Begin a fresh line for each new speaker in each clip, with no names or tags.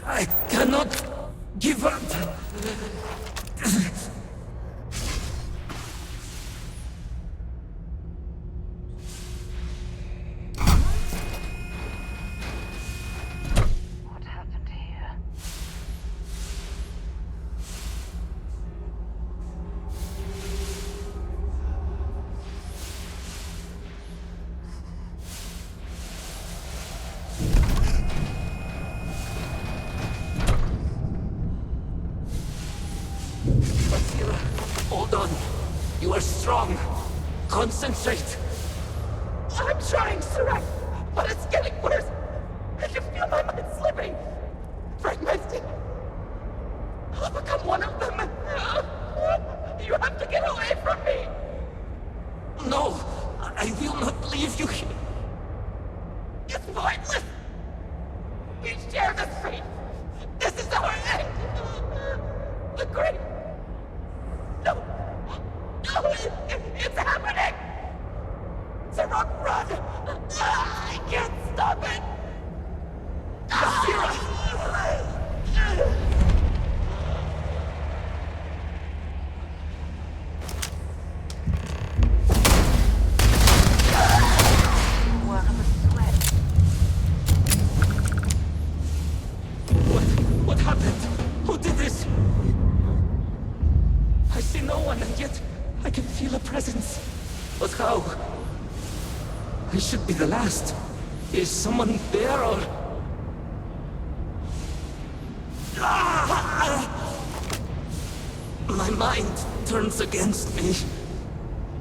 I cannot give up.
What happened here?
Basira, hold on. You are strong. Concentrate.
I'm trying, Sarai, but it's getting worse. I can feel my mind slipping. Fragmenting. I'll become one of them. You have to get away from me.
No, I will not leave you here.
It's pointless. We share this fate. This is our end. The great... No. No, it's happening. Sarai, run. I can't stop it.
Work of a sweat.
What happened? Who did this? I see no one, and yet I can feel a presence. But how? I should be the last. Is someone there, or... My mind turns against me.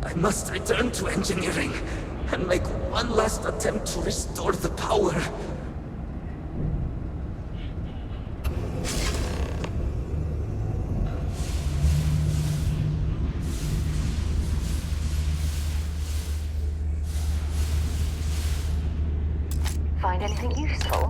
I must return to engineering and make one last attempt to restore the power.
Find anything useful?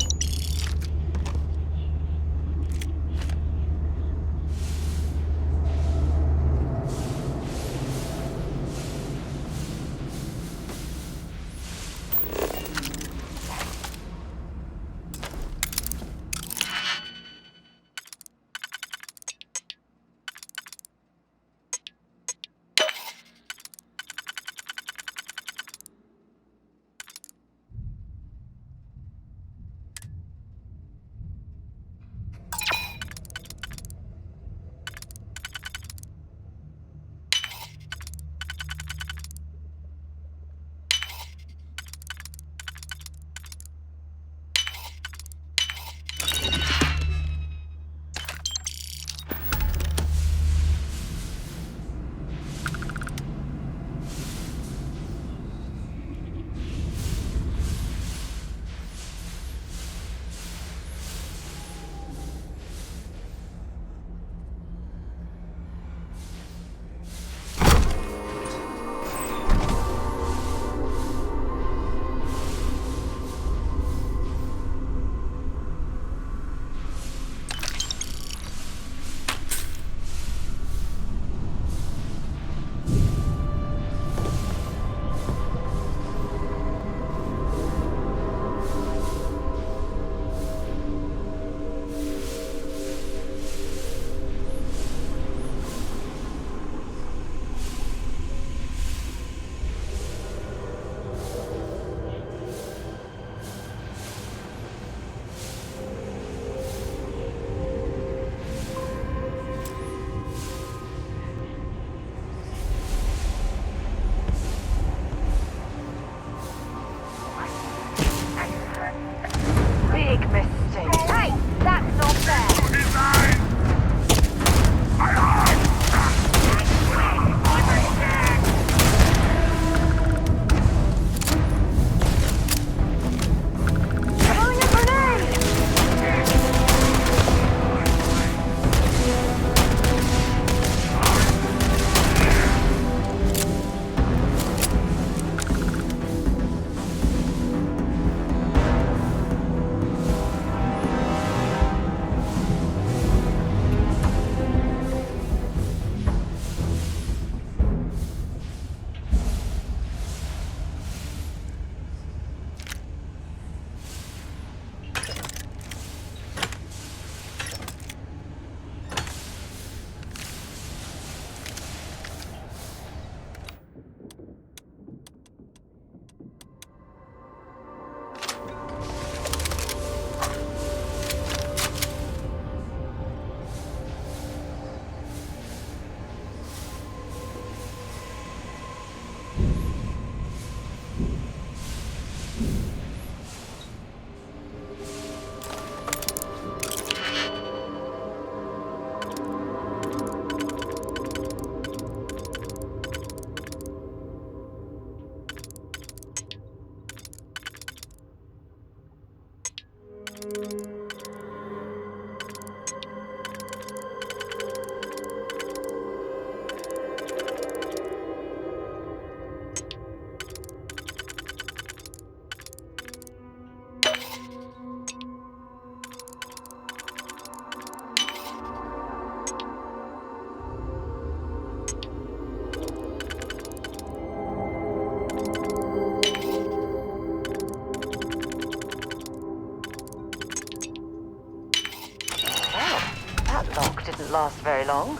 won't last very long.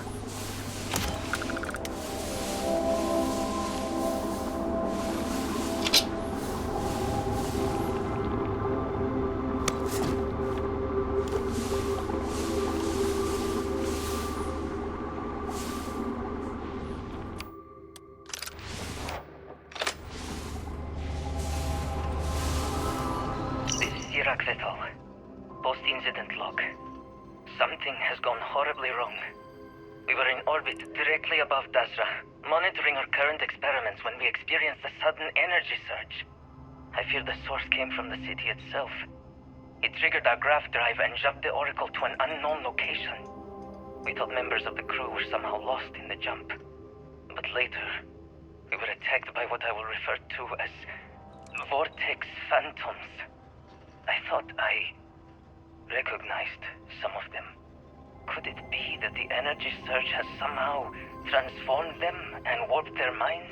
House Veth'aal. Post-incident log. Something has gone horribly wrong. We were in orbit directly above Dazra, monitoring our current experiments when we experienced a sudden energy surge. I fear the source came from the city itself. It triggered our graph drive and jumped the Oracle to an unknown location. We thought members of the crew were somehow lost in the jump. But later, we were attacked by what I will refer to as vortex phantoms. I thought I recognized some of them. Could it be that the energy surge has somehow transformed them and warped their minds?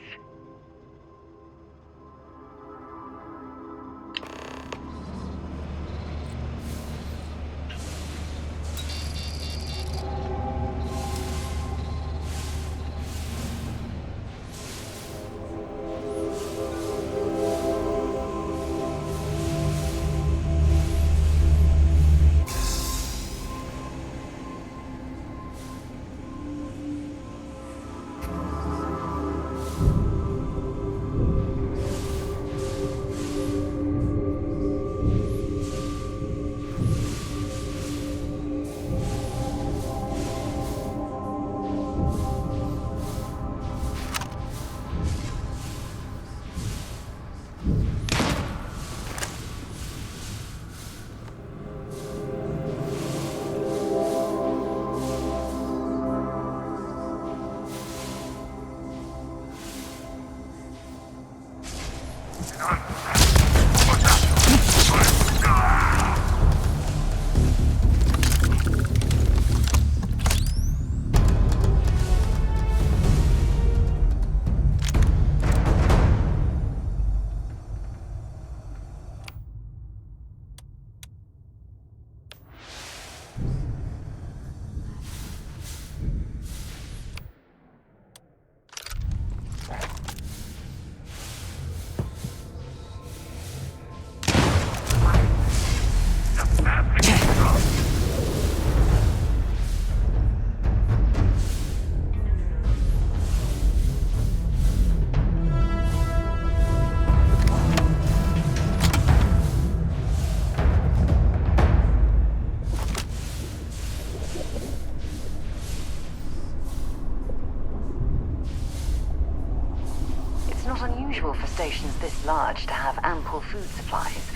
For stations this large to have ample food supplies.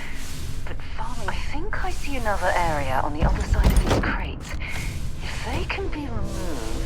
But farming... I think I see another area on the other side of these crates. If they can be removed...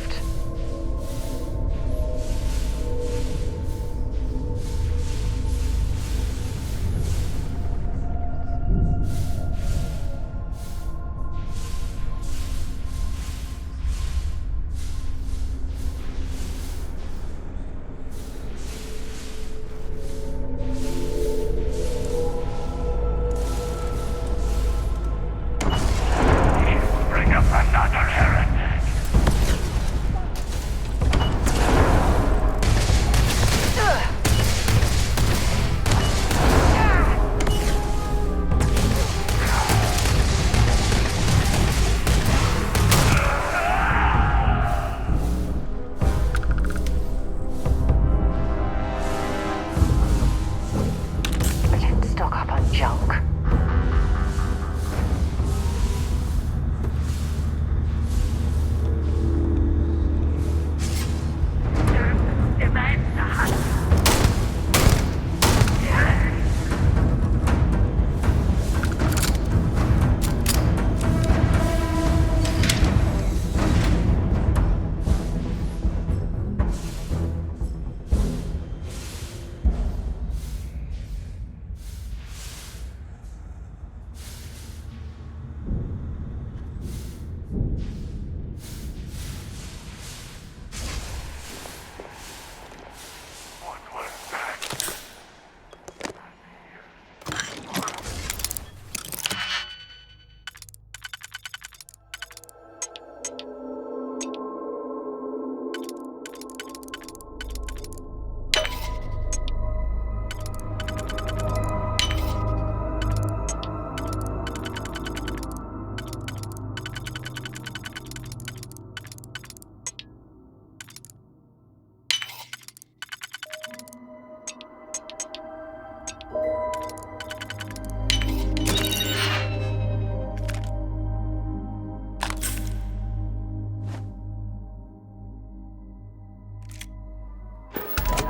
A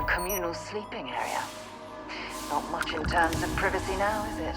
communal sleeping area. Not much in terms of privacy now, is it?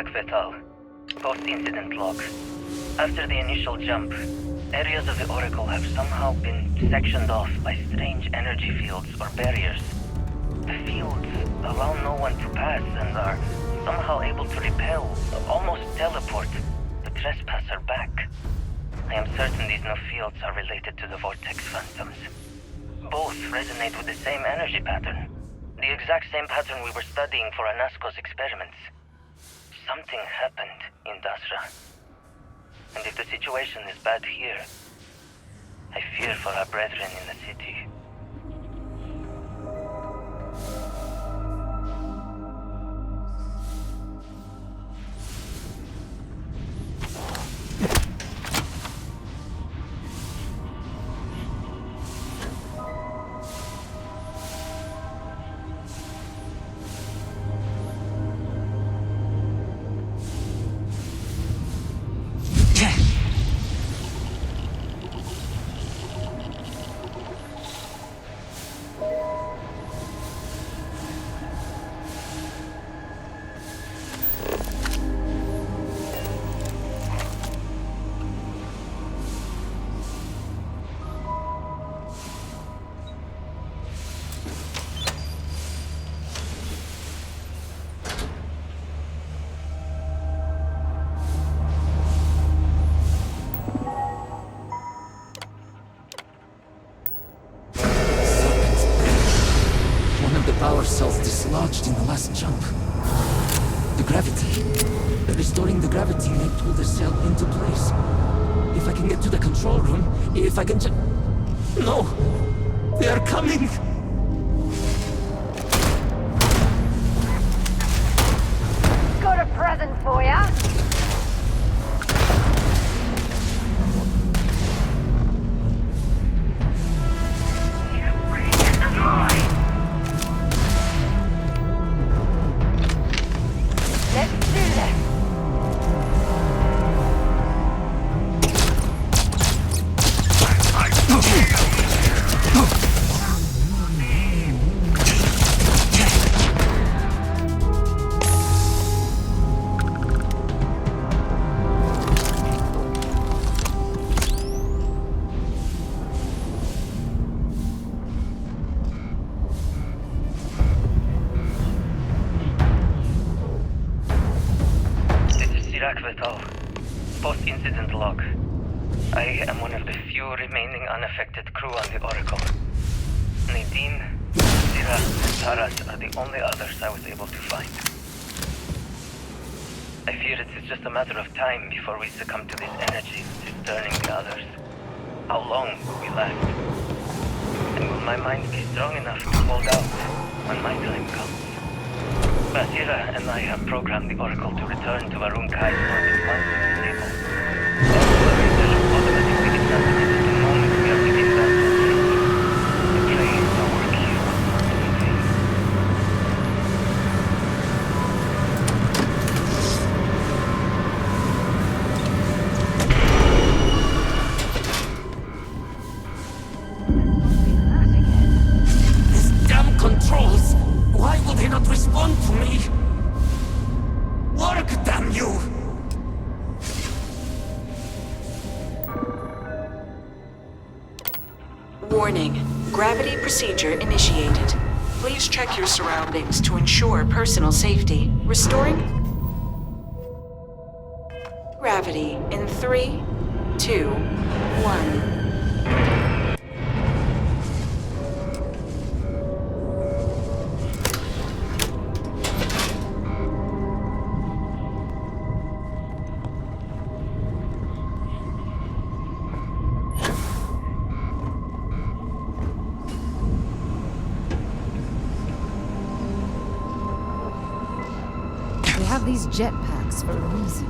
Great Veth'aal. Post-incident log. After the initial jump, areas of the Oracle have somehow been sectioned off by strange energy fields or barriers. The fields allow no one to pass and are somehow able to repel, almost teleport, the trespasser back. I am certain these new fields are related to the Vortex Phantoms. Both resonate with the same energy pattern. The exact same pattern we were studying for Anasko's experiments. Something happened in Dazra. And if the situation is bad here, I fear for our brethren in the city.
power cells dislodged in the last jump. The gravity. Restoring the gravity may pull the cell into place. If I can get to the control room, if I can just... No! They are coming!
Got a present for ya. Let's do this.
House Veth'aal. Post-incident log. I am one of the few remaining unaffected crew on the Oracle. Nadine, Zira, and Taras are the only others I was able to find. I fear it is just a matter of time before we succumb to this energy that is turning the others. How long will we last? And will my mind be strong enough to hold out when my time comes? Basira and I have programmed the Oracle to return to Varun Kai's orbit once it is stable. All operators will automatically be transmitted the moment we are within that range. The trains our work here in vain.
These damn controls! Why will they not respond to me? Work, damn you!
Warning. Gravity procedure initiated. Please check your surroundings to ensure personal safety. Restoring gravity in 3, 2, 1.
These jetpacks for a reason.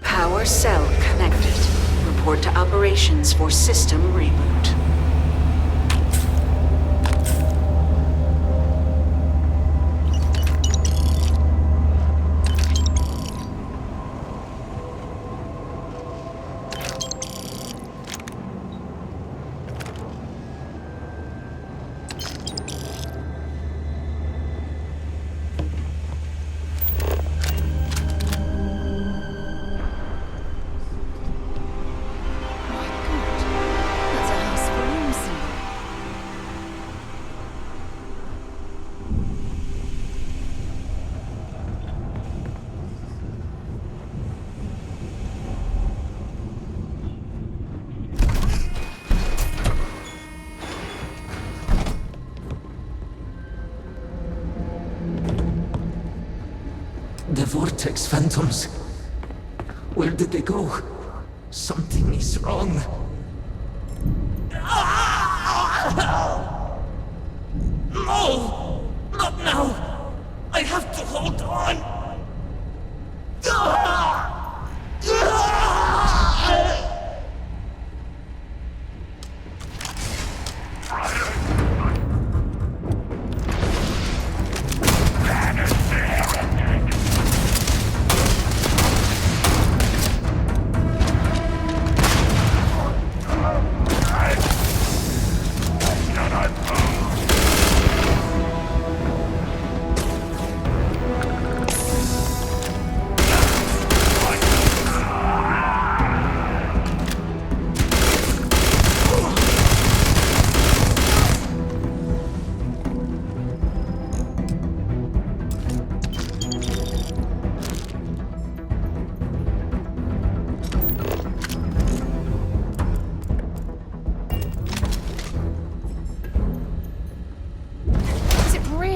Power cell connected. Report to operations for system reboot.
The vortex phantoms. Where did they go? Something is wrong. No! Not now! I have to hold on!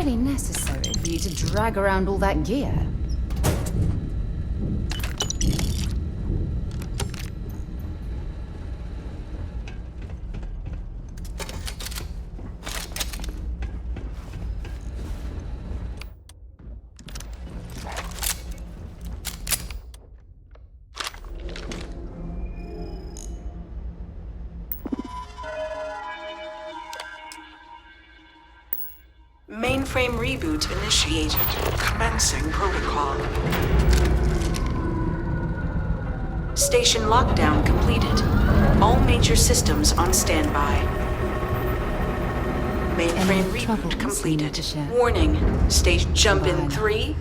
really necessary for you to drag around all that gear.
Mainframe reboot initiated. Commencing protocol. Station lockdown completed. All major systems on standby. Mainframe
Any troubles
reboot
you need
completed.
to share?
Warning. Station jump in
Fine.
3,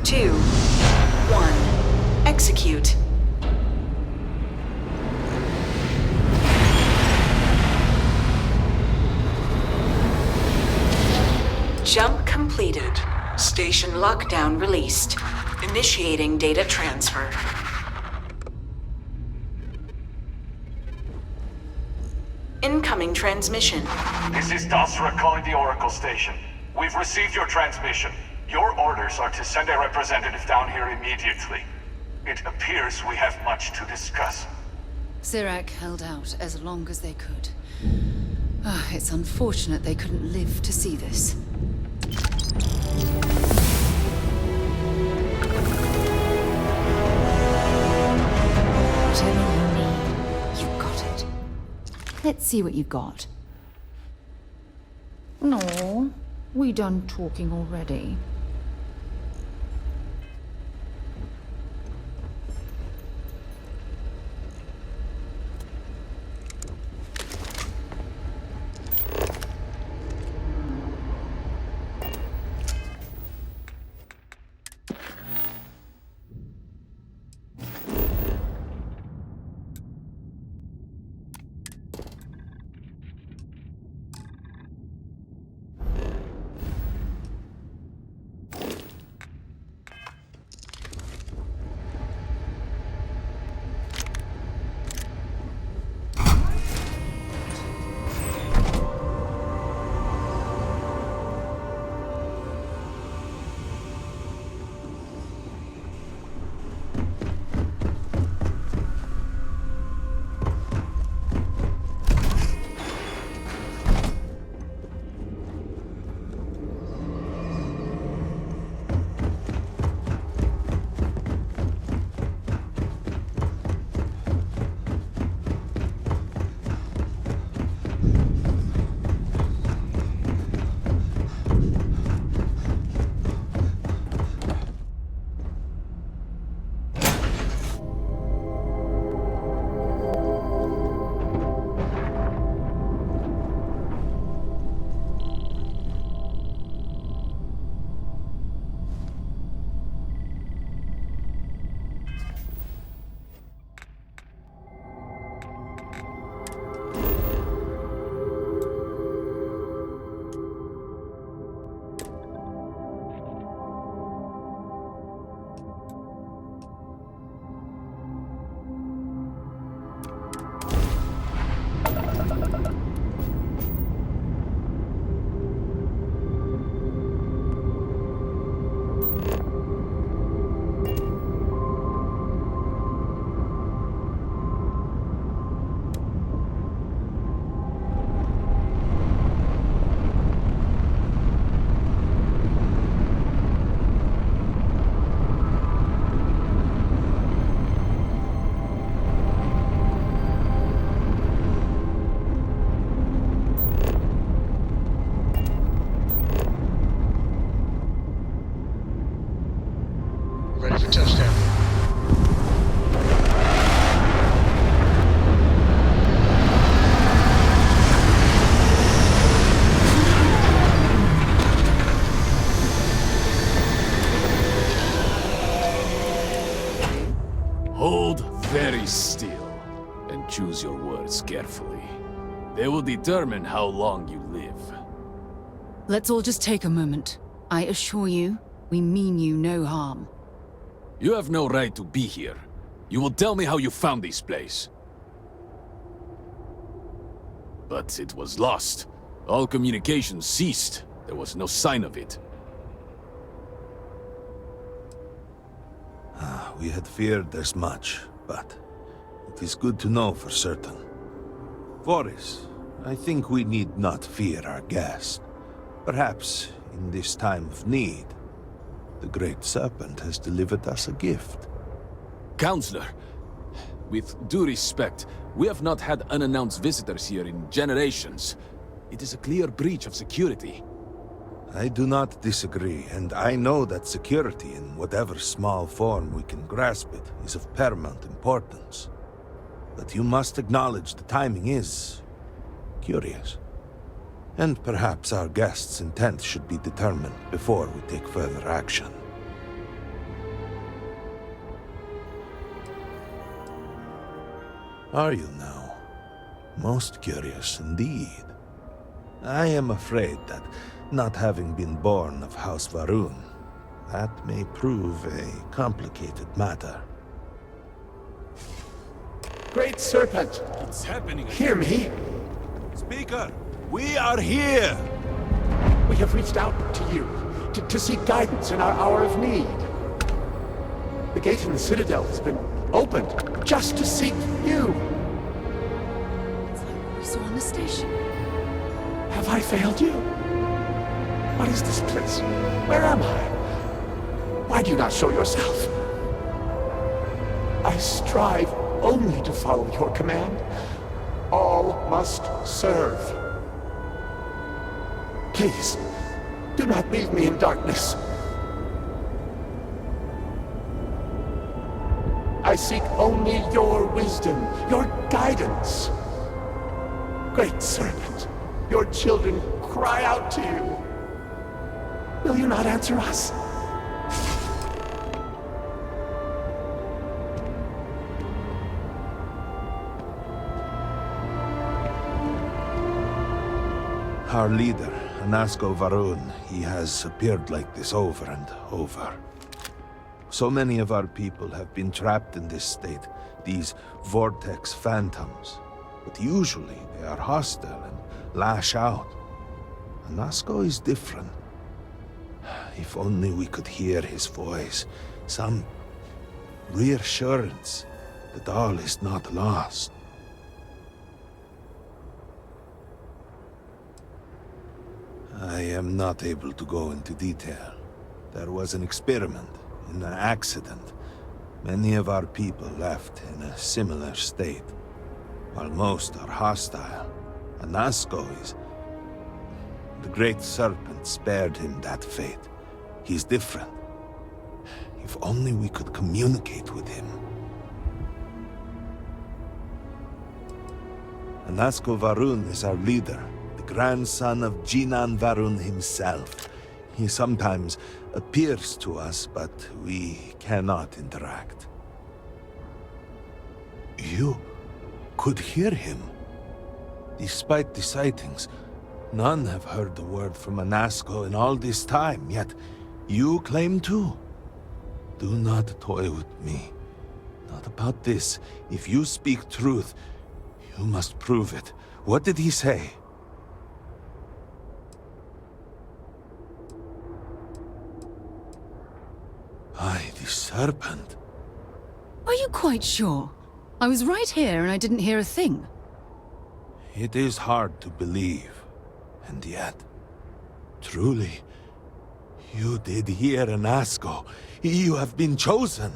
2, 1. Execute. Jump completed. Station lockdown released. Initiating data transfer. Incoming transmission.
This is Dazra calling the Oracle Station. We've received your transmission. Your orders are to send a representative down here immediately. It appears we have much to discuss.
Sirac held out as long as they could. It's unfortunate they couldn't live to see this. Whatever you need, you've got it. Let's see what you've got. No, we done talking already.
Ready for touchdown.
Hold very still and choose your words carefully. They will determine how long you live.
Let's all just take a moment. I assure you, we mean you no harm.
You have no right to be here. You will tell me how you found this place. But it was lost. All communication ceased. There was no sign of it.
We had feared as much, but it is good to know for certain. Voris, I think we need not fear our guest. Perhaps, in this time of need, the Great Serpent has delivered us a gift.
Counselor, with due respect, we have not had unannounced visitors here in generations. It is a clear breach of security.
I do not disagree, and I know that security, in whatever small form we can grasp it, is of paramount importance. But you must acknowledge the timing is curious. And perhaps our guest's intent should be determined before we take further action. Are you now? Most curious indeed. I am afraid that, not having been born of House Veth'aal, that may prove a complicated matter.
Great Serpent,
It's happening.
hear me.
Speaker, we are here!
We have reached out to you to seek guidance in our hour of need. The gate in the Citadel has been opened just to seek you.
It's like what we saw on the station.
Have I failed you? What is this place? Where am I? Why do you not show yourself? I strive only to follow your command. All must serve. Please, do not leave me in darkness. I seek only your wisdom, your guidance. Great Serpent, your children cry out to you. Will you not answer us?
Our leader, Anasko Veth'aal, he has appeared like this over and over. So many of our people have been trapped in this state, these vortex phantoms. But usually they are hostile and lash out. Anasko is different. If only we could hear his voice, some reassurance that all is not lost. I am not able to go into detail. There was an experiment, an accident. Many of our people left in a similar state. While most are hostile, Anasko is... The Great Serpent spared him that fate. He's different. If only we could communicate with him. Anasko Veth'aal is our leader, the grandson of Jinan Veth'aal himself. He sometimes appears to us, but we cannot interact. You could hear him. Despite the sightings, none have heard the word from Anasko in all this time, yet you claim to. Do not toy with me. Not about this. If you speak truth, you must prove it. What did he say? By the Serpent.
Are you quite sure? I was right here and I didn't hear a thing.
It is hard to believe. And yet, truly, you did hear Anasko. You have been chosen.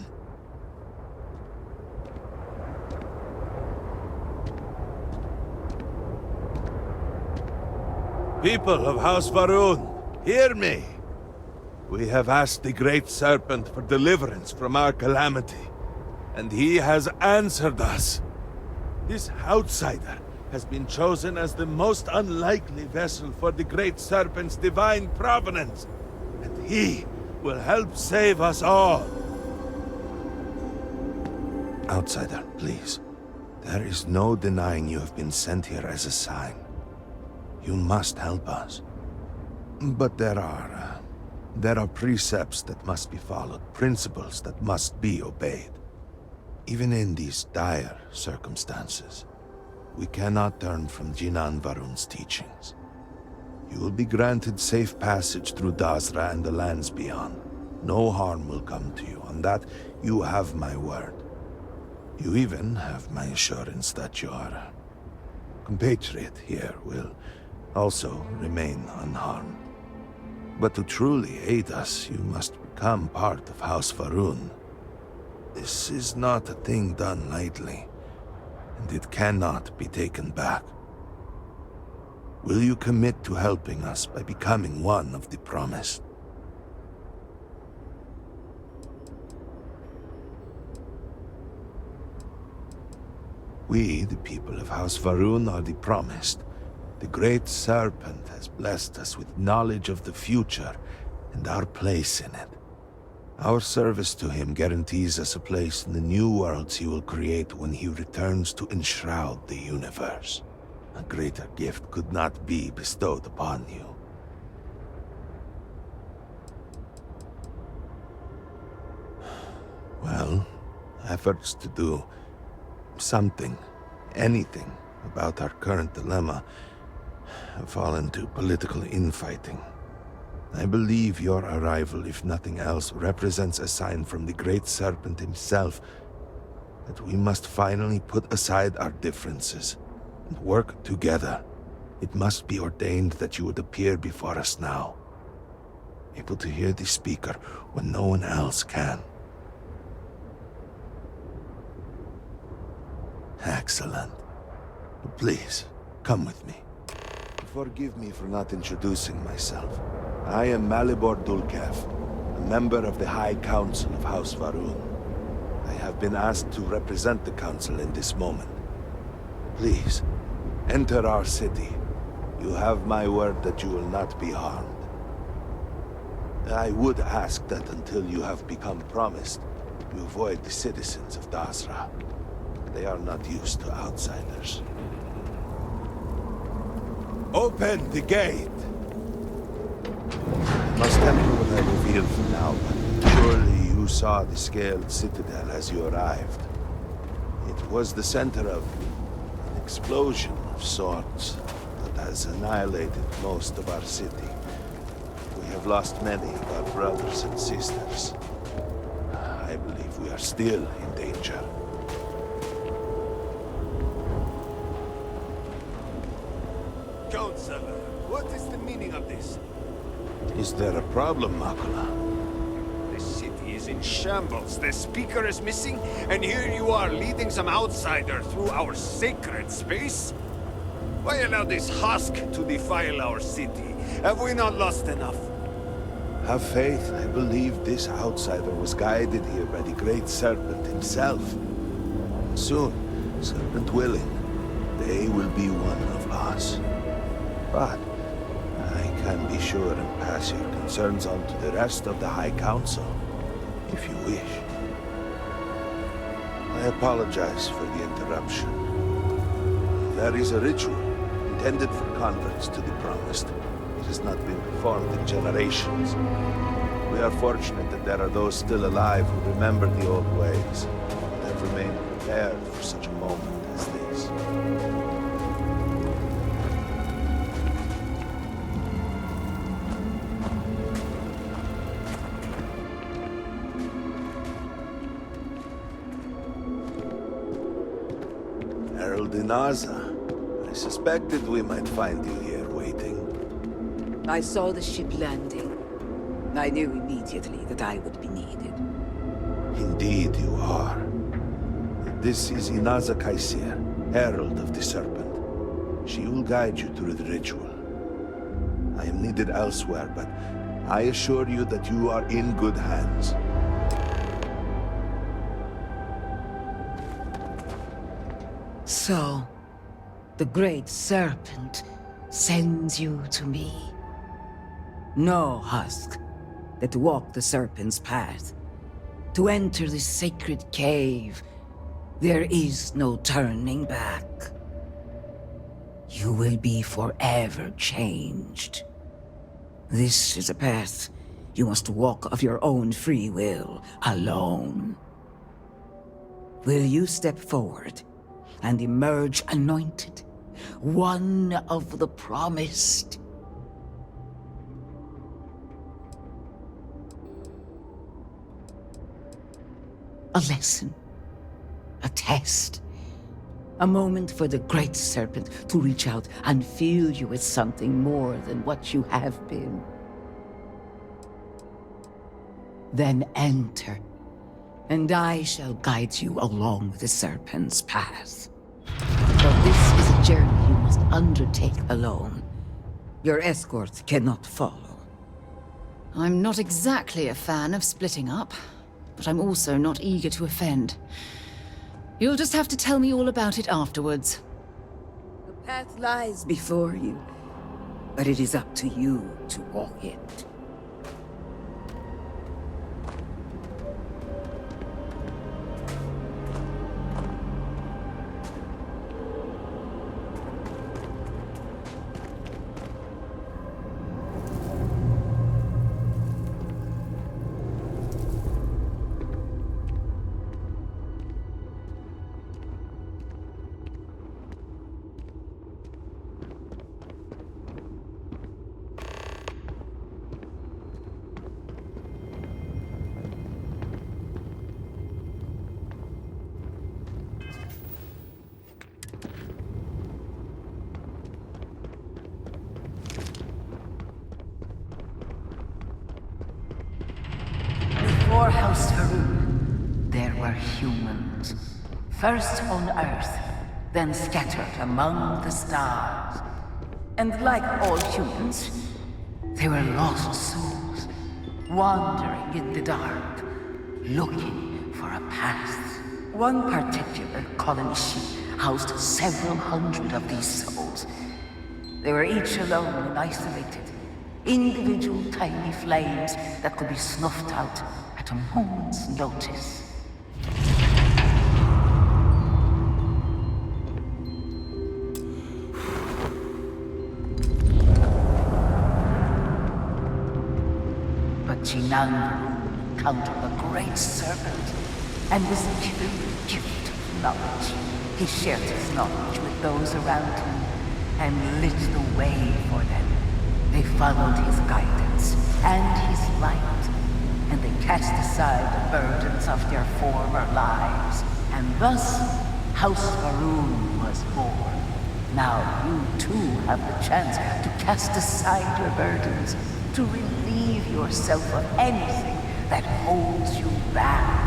People of House Veth'aal, hear me. We have asked the Great Serpent for deliverance from our calamity, and he has answered us. This outsider has been chosen as the most unlikely vessel for the Great Serpent's divine providence, and he will help save us all. Outsider, please. There is no denying you have been sent here as a sign. You must help us. But there are precepts that must be followed, principles that must be obeyed. Even in these dire circumstances, we cannot turn from Jinan Veth'aal's teachings. You will be granted safe passage through Dazra and the lands beyond. No harm will come to you. On that, you have my word. You even have my assurance that your compatriot here will also remain unharmed. But to truly aid us, you must become part of House Veth'aal. This is not a thing done lightly, and it cannot be taken back. Will you commit to helping us by becoming one of the promised? We, the people of House Veth'aal, are the promised. The Great Serpent has blessed us with knowledge of the future and our place in it. Our service to him guarantees us a place in the new worlds he will create when he returns to enshroud the universe. A greater gift could not be bestowed upon you. Well, efforts to do something, anything, about our current dilemma have fallen to political infighting. I believe your arrival, if nothing else, represents a sign from the Great Serpent himself that we must finally put aside our differences and work together. It must be ordained that you would appear before us now, able to hear the speaker when no one else can. Excellent. Please, come with me. Forgive me for not introducing myself. I am Malibor Dulkev, a member of the High Council of House Veth'aal. I have been asked to represent the Council in this moment. Please, enter our city. You have my word that you will not be harmed. I would ask that until you have become promised, you avoid the citizens of Dazra. They are not used to outsiders. Open the gate! I must temper what I reveal for now, but surely you saw the scaled Citadel as you arrived. It was the center of an explosion of sorts that has annihilated most of our city. We have lost many of our brothers and sisters. I believe we are still in danger.
Counselor, what is the meaning of this?
Is there a problem, Makula?
The city is in shambles, the speaker is missing, and here you are leading some outsider through our sacred space? Why allow this husk to defile our city? Have we not lost enough?
Have faith. I believe this outsider was guided here by the Great Serpent himself. Soon, Serpent willing, they will be one of us. But I can be sure and pass your concerns on to the rest of the High Council, if you wish. I apologize for the interruption. There is a ritual intended for converts to the Promised. It has not been performed in generations. We are fortunate that there are those still alive who remember the old ways, and have remained prepared for such a moment as this. Naza, I suspected we might find you here waiting.
I saw the ship landing. I knew immediately that I would be needed.
Indeed you are. This is Inaza Kaisir, Herald of the Serpent. She will guide you through the ritual. I am needed elsewhere, but I assure you that you are in good hands.
So, the Great Serpent sends you to me. No husk that walk the Serpent's path. To enter the sacred cave, there is no turning back. You will be forever changed. This is a path you must walk of your own free will, alone. Will you step forward and emerge anointed, one of the promised? A lesson. A test. A moment for the Great Serpent to reach out and fill you with something more than what you have been. Then enter, and I shall guide you along the Serpent's path. For this is a journey you must undertake alone. Your escort cannot follow.
I'm not exactly a fan of splitting up, but I'm also not eager to offend. You'll just have to tell me all about it afterwards.
The path lies before you, but it is up to you to walk it.
Before House Veth'aal, there were humans. First on Earth, then scattered among the stars. And like all humans, they were lost souls, wandering in the dark, looking for a path. One particular colony ship housed several hundred of these souls. They were each alone and isolated, individual tiny flames that could be snuffed out at a moment's notice. But Jinan encountered the Great Serpent and was given the gift of knowledge. He shared his knowledge with those around him and lit the way for them. They followed his guidance and his light, and they cast aside the burdens of their former lives. And thus, House Veth'aal was born. Now you too have the chance to cast aside your burdens, to relieve yourself of anything that holds you back.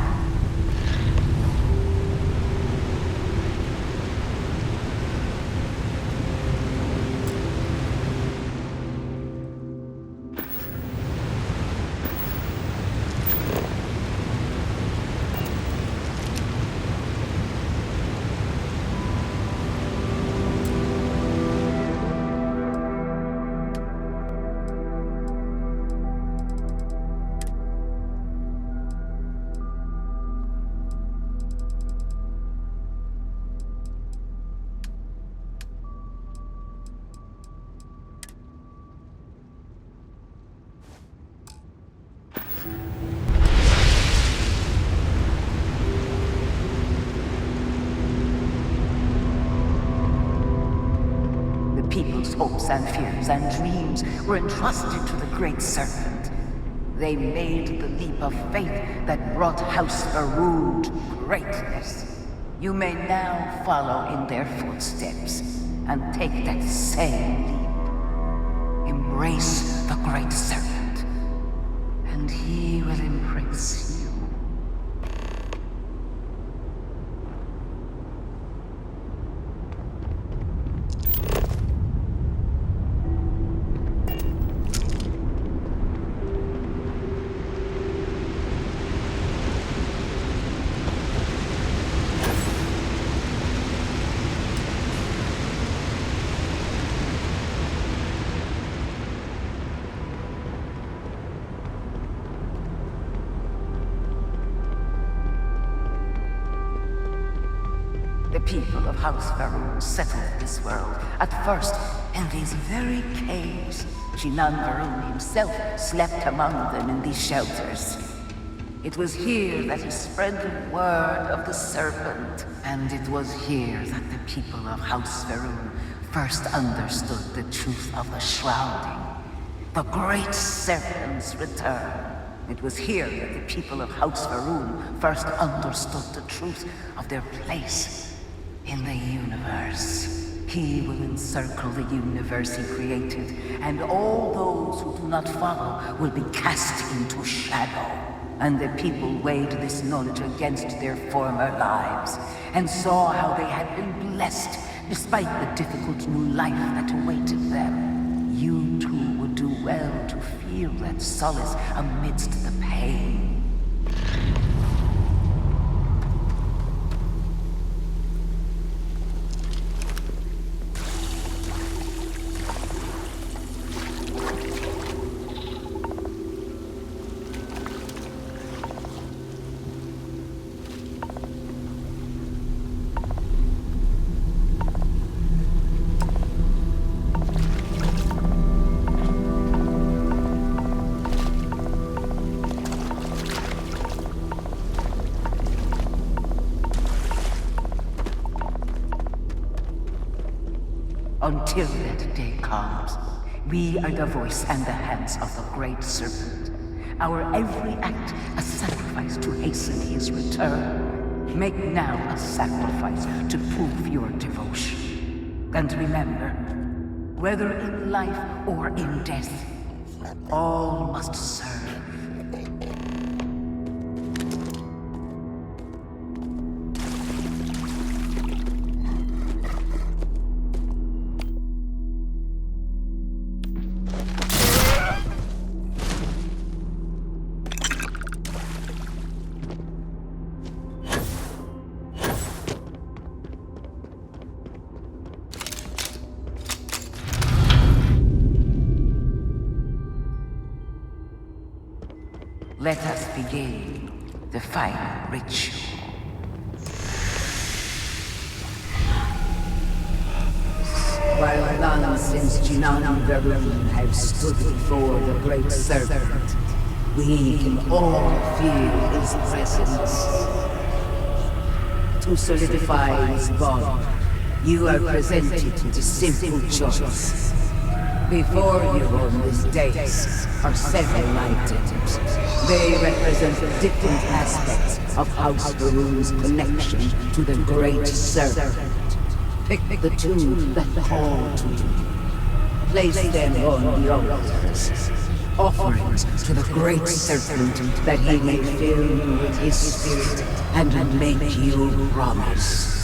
People's hopes and fears and dreams were entrusted to the Great Serpent. They made the leap of faith that brought House Veth'aal to greatness. You may now follow in their footsteps and take that same leap. Embrace the Great Serpent, and he will embrace you. The people of House Veth'aal settled this world, at first in these very caves. Jinan Veth'aal himself slept among them in these shelters. It was here that he spread the word of the Serpent, and it was here that the people of House Veth'aal first understood the truth of the shrouding, the Great Serpent's return. It was here that the people of House Veth'aal first understood the truth of their place in the universe. He will encircle the universe he created, and all those who do not follow will be cast into shadow. And the people weighed this knowledge against their former lives, and saw how they had been blessed despite the difficult new life that awaited them. You too would do well to feel that solace amidst the pain. Until that day comes, we are the voice and the hands of the Great Serpent. Our every act a sacrifice to hasten his return. Make now a sacrifice to prove your devotion. And remember, whether in life or in death, all must serve. Let us begin the final ritual. While none since Veth'aal have stood before the Great Serpent, we can all feel his presence. To solidify his bond, you are presented with a simple choice. Before you on this dais are several items. They represent different aspects of House Veth'aal's connection to the Great Serpent. Pick the two that call to you. Place them on the altars. Offerings to the Great Serpent that he may fill you with his spirit and make you promise.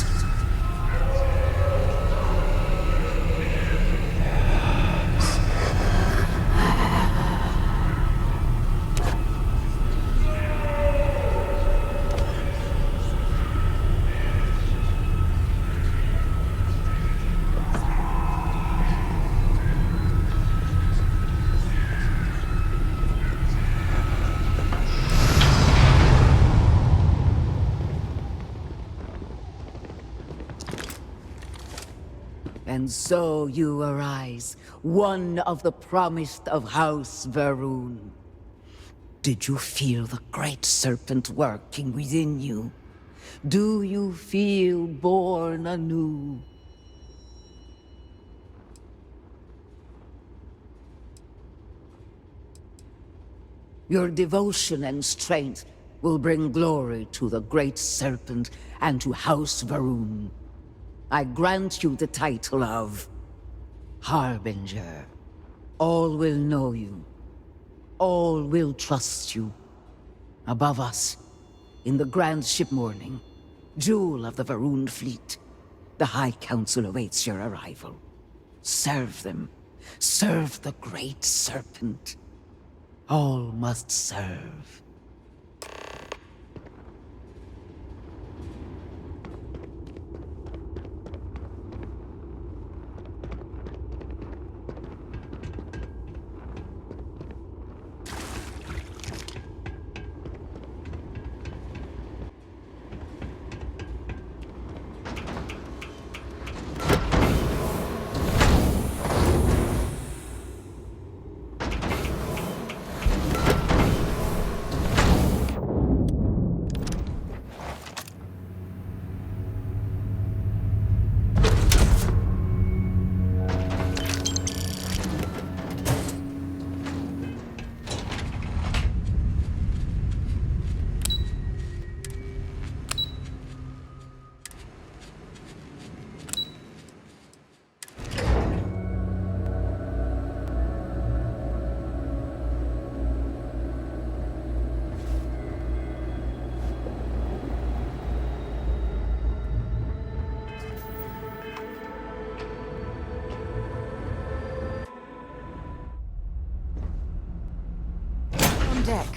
And so you arise, one of the promised of House Veth'aal. Did you feel the Great Serpent working within you? Do you feel born anew? Your devotion and strength will bring glory to the Great Serpent and to House Veth'aal. I grant you the title of Harbinger. All will know you. All will trust you. Above us, in the grand ship morning, jewel of the Veth'aal fleet, the High Council awaits your arrival. Serve them. Serve the Great Serpent. All must serve.
deck.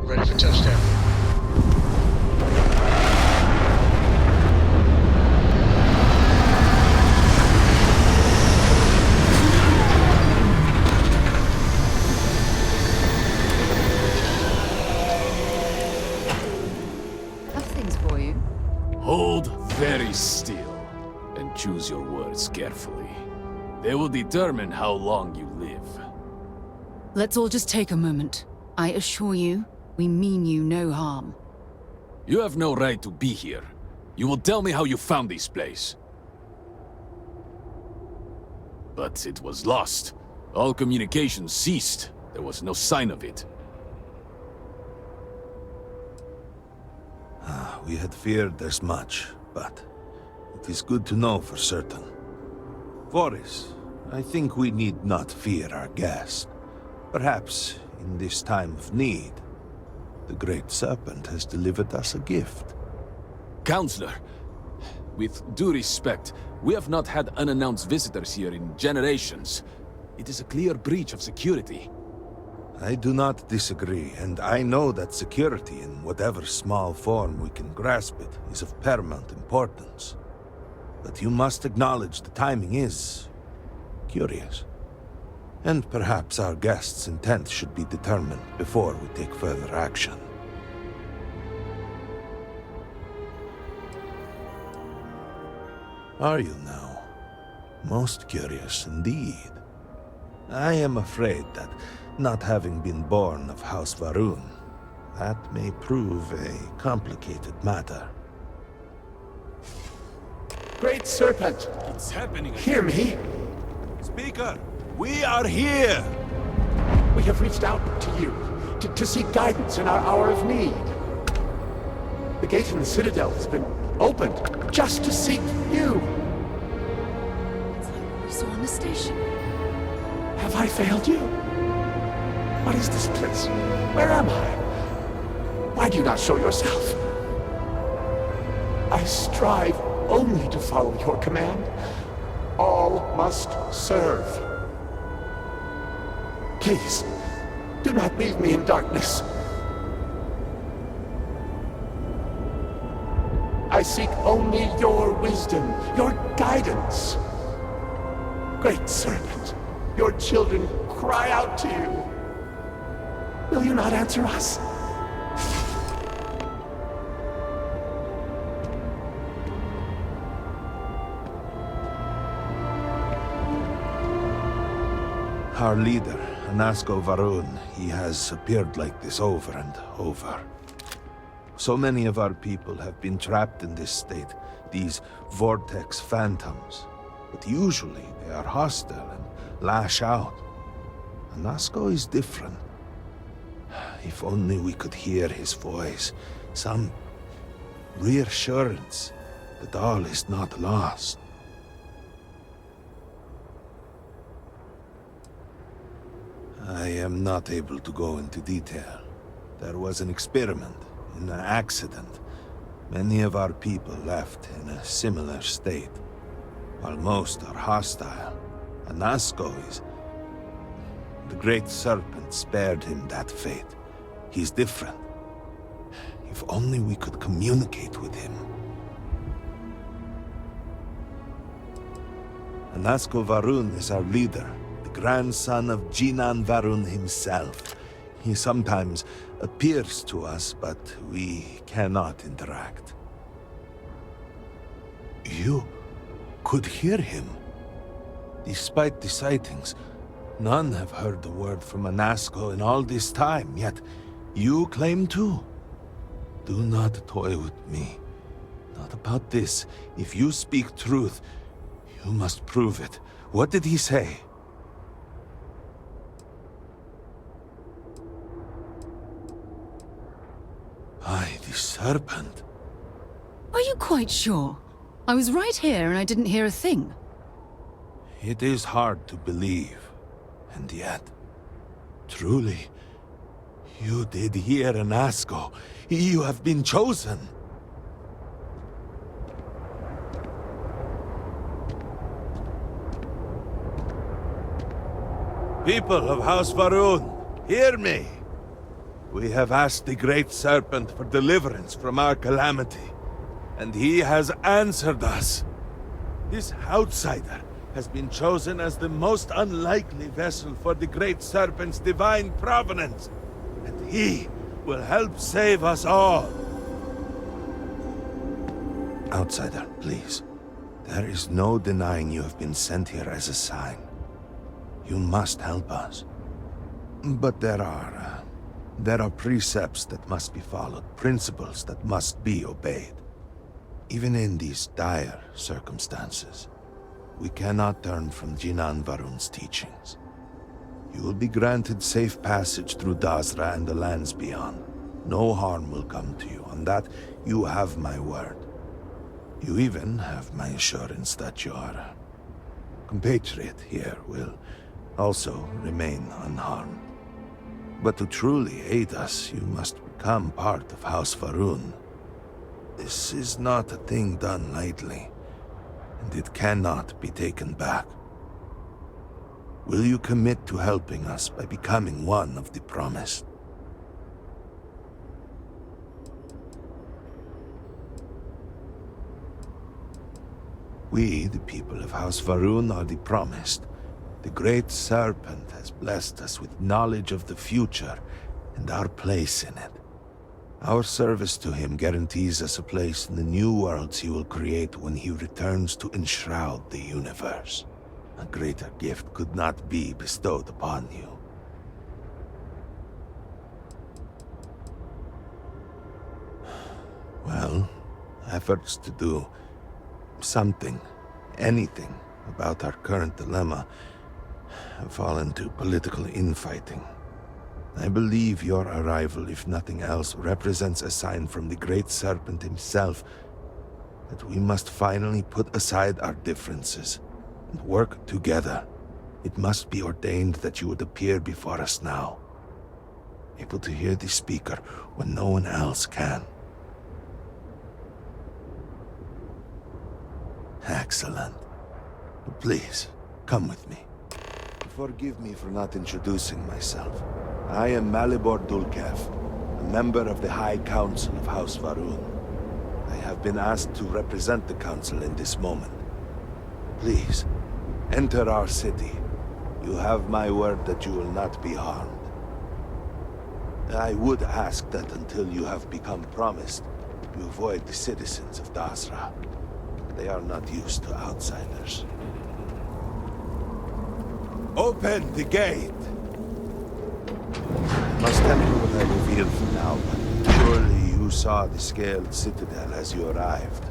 Ready for touchdown.
Have things for you.
Hold very still and choose your words carefully. They will determine how long you live.
Let's all just take a moment. I assure you, we mean you no harm.
You have no right to be here. You will tell me how you found this place. But it was lost. All communication ceased. There was no sign of it.
We had feared as much, but it is good to know for certain. Voris, I think we need not fear our guest. Perhaps, in this time of need, the Great Serpent has delivered us a gift.
Counselor, with due respect, we have not had unannounced visitors here in generations. It is a clear breach of security.
I do not disagree, and I know that security, in whatever small form we can grasp it, is of paramount importance. But you must acknowledge the timing is curious. And perhaps our guest's intent should be determined before we take further action. Are you now? Most curious indeed. I am afraid that, not having been born of House Veth'aal, that may prove a complicated matter.
Great Serpent,
It's happening.
hear me.
Speaker, we are here!
We have reached out to you to seek guidance in our hour of need. The gate in the Citadel has been opened just to seek you.
It's like what we saw on the station.
Have I failed you? What is this place? Where am I? Why do you not show yourself? I strive only to follow your command. All must serve. Please, do not leave me in darkness. I seek only your wisdom, your guidance. Great Serpent, your children cry out to you. Will you not answer us?
Our leader, Anasko Varun, he has appeared like this over and over. So many of our people have been trapped in this state, these vortex phantoms. But usually they are hostile and lash out. Anasko is different. If only we could hear his voice, some reassurance that all is not lost. I am not able to go into detail. There was an experiment, an accident. Many of our people left in a similar state. While most are hostile, Anasko is... The Great Serpent spared him that fate. He's different. If only we could communicate with him. Anasko Varun is our leader, the grandson of Jinan Varun himself. He sometimes appears to us, but we cannot interact. You could hear him. Despite the sightings, none have heard the word from Anasko in all this time, yet you claim to. Do not toy with me. Not about this. If you speak truth, you must prove it. What did he say? By the Serpent.
Are you quite sure? I was right here and I didn't hear a thing.
It is hard to believe, and yet, truly, you did hear Anasko. You have been chosen. People of House Veth'aal, hear me. We have asked the Great Serpent for deliverance from our calamity, and he has answered us. This outsider has been chosen as the most unlikely vessel for the Great Serpent's divine providence, and he will help save us all. Outsider, please. There is no denying you have been sent here as a sign. You must help us. But there are precepts that must be followed, principles that must be obeyed. Even in these dire circumstances, we cannot turn from Jinan Varun's teachings. You will be granted safe passage through Dazra and the lands beyond. No harm will come to you. On that, you have my word. You even have my assurance that your compatriot here will also remain unharmed. But to truly aid us, you must become part of House Veth'aal. This is not a thing done lightly, and it cannot be taken back. Will you commit to helping us by becoming one of the promised? We, the people of House Veth'aal, are the promised. The Great Serpent has blessed us with knowledge of the future and our place in it. Our service to him guarantees us a place in the new worlds he will create when he returns to enshroud the universe. A greater gift could not be bestowed upon you. Well, efforts to do something, anything, about our current dilemma have fallen to political infighting. I believe your arrival, if nothing else, represents a sign from the Great Serpent himself that we must finally put aside our differences and work together. It must be ordained that you would appear before us now, able to hear the speaker when no one else can. Excellent. Please, come with me. Forgive me for not introducing myself. I am Malibor Dulkev, a member of the High Council of House Veth'aal. I have been asked to represent the Council in this moment. Please, enter our city. You have my word that you will not be harmed. I would ask that until you have become promised, you avoid the citizens of Dazra. They are not used to outsiders. Open the gate! I must temper what I reveal for now, but surely you saw the scaled Citadel as you arrived.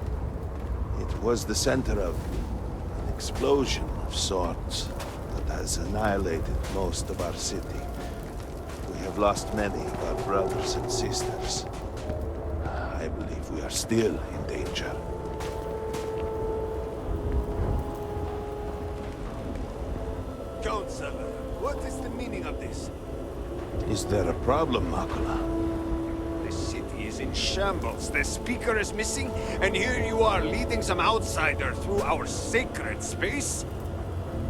It was the center of an explosion of sorts that has annihilated most of our city. We have lost many of our brothers and sisters. I believe we are still in danger.
Councilor, what is the meaning of this?
Is there a problem, Makula?
The city is in shambles. The speaker is missing, and here you are leading some outsider through our sacred space?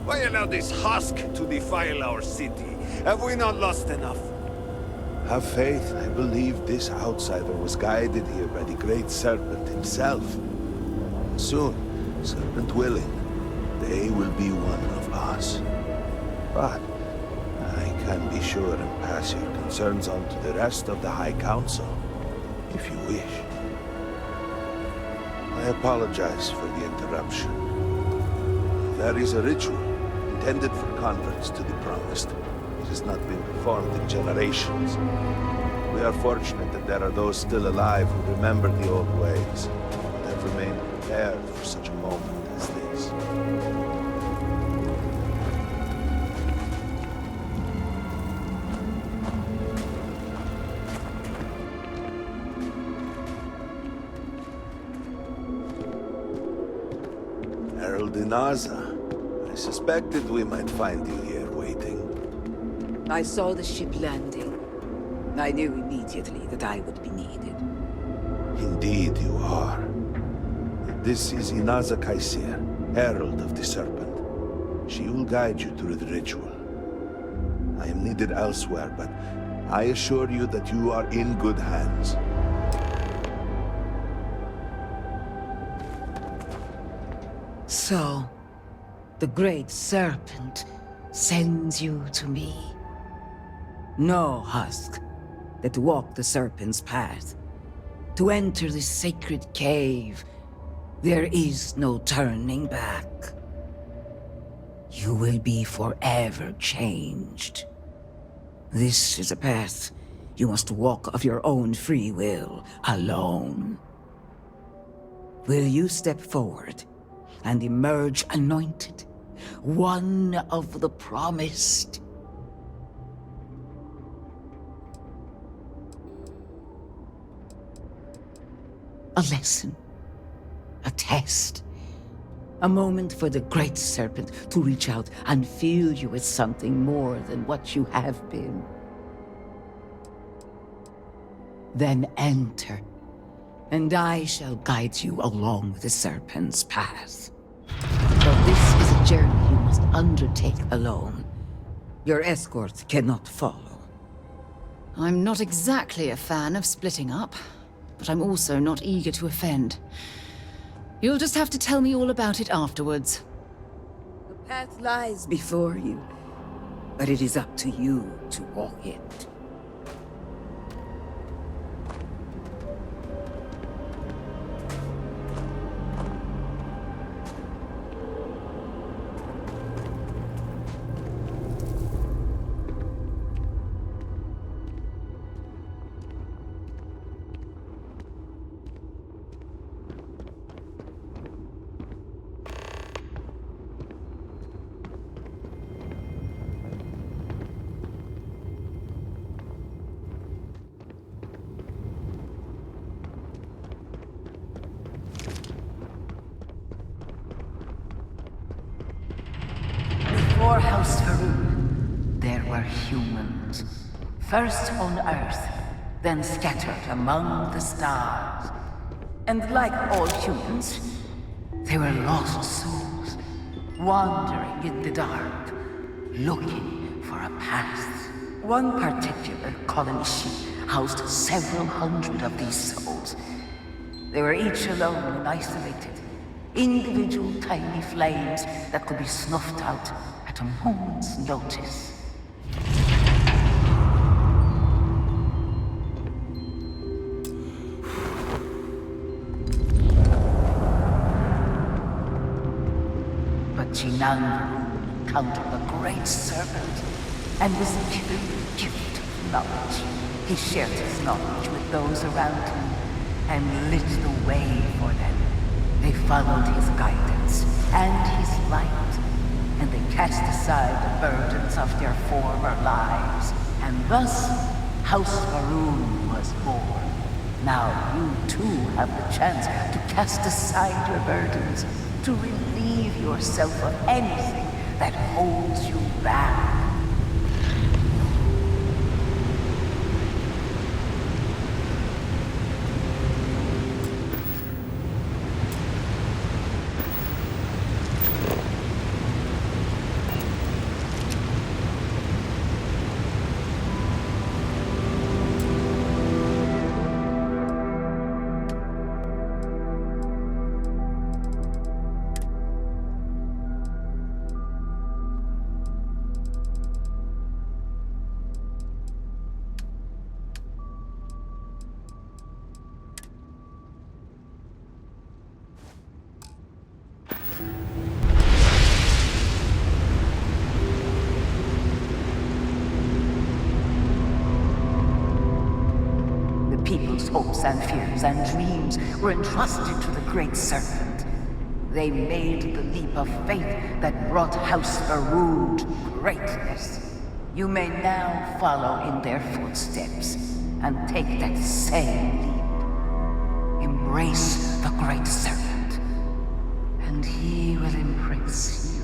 Why allow this husk to defile our city? Have we not lost enough?
Have faith. I believe this outsider was guided here by the Great Serpent himself. Soon, Serpent willing, they will be one of us. But I can be sure and pass your concerns on to the rest of the High Council, if you wish. I apologize for the interruption. There is a ritual intended for converts to the Promised. It has not been performed in generations. We are fortunate that there are those still alive who remember the old ways, and have remained prepared for such a moment as this. Herald Dazra, I suspected we might find you here waiting.
I saw the ship landing. I knew immediately that I would be needed.
Indeed you are. This is Inaza Kaisir, Herald of the Serpent. She will guide you through the ritual. I am needed elsewhere, but I assure you that you are in good hands.
So, the Great Serpent sends you to me. Know, Husk, that to walk the Serpent's path, to enter the sacred cave, there is no turning back. You will be forever changed. This is a path you must walk of your own free will, alone. Will you step forward and emerge anointed, one of the Promised? A lesson, a test, a moment for the Great Serpent to reach out and fill you with something more than what you have been. Then enter, and I shall guide you along the Serpent's path. For this is a journey you must undertake alone. Your escort cannot follow.
I'm not exactly a fan of splitting up, but I'm also not eager to offend. You'll just have to tell me all about it afterwards.
The path lies before you, but it is up to you to walk it.
Before House Veth'aal, there were humans. First on Earth, then scattered among the stars. And like all humans, they were lost souls, wandering in the dark, looking for a path. One particular colony ship housed several hundred of these souls. They were each alone and isolated, individual tiny flames that could be snuffed out at a moment's notice. But Jinang encountered the Great Serpent and was given the gift of knowledge. He shared his knowledge with those around him and lit the way for them. They followed his guidance and his light, and they cast aside the burdens of their former lives. And thus, House Veth'aal was born. Now you too have the chance to cast aside your burdens, to relieve yourself of anything that holds you back. hopes and fears and dreams were entrusted to the Great Serpent. They made the leap of faith that brought House Veth'aal to greatness. You may now follow in their footsteps and take that same leap. Embrace the Great Serpent, and he will embrace you.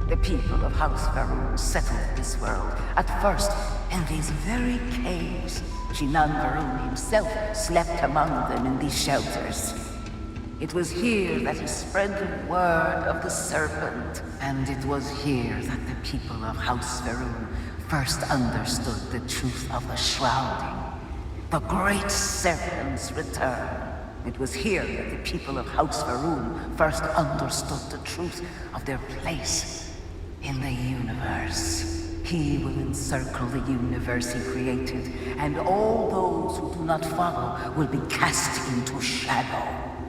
The people of House Veth'aal settled this world, at first in these very caves. Veth'aal himself slept among them in these shelters. It was here that he spread the word of the Serpent, and it was here that the people of House Veth'aal first understood the truth of the shrouding, the Great Serpent's return. It was here that the people of House Veth'aal first understood the truth of their place in the universe. He will encircle the universe he created, and all those who do not follow will be cast into shadow.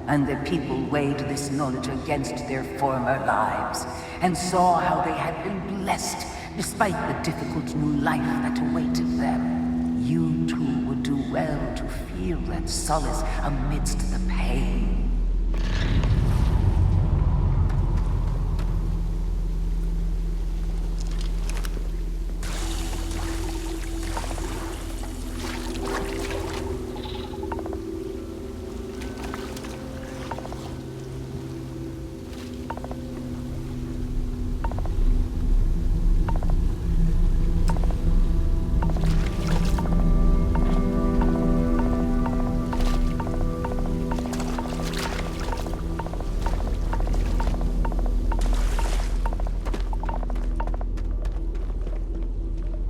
And the people weighed this knowledge against their former lives, and saw how they had been blessed despite the difficult new life that awaited them. You too would do well to feel that solace amidst the pain.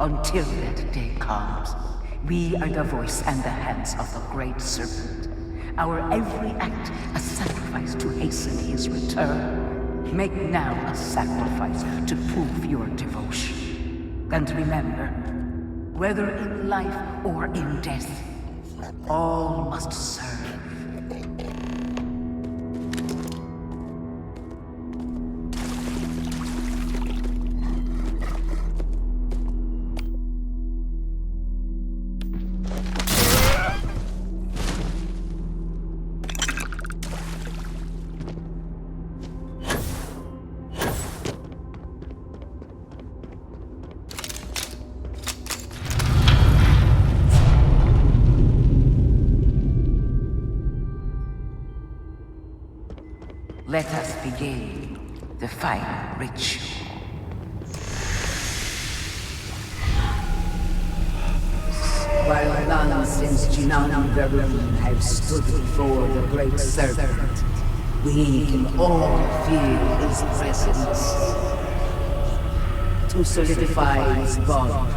Until that day comes, we are the voice and the hands of the Great Serpent. Our every act a sacrifice to hasten his return. Make now a sacrifice to prove your devotion. And remember, whether in life or in death, all must serve. Let us begin the final ritual. While none since Veth'aal have stood before the Great Serpent, we can all feel his presence. To solidify his bond,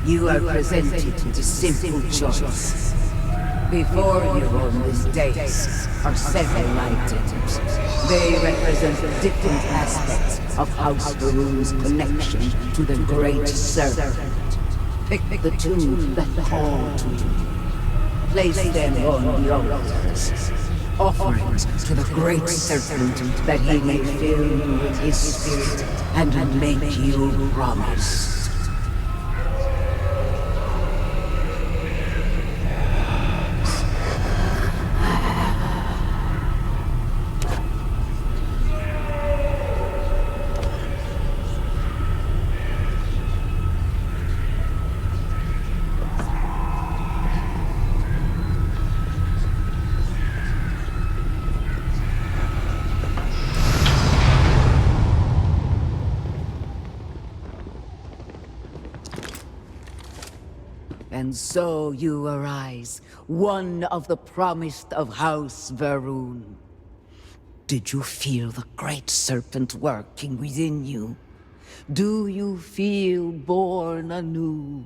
you are presented with a simple choice. Before you on this dais are several items. They represent different aspects of House Veth'aal's connection to the Great Serpent. Pick the two that call to you. Place them on the altars. Offerings to the Great Serpent that he may fill you with his spirit and make you promise. And so you arise, one of the promised of House Veth'aal. Did you feel the Great Serpent working within you? Do you feel born anew?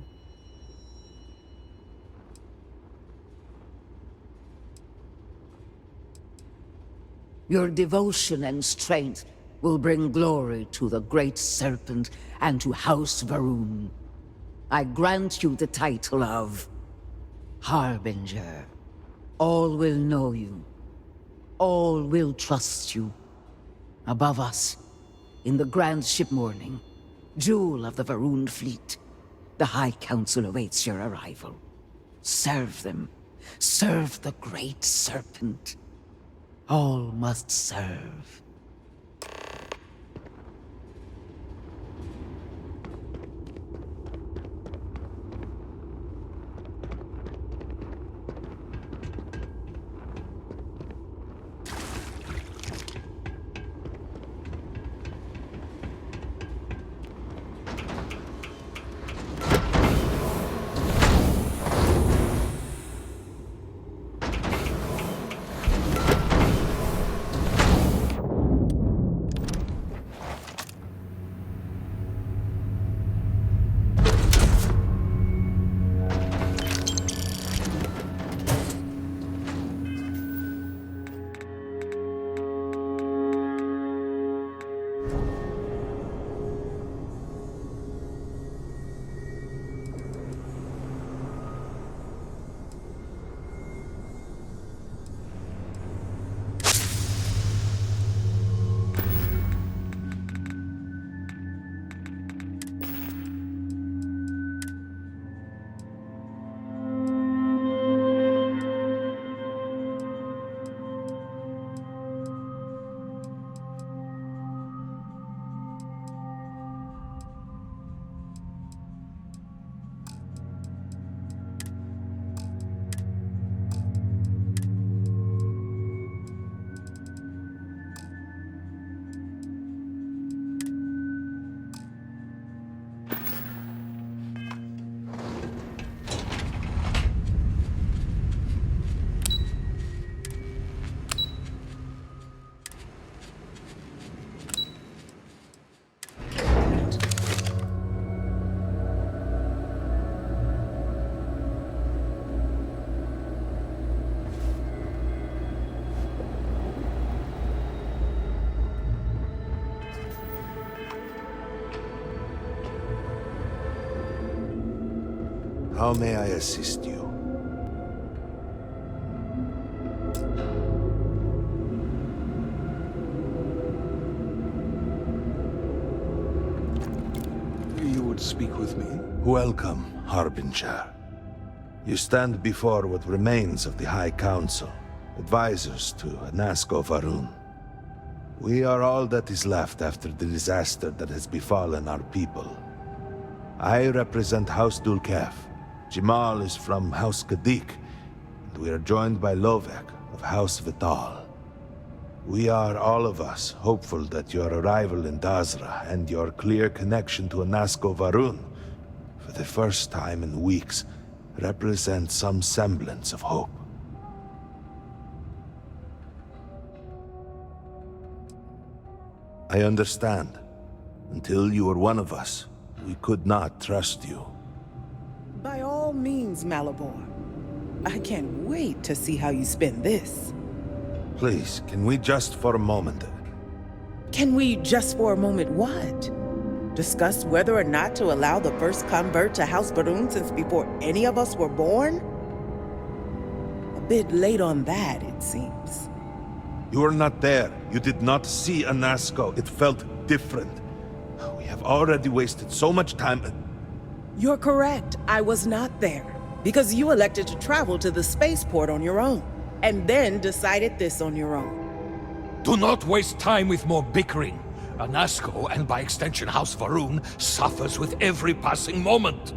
Your devotion and strength will bring glory to the Great Serpent and to House Veth'aal. I grant you the title of Harbinger. All will know you. All will trust you. Above us, in the grand ship morning, jewel of the Veth'aal fleet, the High Council awaits your arrival. Serve them. Serve the Great Serpent. All must serve.
How may I assist you?
You would speak with me?
Welcome, Harbinger. You stand before what remains of the High Council, advisors to Anasko Veth'aal. We are all that is left after the disaster that has befallen our people. I represent House Dulkef. Jamal is from House Kadik, and we are joined by Lovek of House Veth'aal. We are, all of us, hopeful that your arrival in Dazra and your clear connection to Anasko Veth'aal, for the first time in weeks, represent some semblance of hope. I understand. Until you were one of us, we could not trust you.
By all means, Malabor. I can't wait to see how you spend this.
Please, can we just for a moment...
Can we just for a moment what? Discuss whether or not to allow the first convert to House Veth'aal since before any of us were born? A bit late on that, it seems.
You were not there. You did not see Anasko. It felt different. We have already wasted so much time...
You're correct. I was not there. Because you elected to travel to the spaceport on your own. And then decided this on your own.
Do not waste time with more bickering. Anasko, and by extension House Veth'aal, suffers with every passing moment.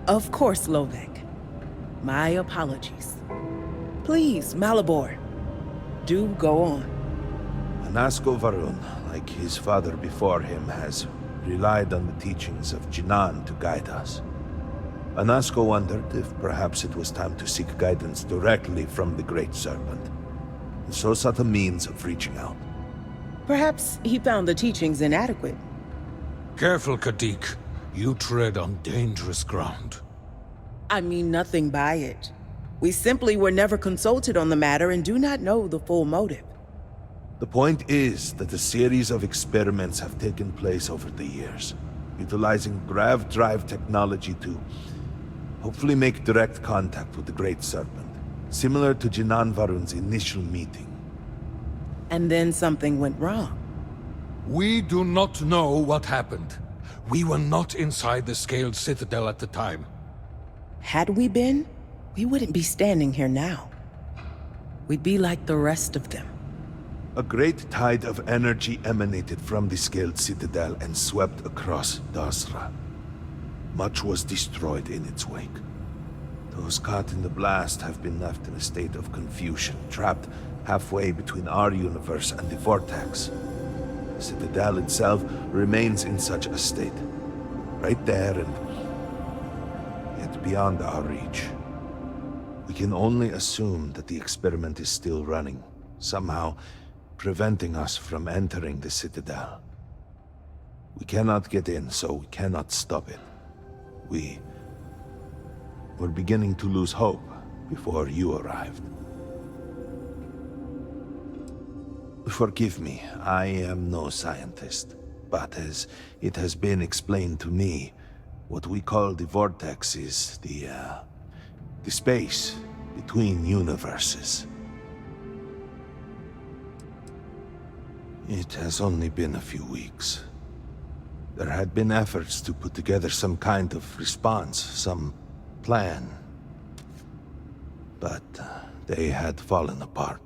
Of course, Lovek. My apologies. Please, Malabor. Do go on.
Anasko Veth'aal, like his father before him, has relied on the teachings of Jinan to guide us. Anasko wondered if perhaps it was time to seek guidance directly from the Great Serpent, and so sought a means of reaching out.
Perhaps he found the teachings inadequate.
Careful, Kadik. You tread on dangerous ground.
I mean nothing by it. We simply were never consulted on the matter and do not know the full motive.
The point is that a series of experiments have taken place over the years, utilizing grav drive technology to hopefully make direct contact with the Great Serpent, similar to Jinan Varun's initial meeting.
And then something went wrong.
We do not know what happened. We were not inside the scaled Citadel at the time.
Had we been, we wouldn't be standing here now. We'd be like the rest of them.
A great tide of energy emanated from the scaled Citadel and swept across Dazra. Much was destroyed in its wake. Those caught in the blast have been left in a state of confusion, trapped halfway between our universe and the vortex. The Citadel itself remains in such a state. Right there and yet beyond our reach. We can only assume that the experiment is still running, somehow preventing us from entering the Citadel. We cannot get in, so we cannot stop it. We're beginning to lose hope before you arrived. Forgive me, I am no scientist, but as it has been explained to me, what we call the vortex is the space between universes. It has only been a few weeks. There had been efforts to put together some kind of response, some plan. But they had fallen apart.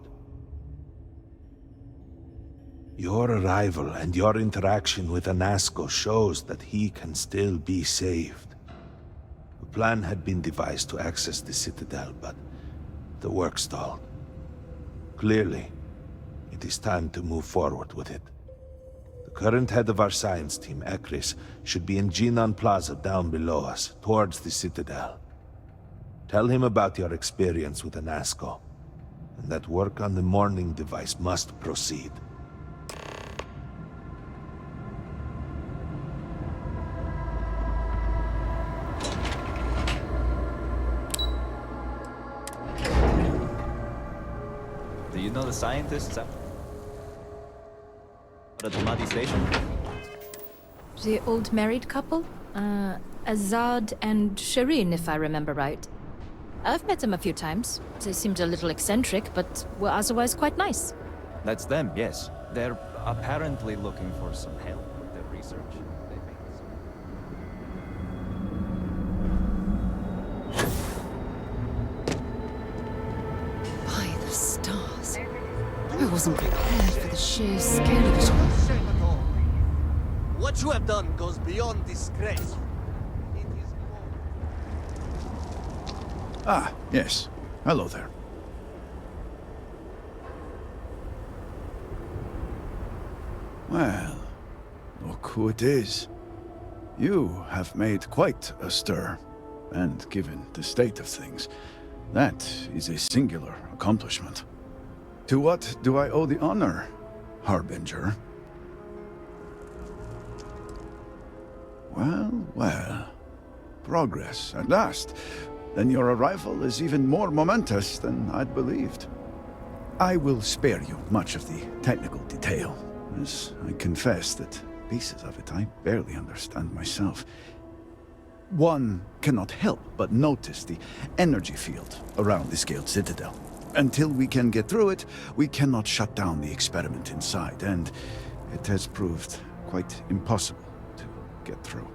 Your arrival and your interaction with Anasko shows that he can still be saved. A plan had been devised to access the Citadel, but the work stalled. Clearly, it is time to move forward with it. The current head of our science team, Ekris, should be in Jinan Plaza down below us, towards the Citadel. Tell him about your experience with Anasko, and that work on the morning device must proceed.
Do you know the scientists at the Muddy Station?
The old married couple? Azad and Shireen, if I remember right. I've met them a few times. They seemed a little eccentric, but were otherwise quite nice.
That's them, yes. They're apparently looking for some help with their research.
By the stars. I wasn't prepared for the sheer scale of it all.
What you have done goes beyond disgrace.
Ah, yes. Hello there. Well, look who it is. You have made quite a stir, and given the state of things, that is a singular accomplishment. To what do I owe the honor, Harbinger? Well, well. Progress, at last. Then your arrival is even more momentous than I'd believed. I will spare you much of the technical detail, as I confess that pieces of it I barely understand myself. One cannot help but notice the energy field around the scaled Citadel. Until we can get through it, we cannot shut down the experiment inside, and it has proved quite impossible to get through.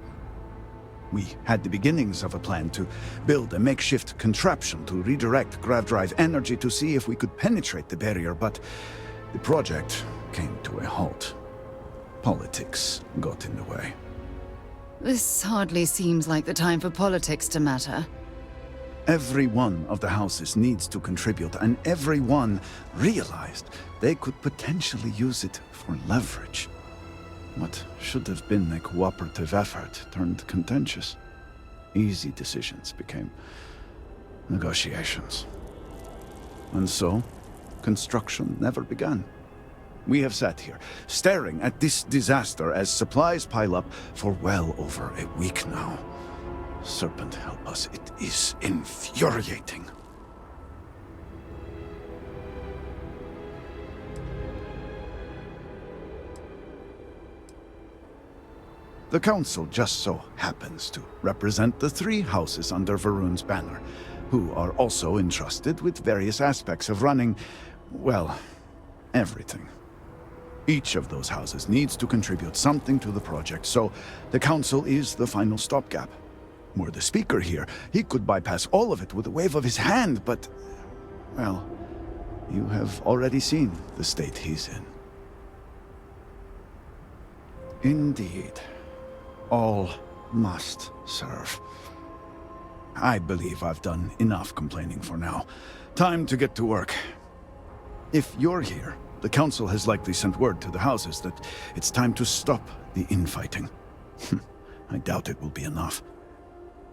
We had the beginnings of a plan to build a makeshift contraption to redirect grav drive energy to see if we could penetrate the barrier, but the project came to a halt. Politics got in the way.
This hardly seems like the time for politics to matter.
Every one of the houses needs to contribute, and every one realized they could potentially use it for leverage. What should have been a cooperative effort turned contentious. Easy decisions became negotiations. And so, construction never began. We have sat here, staring at this disaster as supplies pile up for well over a week now. Serpent help us, it is infuriating. The Council just so happens to represent the 3 houses under Va'ruun's banner, who are also entrusted with various aspects of running, well, everything. Each of those houses needs to contribute something to the project, so the Council is the final stopgap. Were the Speaker here, he could bypass all of it with a wave of his hand, but, well, you have already seen the state he's in. Indeed. All must serve. I believe I've done enough complaining for now. Time to get to work. If you're here, the Council has likely sent word to the houses that it's time to stop the infighting. I doubt it will be enough.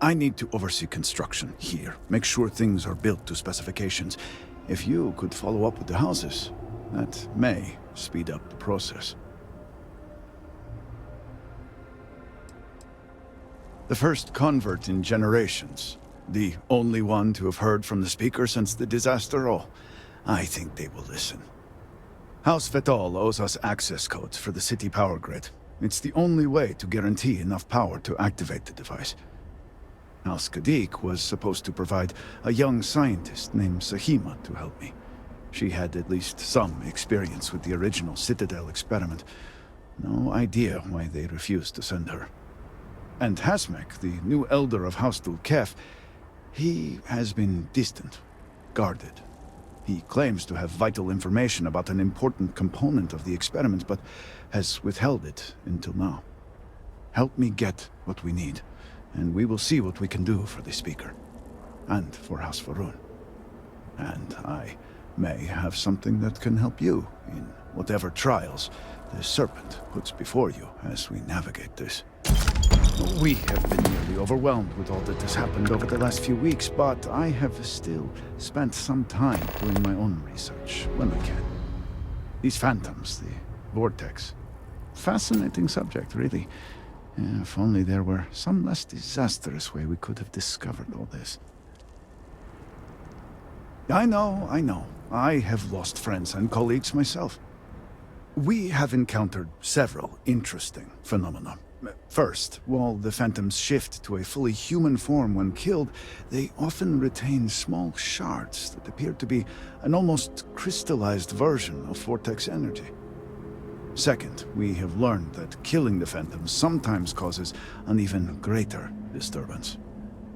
I need to oversee construction here, make sure things are built to specifications. If you could follow up with the houses, that may speed up the process. The first convert in generations. The only one to have heard from the Speaker since the disaster. Oh, I think they will listen. House Veth'aal owes us access codes for the city power grid. It's the only way to guarantee enough power to activate the device. House Kadik was supposed to provide a young scientist named Sahima to help me. She had at least some experience with the original Citadel experiment. No idea why they refused to send her. And Hasmek, the new elder of House Dulkef, he has been distant, guarded. He claims to have vital information about an important component of the experiment, but has withheld it until now. Help me get what we need, and we will see what we can do for the Speaker, and for House Va'ruun. And I may have something that can help you in whatever trials the Serpent puts before you as we navigate this. We have been nearly overwhelmed with all that has happened over the last few weeks, but I have still spent some time doing my own research when I can. These phantoms, the vortex. Fascinating subject, really. If only there were some less disastrous way we could have discovered all this. I know. I have lost friends and colleagues myself. We have encountered several interesting phenomena. First, while the phantoms shift to a fully human form when killed, they often retain small shards that appear to be an almost crystallized version of vortex energy. Second, we have learned that killing the phantoms sometimes causes an even greater disturbance.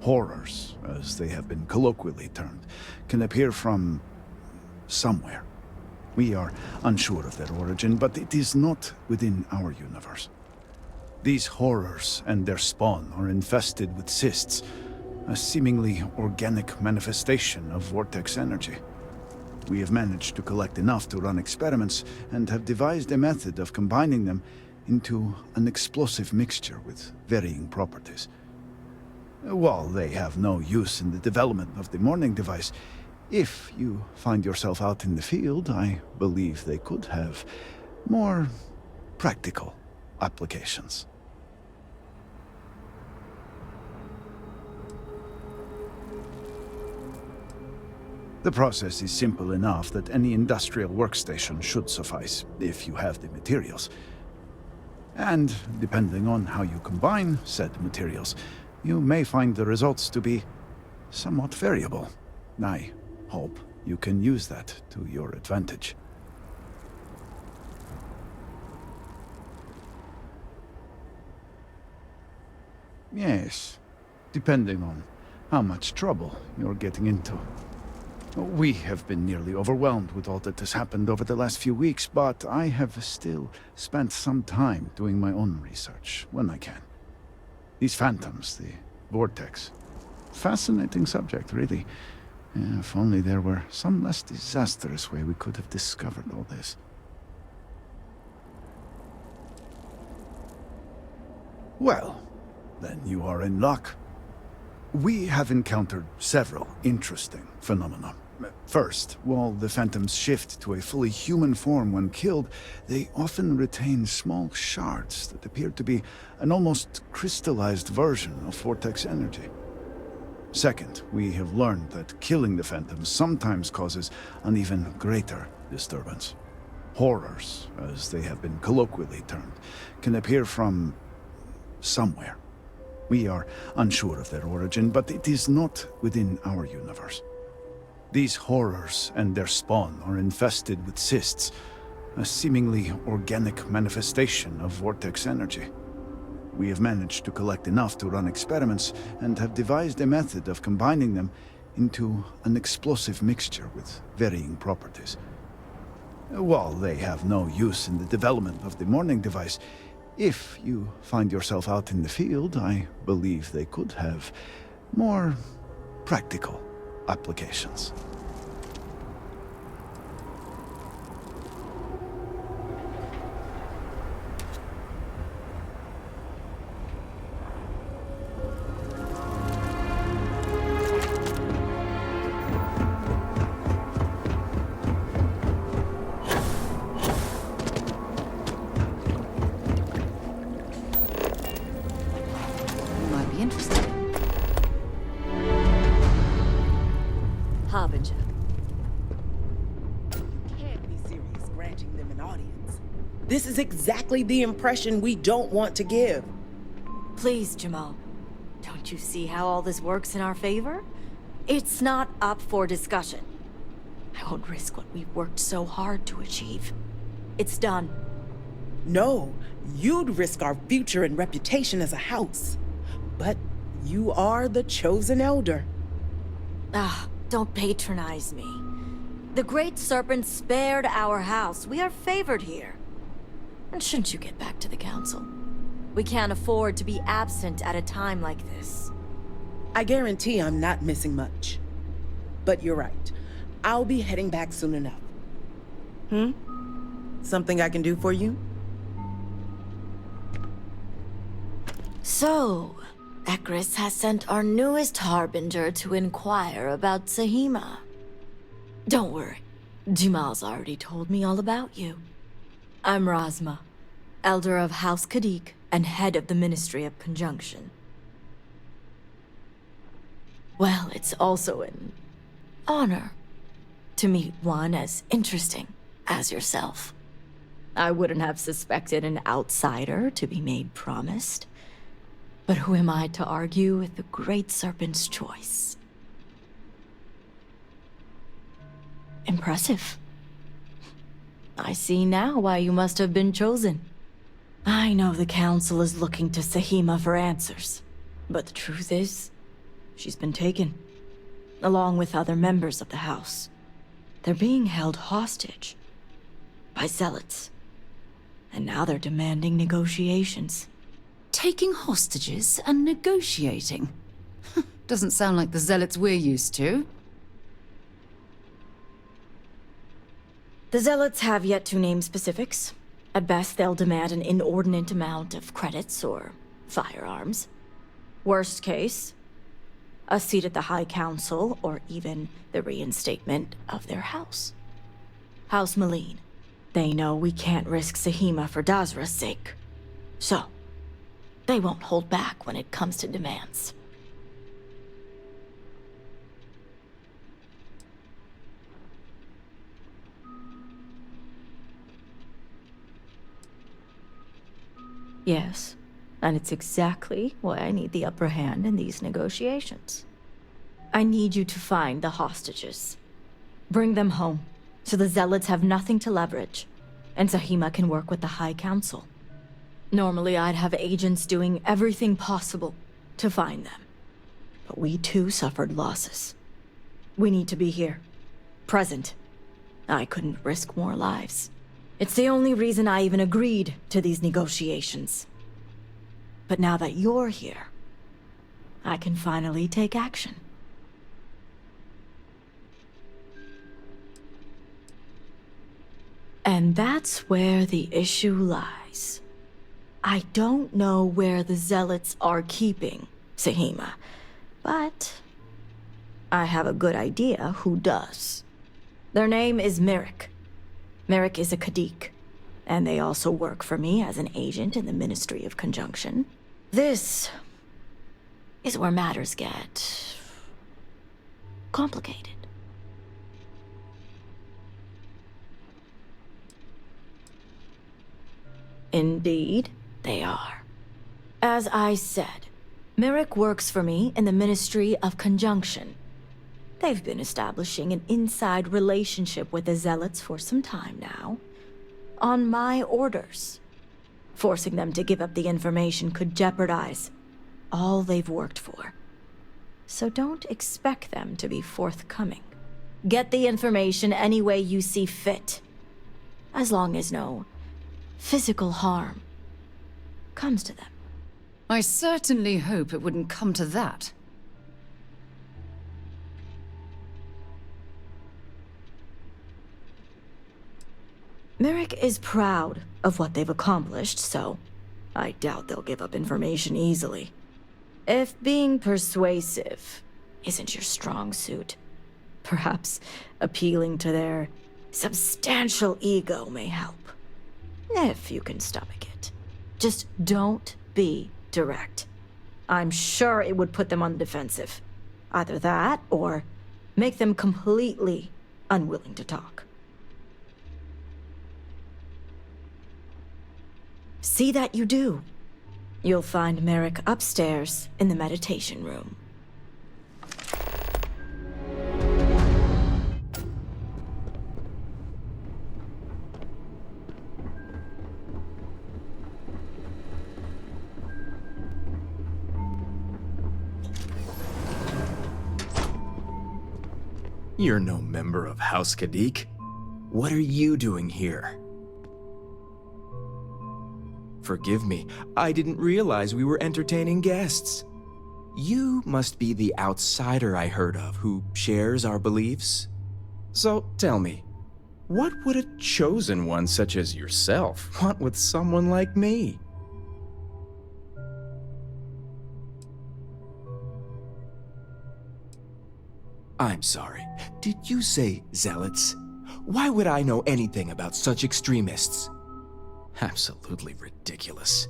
Horrors, as they have been colloquially termed, can appear from somewhere. We are unsure of their origin, but it is not within our universe. These horrors and their spawn are infested with cysts, a seemingly organic manifestation of vortex energy. We have managed to collect enough to run experiments and have devised a method of combining them into an explosive mixture with varying properties. While they have no use in the development of the morning device, if you find yourself out in the field, I believe they could have more practical applications. The process is simple enough that any industrial workstation should suffice, if you have the materials. And, depending on how you combine said materials, you may find the results to be somewhat variable. I hope you can use that to your advantage. Yes, depending on how much trouble you're getting into. We have been nearly overwhelmed with all that has happened over the last few weeks, but I have still spent some time doing my own research when I can. These phantoms, the vortex. Fascinating subject, really. If only there were some less disastrous way we could have discovered all this. Well, then you are in luck. We have encountered several interesting phenomena. First, while the phantoms shift to a fully human form when killed, they often retain small shards that appear to be an almost crystallized version of vortex energy. Second, we have learned that killing the phantoms sometimes causes an even greater disturbance. Horrors, as they have been colloquially termed, can appear from somewhere. We are unsure of their origin, but it is not within our universe. These horrors and their spawn are infested with cysts, a seemingly organic manifestation of vortex energy. We have managed to collect enough to run experiments and have devised a method of combining them into an explosive mixture with varying properties. While they have no use in the development of the morning device, if you find yourself out in the field, I believe they could have more practical applications.
Might be interesting.
Harbinger.
You can't be serious granting them an audience. This is exactly the impression we don't want to give.
Please, Jamal. Don't you see how all this works in our favor? It's not up for discussion. I won't risk what we've worked so hard to achieve. It's done.
No, you'd risk our future and reputation as a house. But you are the chosen elder.
Don't patronize me. The Great Serpent spared our house. We are favored here. And shouldn't you get back to the council? We can't afford to be absent at a time like this.
I guarantee I'm not missing much. But you're right. I'll be heading back soon enough. Something I can do for you?
So, Ekris has sent our newest Harbinger to inquire about Sahima. Don't worry, Jamal's already told me all about you. I'm Razma, Elder of House Kadik and head of the Ministry of Conjunction. Well, it's also an honor to meet one as interesting as yourself. I wouldn't have suspected an outsider to be made promised. But who am I to argue with the Great Serpent's choice? Impressive. I see now why you must have been chosen. I know the Council is looking to Sahima for answers, but the truth is, she's been taken, along with other members of the House. They're being held hostage by zealots, and now they're demanding negotiations.
Taking hostages and negotiating? Doesn't sound like the zealots we're used to.
The zealots have yet to name specifics. At best, they'll demand an inordinate amount of credits or firearms. Worst case, a seat at the High Council or even the reinstatement of their house. House Maleen. They know we can't risk Sahima for Dazra's sake. So, they won't hold back when it comes to demands. Yes, and it's exactly why I need the upper hand in these negotiations. I need you to find the hostages. Bring them home, so the zealots have nothing to leverage, and Sahima can work with the High Council. Normally, I'd have agents doing everything possible to find them. But we too suffered losses. We need to be here. Present. I couldn't risk more lives. It's the only reason I even agreed to these negotiations. But now that you're here, I can finally take action. And that's where the issue lies. I don't know where the zealots are keeping Sahima, but I have a good idea who does. Their name is Merrick. Merrick is a Kadik, and they also work for me as an agent in the Ministry of Conjunction. This is where matters get complicated. Indeed, they are. As I said, Merrick works for me in the Ministry of Conjunction. They've been establishing an inside relationship with the Zealots for some time now, on my orders. Forcing them to give up the information could jeopardize all they've worked for. So don't expect them to be forthcoming. Get the information any way you see fit, as long as no physical harm comes to them.
I certainly hope it wouldn't come to that.
Merrick is proud of what they've accomplished, so I doubt they'll give up information easily. If being persuasive isn't your strong suit, perhaps appealing to their substantial ego may help. If you can stomach it. Just don't be direct. I'm sure it would put them on the defensive. Either that, or make them completely unwilling to talk. See that you do. You'll find Merrick upstairs in the meditation room.
You're no member of House Kadik. What are you doing here? Forgive me, I didn't realize we were entertaining guests. You must be the outsider I heard of who shares our beliefs. So tell me, what would a chosen one such as yourself want with someone like me? I'm sorry, did you say zealots? Why would I know anything about such extremists? Absolutely ridiculous.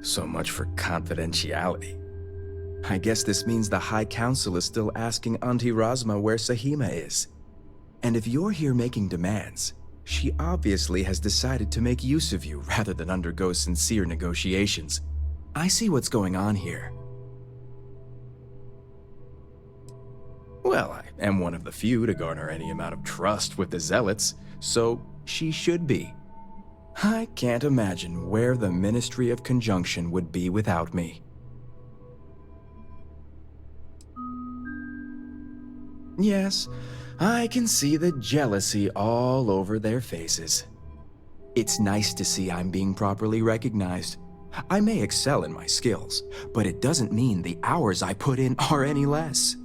So much for confidentiality. I guess this means the High Council is still asking Auntie Razma where Sahima is. And if you're here making demands, she obviously has decided to make use of you rather than undergo sincere negotiations. I see what's going on here. Well, I am one of the few to garner any amount of trust with the Zealots, so she should be. I can't imagine where the Ministry of Conjunction would be without me. Yes, I can see the jealousy all over their faces. It's nice to see I'm being properly recognized. I may excel in my skills, but it doesn't mean the hours I put in are any less.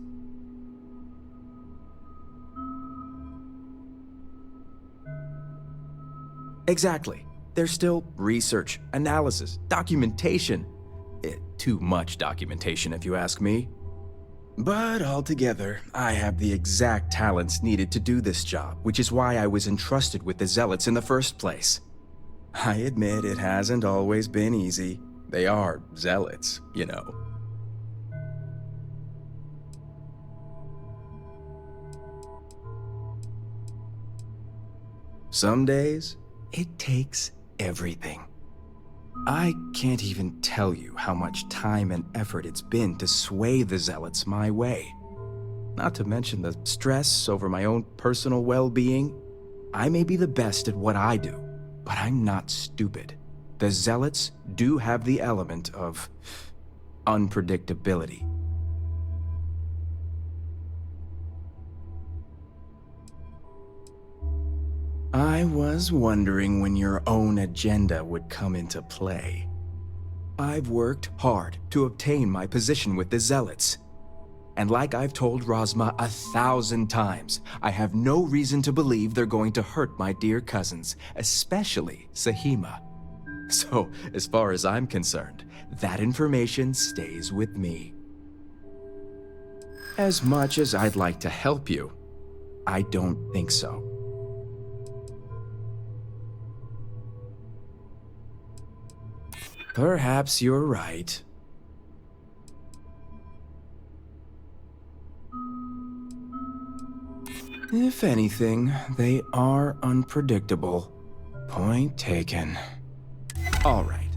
Exactly. There's still research, analysis, documentation. Too much documentation, if you ask me. But altogether, I have the exact talents needed to do this job, which is why I was entrusted with the Zealots in the first place. I admit it hasn't always been easy. They are Zealots, you know. Some days, it takes everything. I can't even tell you how much time and effort it's been to sway the Zealots my way. Not to mention the stress over my own personal well-being. I may be the best at what I do, but I'm not stupid. The Zealots do have the element of unpredictability. I was wondering when your own agenda would come into play. I've worked hard to obtain my position with the Zealots. And like I've told Razma 1,000 times, I have no reason to believe they're going to hurt my dear cousins, especially Sahima. So, as far as I'm concerned, that information stays with me. As much as I'd like to help you, I don't think so. Perhaps you're right. If anything, they are unpredictable. Point taken. All right,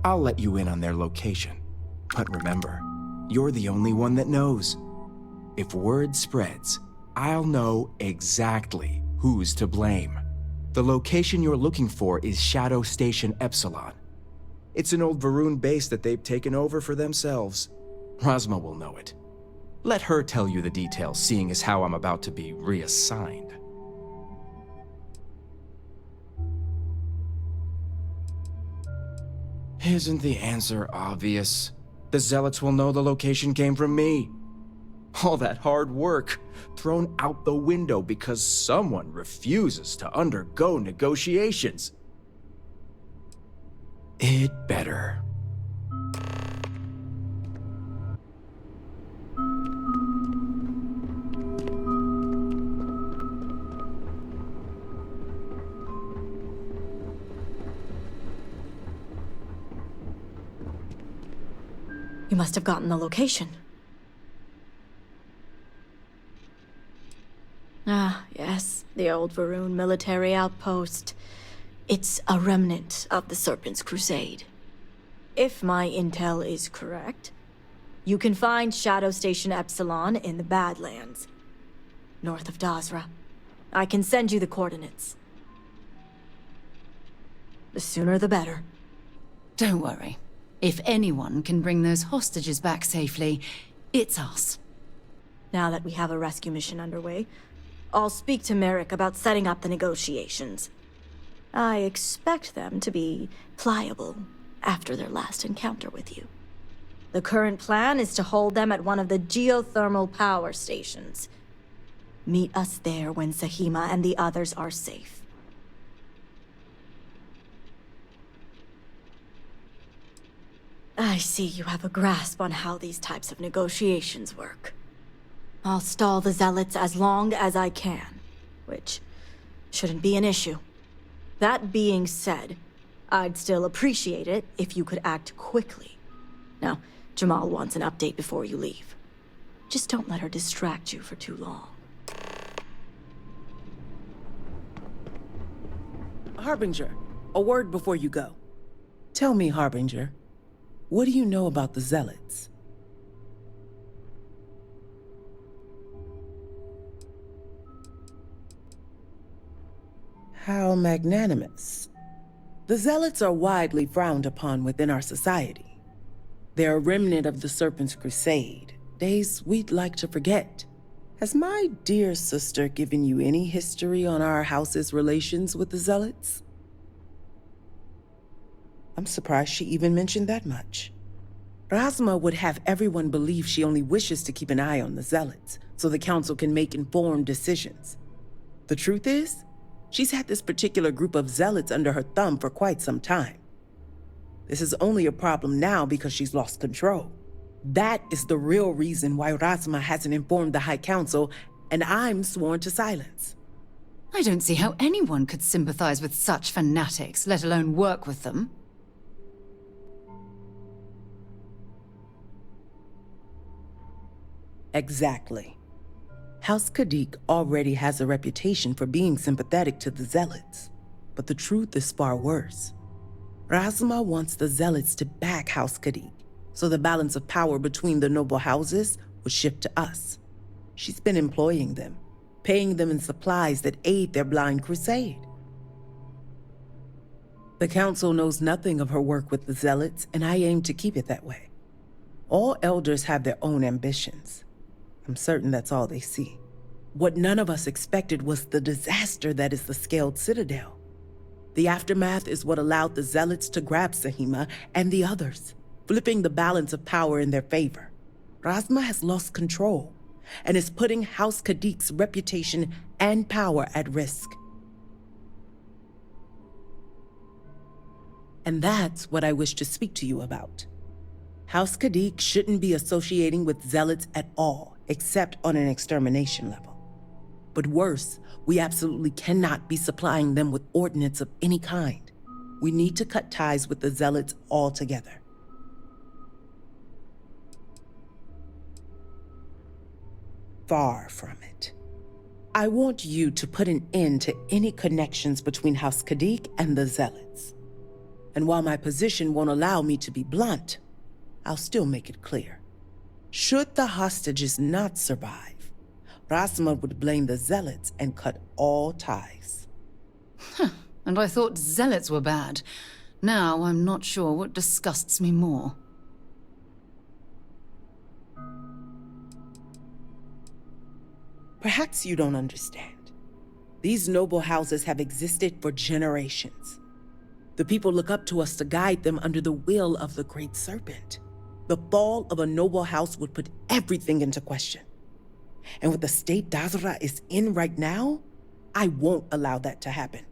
I'll let you in on their location. But remember, you're the only one that knows. If word spreads, I'll know exactly who's to blame. The location you're looking for is Shadow Station Epsilon. It's an old Varun base that they've taken over for themselves. Rosma will know it. Let her tell you the details, seeing as how I'm about to be reassigned. Isn't the answer obvious? The Zealots will know the location came from me. All that hard work thrown out the window because someone refuses to undergo negotiations. It better.
You must have gotten the location. Ah, yes, the old Varun military outpost. It's a remnant of the Serpent's crusade. If my intel is correct, you can find Shadow Station Epsilon in the Badlands, north of Dazra. I can send you the coordinates. The sooner the better.
Don't worry. If anyone can bring those hostages back safely, it's us.
Now that we have a rescue mission underway, I'll speak to Merrick about setting up the negotiations. I expect them to be pliable after their last encounter with you. The current plan is to hold them at one of the geothermal power stations. Meet us there when Sahima and the others are safe. I see you have a grasp on how these types of negotiations work. I'll stall the Zealots as long as I can, which shouldn't be an issue. That being said, I'd still appreciate it if you could act quickly. Now, Jamal wants an update before you leave. Just don't let her distract you for too long.
Harbinger, a word before you go. Tell me, Harbinger, what do you know about the Zealots? How magnanimous. The Zealots are widely frowned upon within our society. They're a remnant of the Serpent's crusade, days we'd like to forget. Has my dear sister given you any history on our house's relations with the Zealots? I'm surprised she even mentioned that much. Rasma would have everyone believe she only wishes to keep an eye on the Zealots, so the Council can make informed decisions. The truth is, she's had this particular group of Zealots under her thumb for quite some time. This is only a problem now because she's lost control. That is the real reason why Rasma hasn't informed the High Council, and I'm sworn to silence.
I don't see how anyone could sympathize with such fanatics, let alone work with them.
Exactly. House Kadik already has a reputation for being sympathetic to the Zealots, but the truth is far worse. Rasma wants the Zealots to back House Kadik, so the balance of power between the noble houses would shift to us. She's been employing them, paying them in supplies that aid their blind crusade. The Council knows nothing of her work with the Zealots, and I aim to keep it that way. All elders have their own ambitions. I'm certain that's all they see. What none of us expected was the disaster that is the scaled Citadel. The aftermath is what allowed the Zealots to grab Sahima and the others, flipping the balance of power in their favor. Rasma has lost control and is putting House Kadik's reputation and power at risk. And that's what I wish to speak to you about. House Kadik shouldn't be associating with Zealots at all, except on an extermination level. But worse, we absolutely cannot be supplying them with ordnance of any kind. We need to cut ties with the Zealots altogether. Far from it. I want you to put an end to any connections between House Kadik and the Zealots. And while my position won't allow me to be blunt, I'll still make it clear. Should the hostages not survive, Rasma would blame the Zealots and cut all ties.
And I thought Zealots were bad. Now I'm not sure what disgusts me more.
Perhaps you don't understand. These noble houses have existed for generations. The people look up to us to guide them under the will of the Great Serpent. The fall of a noble house would put everything into question. And with the state Dazra is in right now, I won't allow that to happen.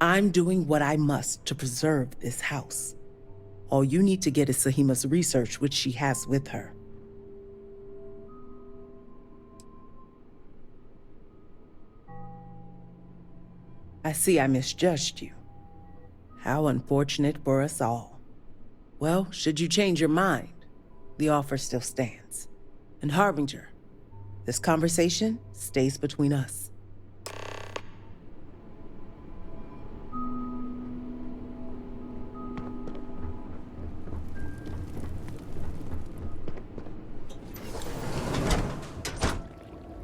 I'm doing what I must to preserve this house. All you need to get is Sahima's research, which she has with her. I see I misjudged you. How unfortunate for us all. Well, should you change your mind, the offer still stands. And Harbinger, this conversation stays between us.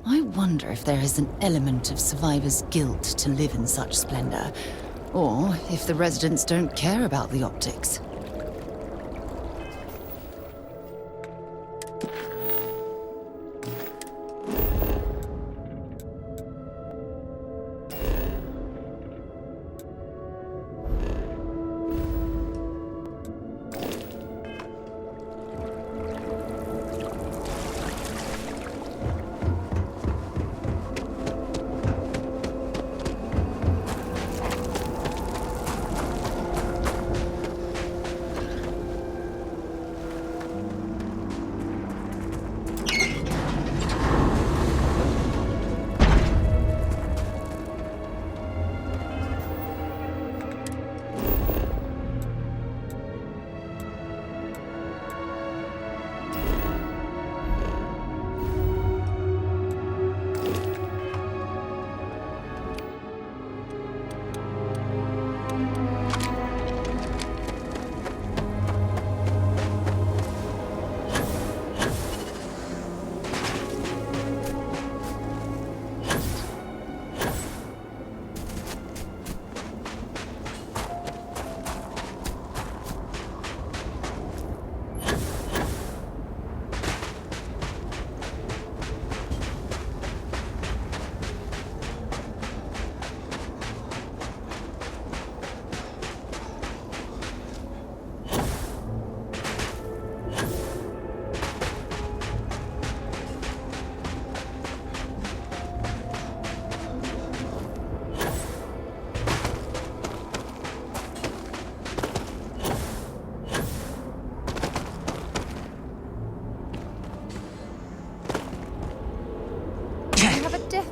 I wonder if there is an element of survivor's guilt to live in such splendor, or if the residents don't care about the optics.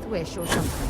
Wish or something.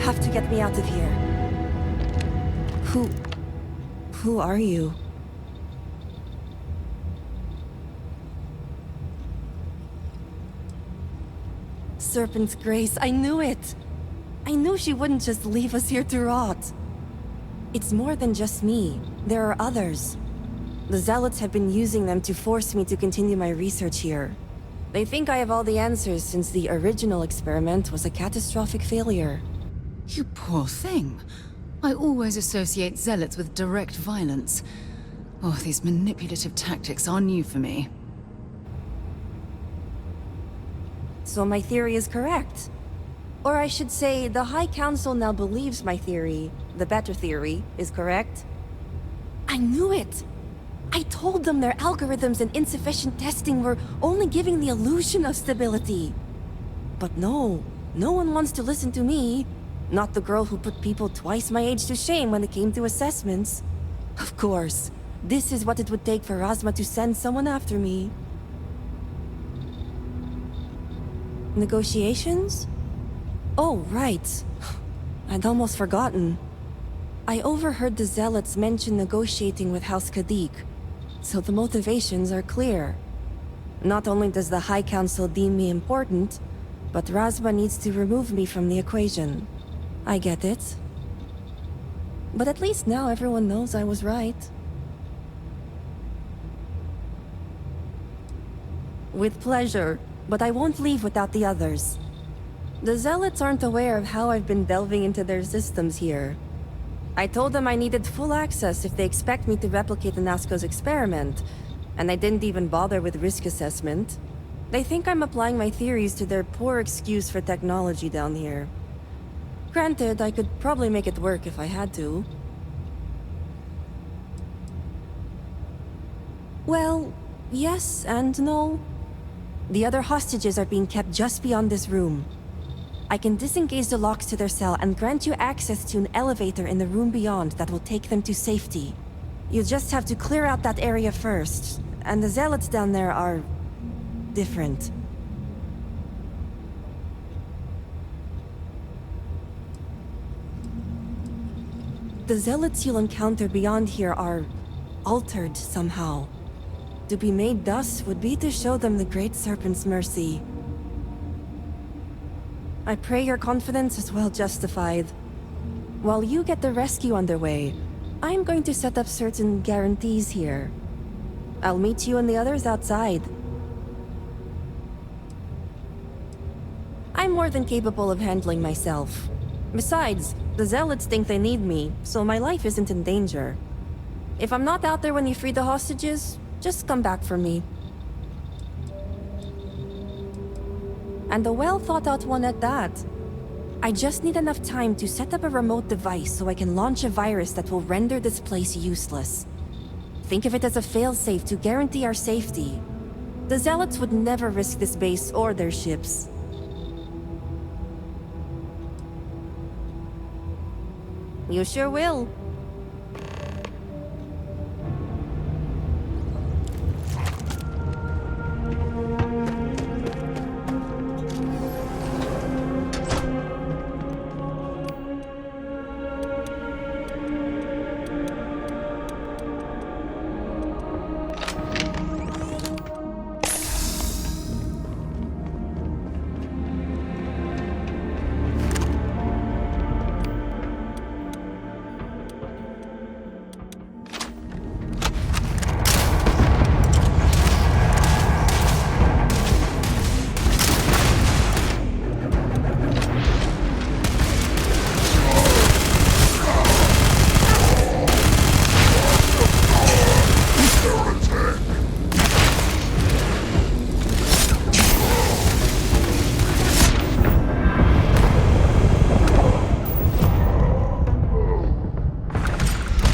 have to get me out of here. Who are you? Serpent's Grace, I knew it! I knew she wouldn't just leave us here to rot. It's more than just me. There are others. The Zealots have been using them to force me to continue my research here. They think I have all the answers since the original experiment was a catastrophic failure.
You poor thing. I always associate Zealots with direct violence. Oh, these manipulative tactics are new for me.
So my theory is correct. Or I should say, the High Council now believes my theory, the better theory, is correct. I knew it! I told them their algorithms and insufficient testing were only giving the illusion of stability. But no one wants to listen to me. Not the girl who put people twice my age to shame when it came to assessments. Of course, this is what it would take for Razma to send someone after me. Negotiations? Oh, right. I'd almost forgotten. I overheard the Zealots mention negotiating with House Kadik, so the motivations are clear. Not only does the High Council deem me important, but Razma needs to remove me from the equation. I get it. But at least now everyone knows I was right. With pleasure, but I won't leave without the others. The Zealots aren't aware of how I've been delving into their systems here. I told them I needed full access if they expect me to replicate Anasko's experiment, and I didn't even bother with risk assessment. They think I'm applying my theories to their poor excuse for technology down here. Granted, I could probably make it work if I had to. Well, yes and no. The other hostages are being kept just beyond this room. I can disengage the locks to their cell and grant you access to an elevator in the room beyond that will take them to safety. You just have to clear out that area first, and the Zealots down there are different. The Zealots you'll encounter beyond here are altered somehow. To be made thus would be to show them the Great Serpent's mercy. I pray your confidence is well justified. While you get the rescue underway, I'm going to set up certain guarantees here. I'll meet you and the others outside. I'm more than capable of handling myself. Besides, the Zealots think they need me, so my life isn't in danger. If I'm not out there when you free the hostages, just come back for me. And a well-thought-out one at that. I just need enough time to set up a remote device so I can launch a virus that will render this place useless. Think of it as a failsafe to guarantee our safety. The Zealots would never risk this base or their ships. You sure will.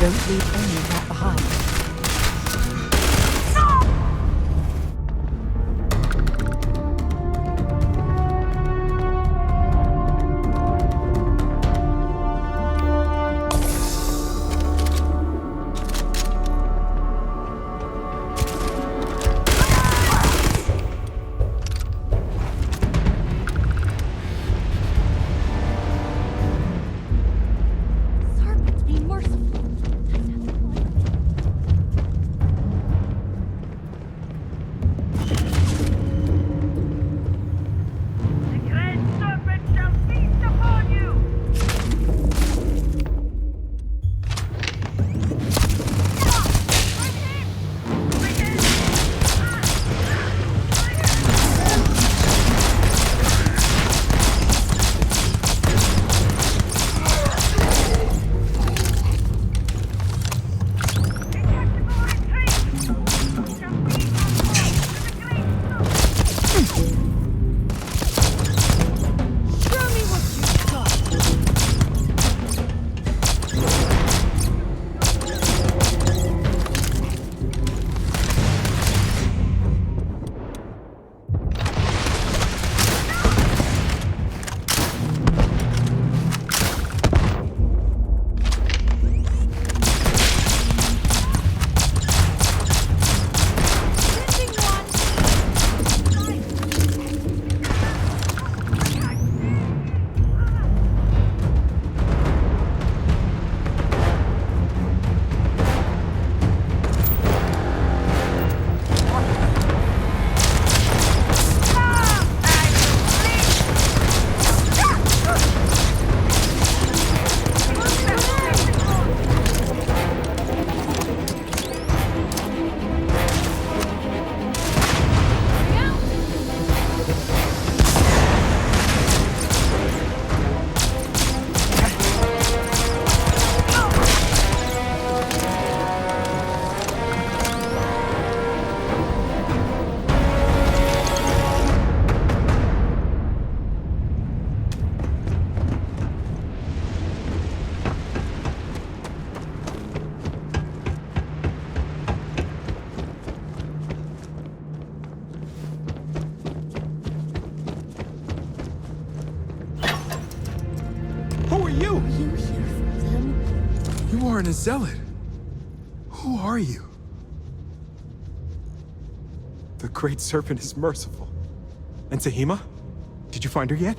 Don't leave any of that behind.
a zealot. Who are you? The Great Serpent is merciful. And Tahima? Did you find her yet?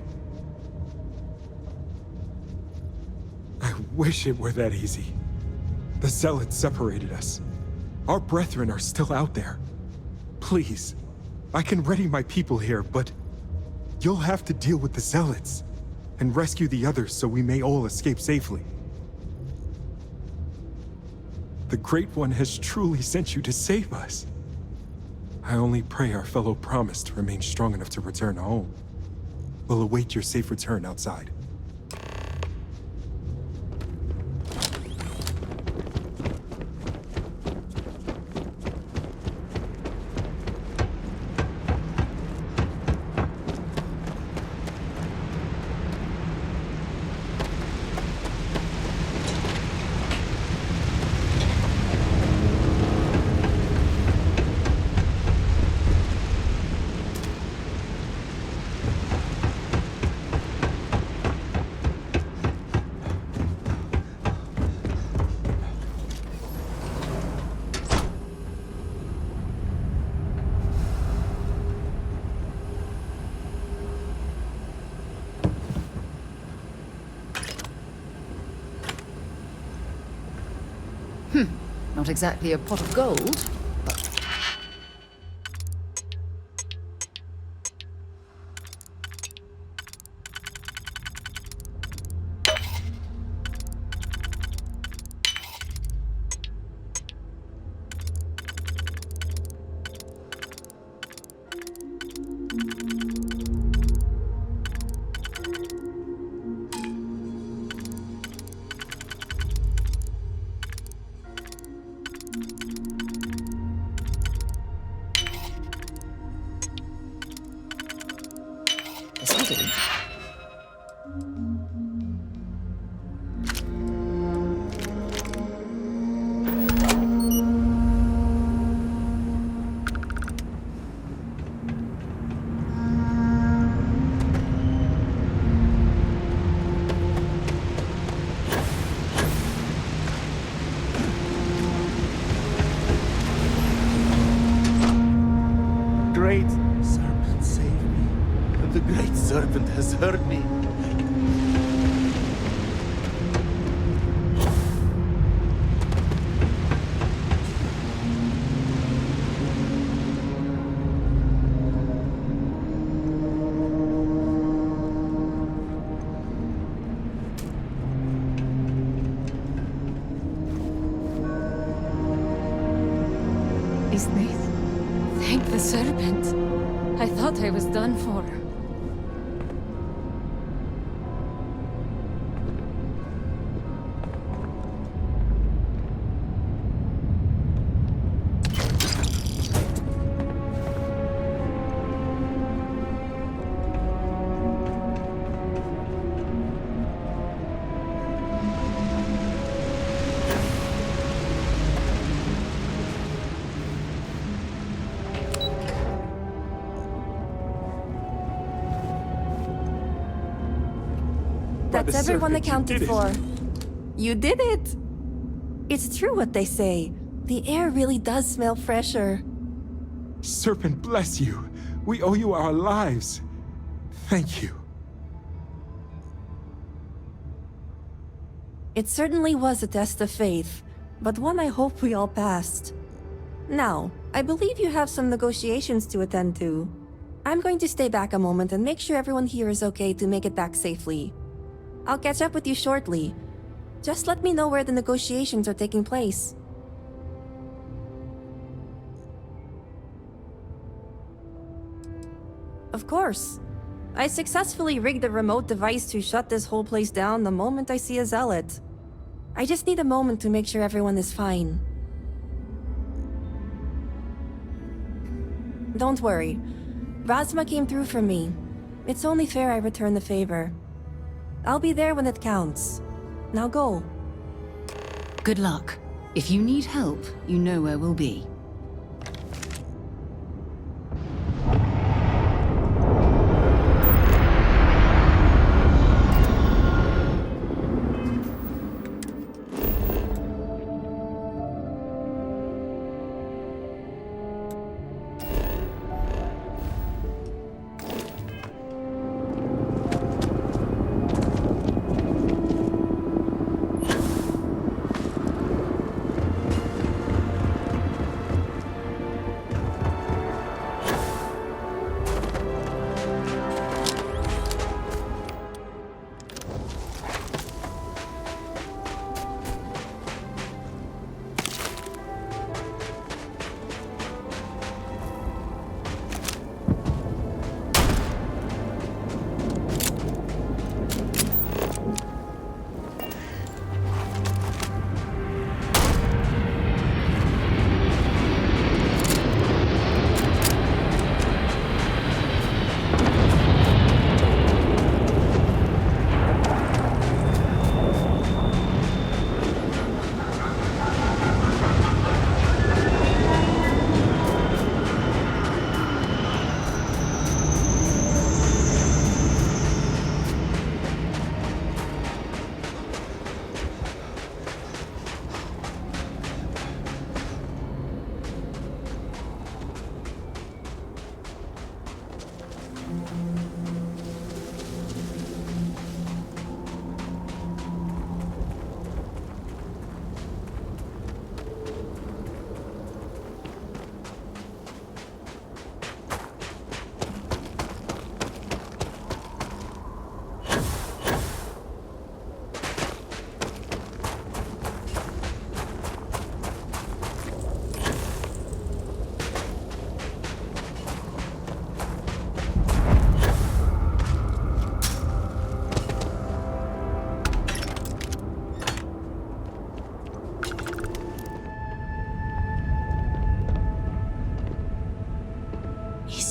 I wish it were that easy. The zealots separated us. Our brethren are still out there. Please, I can ready my people here, but you'll have to deal with the zealots and rescue the others so we may all escape safely. The Great One has truly sent you to save us. I only pray our fellow promise to remain strong enough to return home. We'll await your safe return outside.
Not exactly a pot of gold, but...
Great Serpent, save me. The Great Serpent has hurt me.
Is this? Thank the Serpent. I thought I was done for.
That's everyone accounted for. You did it! It's true what they say. The air really does smell fresher.
Serpent bless you. We owe you our lives. Thank you.
It certainly was a test of faith, but one I hope we all passed. Now, I believe you have some negotiations to attend to. I'm going to stay back a moment and make sure everyone here is okay to make it back safely. I'll catch up with you shortly. Just let me know where the negotiations are taking place. Of course. I successfully rigged a remote device to shut this whole place down the moment I see a zealot. I just need a moment to make sure everyone is fine. Don't worry. Razma came through for me. It's only fair I return the favor. I'll be there when it counts. Now go.
Good luck. If you need help, you know where we'll be.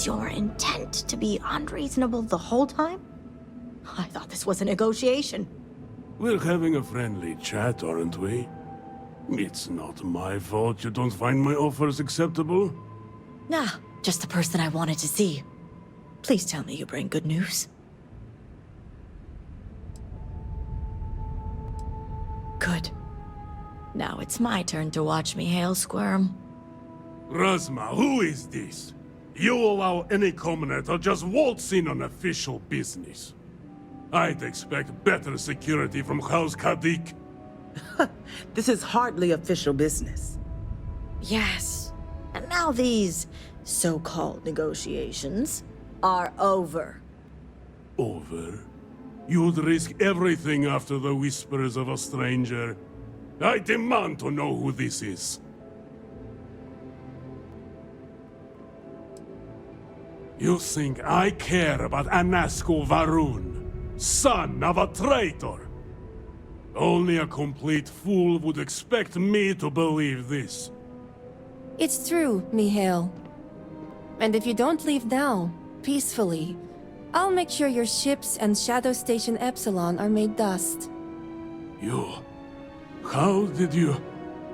Was your intent to be unreasonable the whole time? I thought this was a negotiation.
We're having a friendly chat, aren't we? It's not my fault you don't find my offers acceptable.
Nah, just the person I wanted to see. Please tell me you bring good news. Good. Now it's my turn to watch Mihail squirm.
Razma, who is this? You allow any commoner to just waltz in on official business. I'd expect better security from House Kadik.
This is hardly official business.
Yes. And now these so-called negotiations are over.
Over? You'd risk everything after the whispers of a stranger. I demand to know who this is. You think I care about Anasko Varun, son of a traitor? Only a complete fool would expect me to believe this.
It's true, Mihail. And if you don't leave now, peacefully, I'll make sure your ships and Shadow Station Epsilon are made dust.
You... How did you...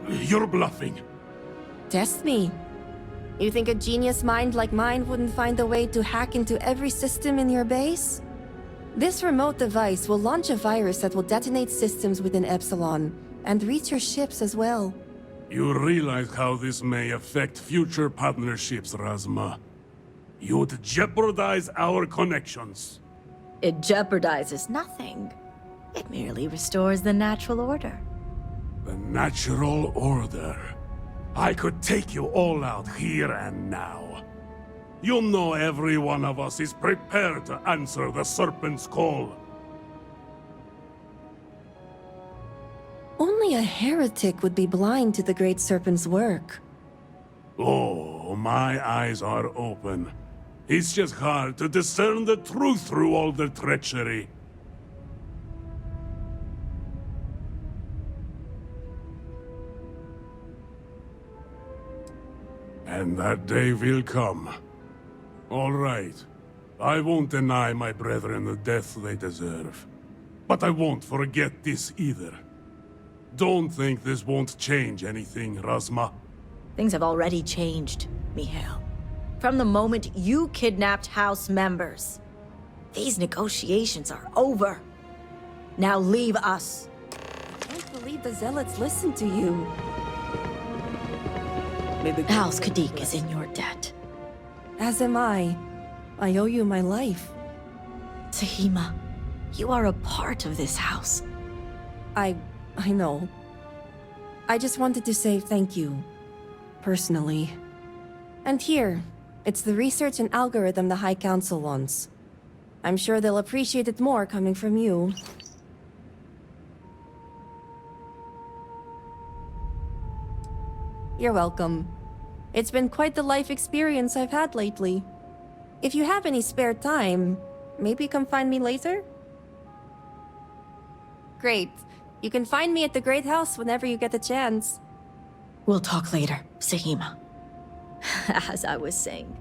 You're bluffing.
Test me. You think a genius mind like mine wouldn't find a way to hack into every system in your base? This remote device will launch a virus that will detonate systems within Epsilon, and reach your ships as well.
You realize how this may affect future partnerships, Razma. You'd jeopardize our connections.
It jeopardizes nothing. It merely restores the natural order.
The natural order. I could take you all out here and now. You know every one of us is prepared to answer the Serpent's call.
Only a heretic would be blind to the Great Serpent's work.
Oh, my eyes are open. It's just hard to discern the truth through all the treachery. And that day will come. All right. I won't deny my brethren the death they deserve. But I won't forget this either. Don't think this won't change anything, Razma.
Things have already changed, Mihail. From the moment you kidnapped House members. These negotiations are over. Now leave us.
I can't believe the Zealots listened to you.
House Kadik is in your debt.
As am I. I owe you my life.
Sahima, you are a part of this house.
I know. I just wanted to say thank you. Personally. And here, it's the research and algorithm the High Council wants. I'm sure they'll appreciate it more coming from you. You're welcome. It's been quite the life experience I've had lately. If you have any spare time, maybe come find me later? Great. You can find me at the Great House whenever you get the chance.
We'll talk later, Sahima. As I was saying,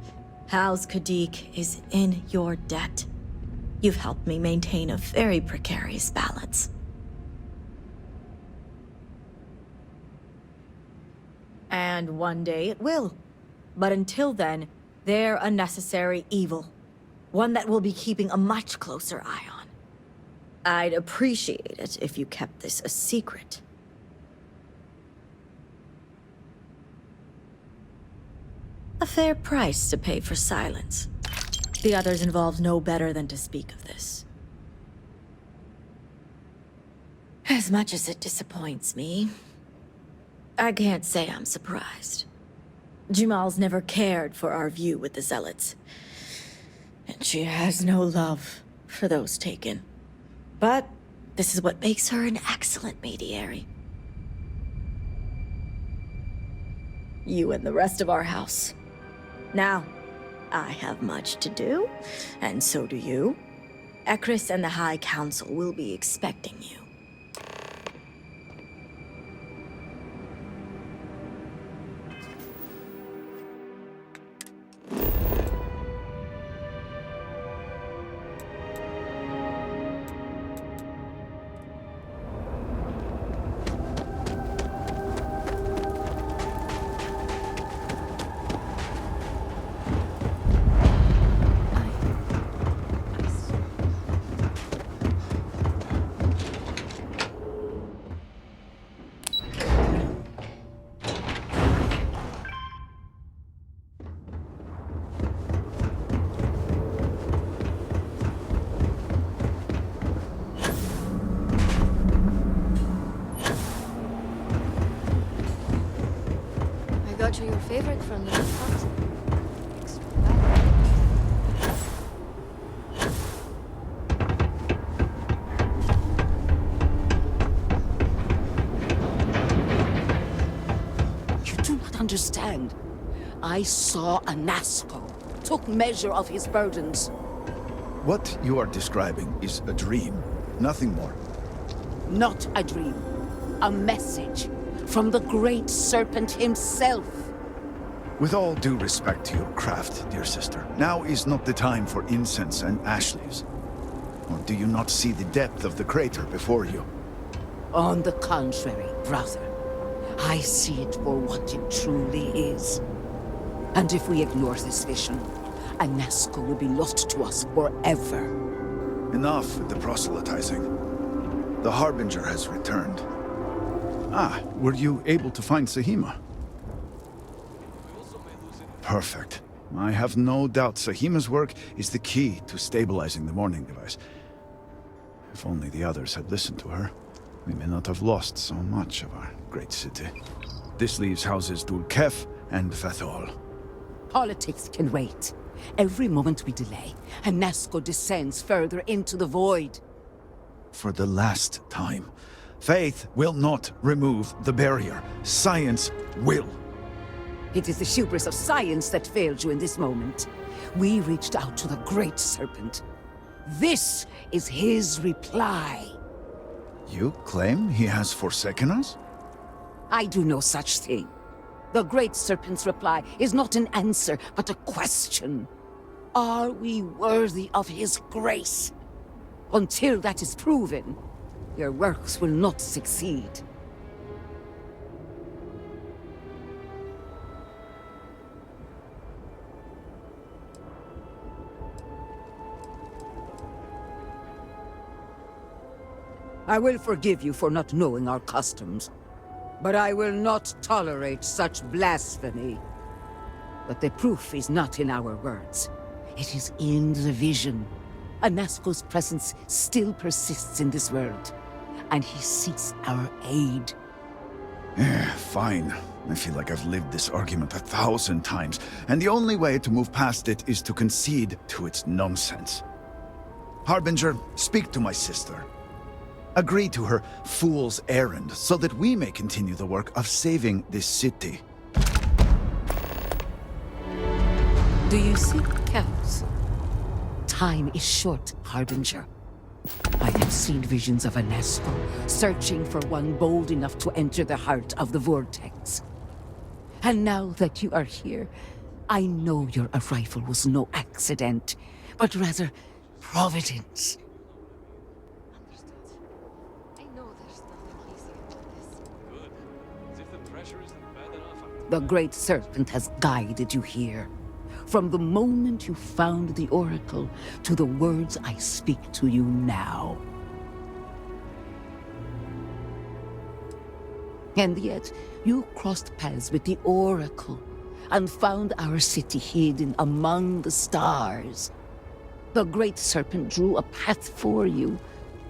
House Kadik is in your debt. You've helped me maintain a very precarious balance. And one day it will. But until then, they're a necessary evil. One that we'll be keeping a much closer eye on. I'd appreciate it if you kept this a secret. A fair price to pay for silence. The others involved know better than to speak of this. As much as it disappoints me, I can't say I'm surprised. Jamal's never cared for our view with the Zealots. And she has no love for those taken. But this is what makes her an excellent mediary. You and the rest of our house. Now, I have much to do, and so do you. Ekris and the High Council will be expecting you. got you your favorite from the house.
You do not understand. I saw Anasko, took measure of his burdens.
What you are describing is a dream, nothing more.
Not a dream. A message from the Great Serpent himself.
With all due respect to your craft, dear sister, now is not the time for incense and ash leaves. Or do you not see the depth of the crater before you?
On the contrary, brother. I see it for what it truly is. And if we ignore this vision, Anasko will be lost to us forever.
Enough with the proselytizing. The Harbinger has returned. Ah, were you able to find Sahima? Perfect. I have no doubt Sahima's work is the key to stabilizing the morning device. If only the others had listened to her, we may not have lost so much of our great city. This leaves houses Dulkef and Veth'aal.
Politics can wait. Every moment we delay, Anasko descends further into the void.
For the last time, faith will not remove the barrier. Science will.
It is the hubris of science that failed you in this moment. We reached out to the Great Serpent. This is his reply.
You claim he has forsaken us?
I do no such thing. The Great Serpent's reply is not an answer, but a question. Are we worthy of his grace? Until that is proven, your works will not succeed. I will forgive you for not knowing our customs, but I will not tolerate such blasphemy. But the proof is not in our words. It is in the vision. Anasko's presence still persists in this world, and he seeks our aid.
Fine. I feel like I've lived this argument 1,000 times, and the only way to move past it is to concede to its nonsense. Harbinger, speak to my sister. Agree to her fool's errand, so that we may continue the work of saving this city.
Do you seek chaos? Time is short, Harbinger. I have seen visions of Anasko, searching for one bold enough to enter the heart of the vortex. And now that you are here, I know your arrival was no accident, but rather providence. The Great Serpent has guided you here. From the moment you found the Oracle to the words I speak to you now. And yet, you crossed paths with the Oracle and found our city hidden among the stars. The Great Serpent drew a path for you,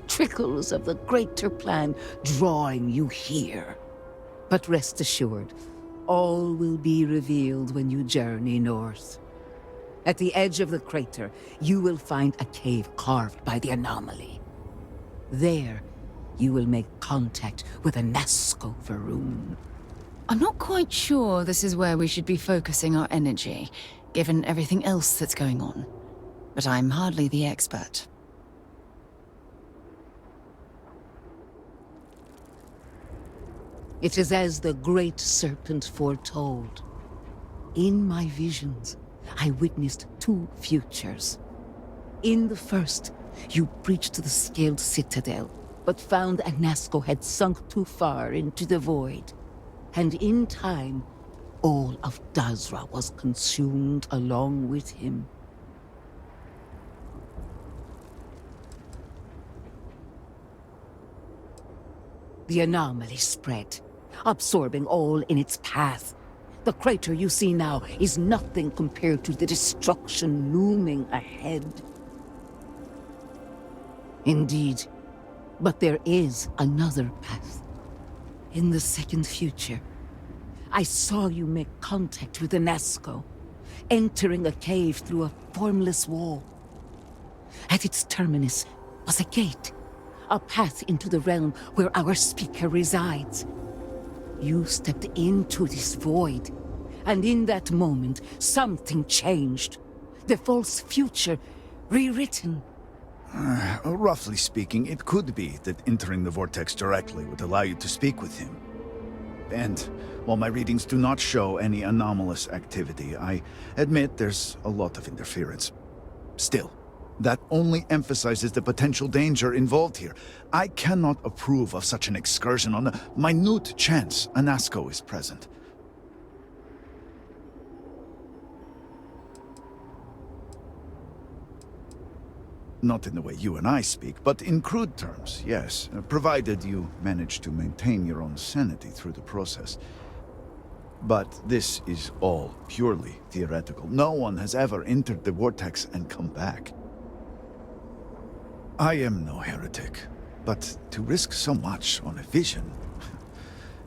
trickles of the greater plan drawing you here. But rest assured, all will be revealed when you journey north. At the edge of the crater, you will find a cave carved by the anomaly. There, you will make contact with Anasko Va'ruun.
I'm not quite sure this is where we should be focusing our energy, given everything else that's going on. But I'm hardly the expert.
It is as the Great Serpent foretold. In my visions, I witnessed two futures. In the first, you breached the scaled Citadel, but found Anasko had sunk too far into the void. And in time, all of Dazra was consumed along with him. The anomaly spread, absorbing all in its path. The crater you see now is nothing compared to the destruction looming ahead. Indeed, but there is another path. In the second future,
I saw you make contact with Anasko, entering a cave through a formless wall. At its terminus was a gate, a path into the realm where our speaker resides. You stepped into this void, and in that moment, something changed. The false future, rewritten.
Roughly speaking, it could be that entering the vortex directly would allow you to speak with him. And while my readings do not show any anomalous activity, I admit there's a lot of interference. Still, that only emphasizes the potential danger involved here. I cannot approve of such an excursion on the minute chance Anasko is present. Not in the way you and I speak, but in crude terms, yes. Provided you manage to maintain your own sanity through the process. But this is all purely theoretical. No one has ever entered the vortex and come back. I am no heretic, but to risk so much on a vision,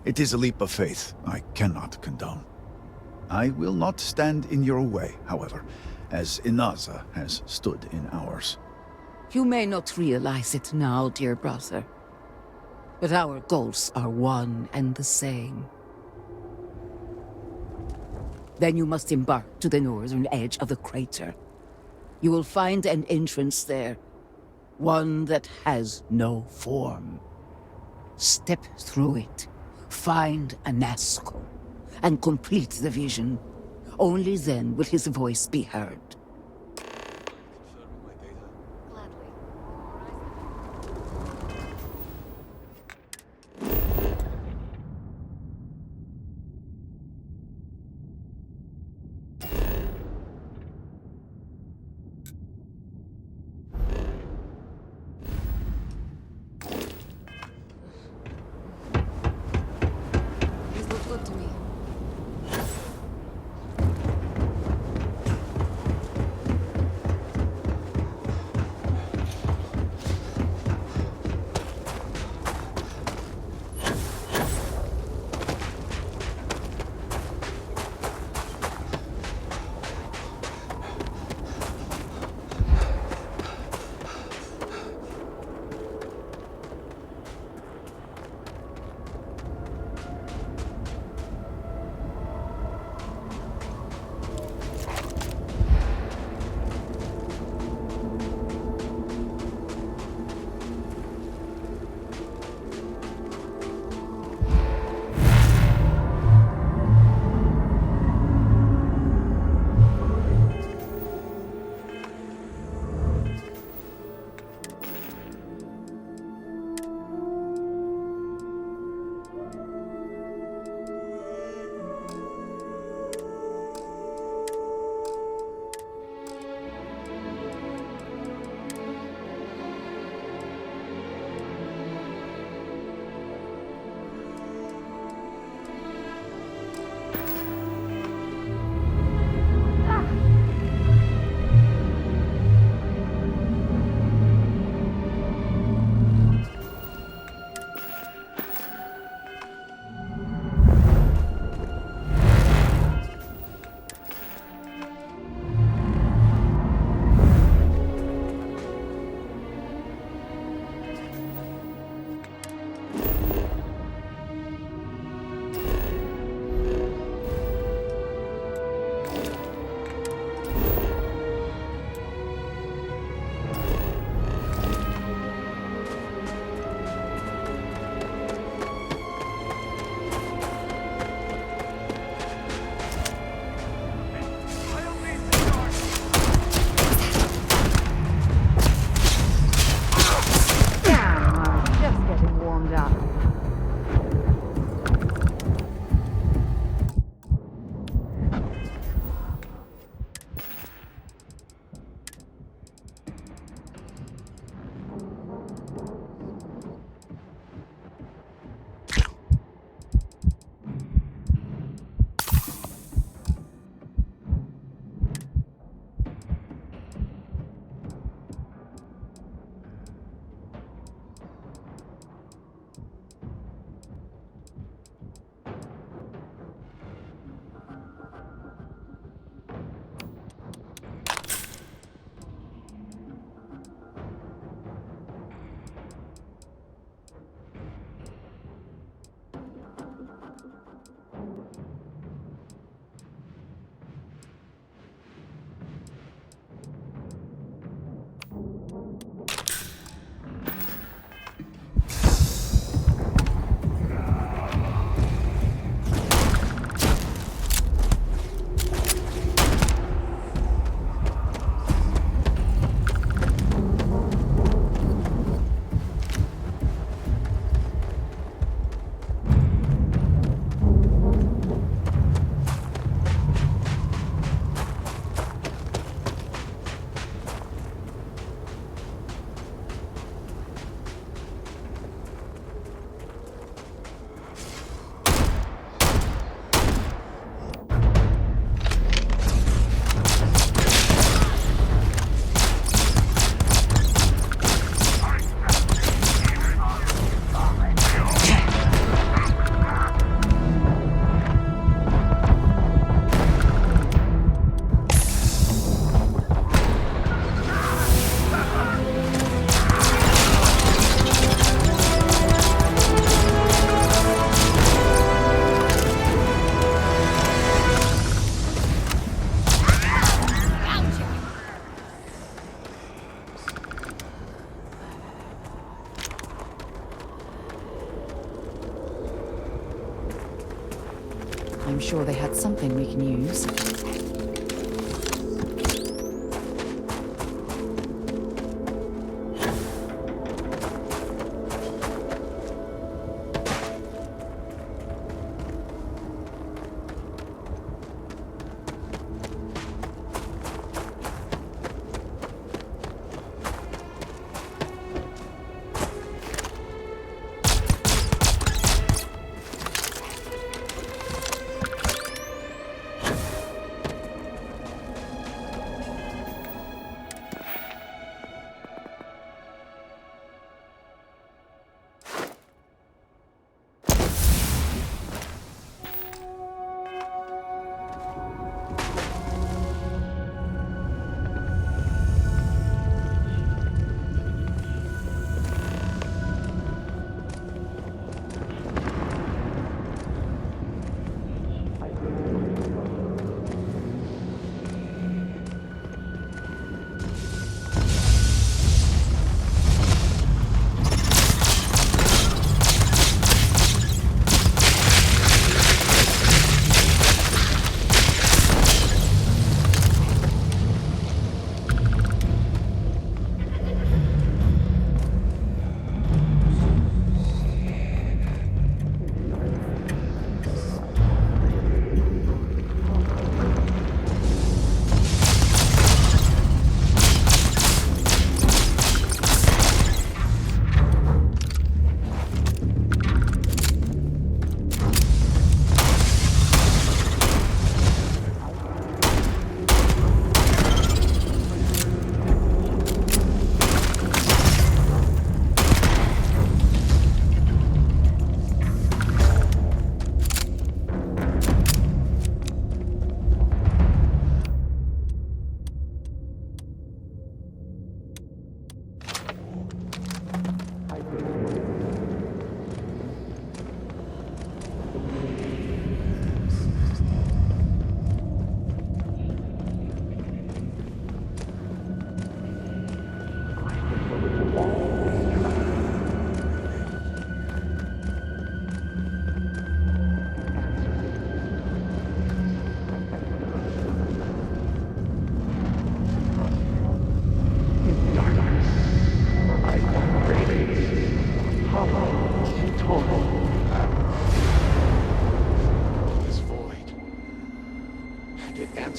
it is a leap of faith I cannot condone. I will not stand in your way, however, as Inaza has stood in ours.
You may not realize it now, dear brother, but our goals are one and the same. Then you must embark to the northern edge of the crater. You will find an entrance there, one that has no form. Step through it, find Anasko, and complete the vision. Only then will his voice be heard.
sure they had something we can use.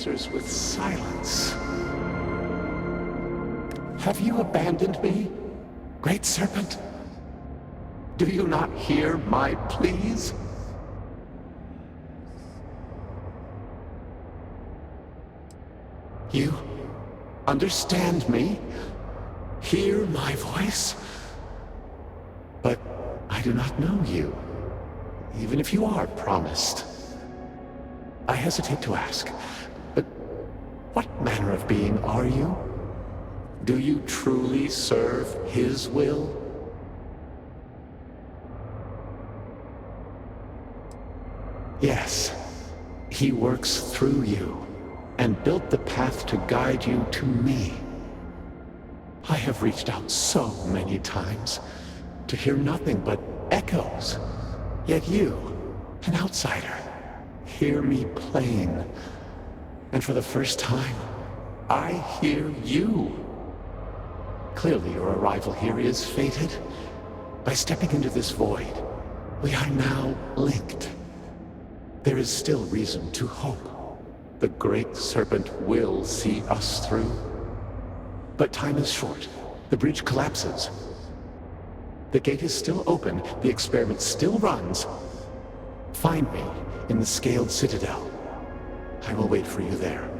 answers with silence. Have you abandoned me, Great Serpent? Do you not hear my pleas? You understand me? Hear my voice? But I do not know you, even if you are promised. I hesitate to ask, but what manner of being are you? Do you truly serve his will? Yes, he works through you and built the path to guide you to me. I have reached out so many times to hear nothing but echoes. Yet you, an outsider, hear me plain. And for the first time, I hear you. Clearly your arrival here is fated. By stepping into this void, we are now linked. There is still reason to hope. The Great Serpent will see us through. But time is short. The bridge collapses. The gate is still open. The experiment still runs. Find me in the scaled Citadel. I will wait for you there.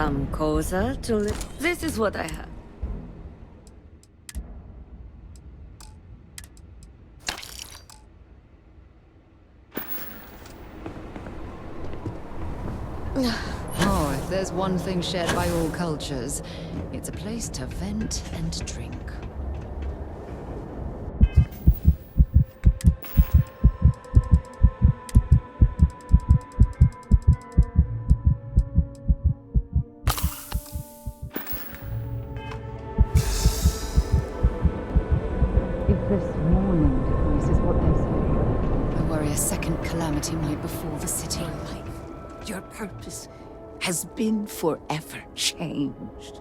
some cosa to This is what I have.
Oh, if there's one thing shared by all cultures, it's a place to vent and drink.
If this morning decreases what they say.
I worry a second calamity might befall the city.
Your purpose has been forever changed.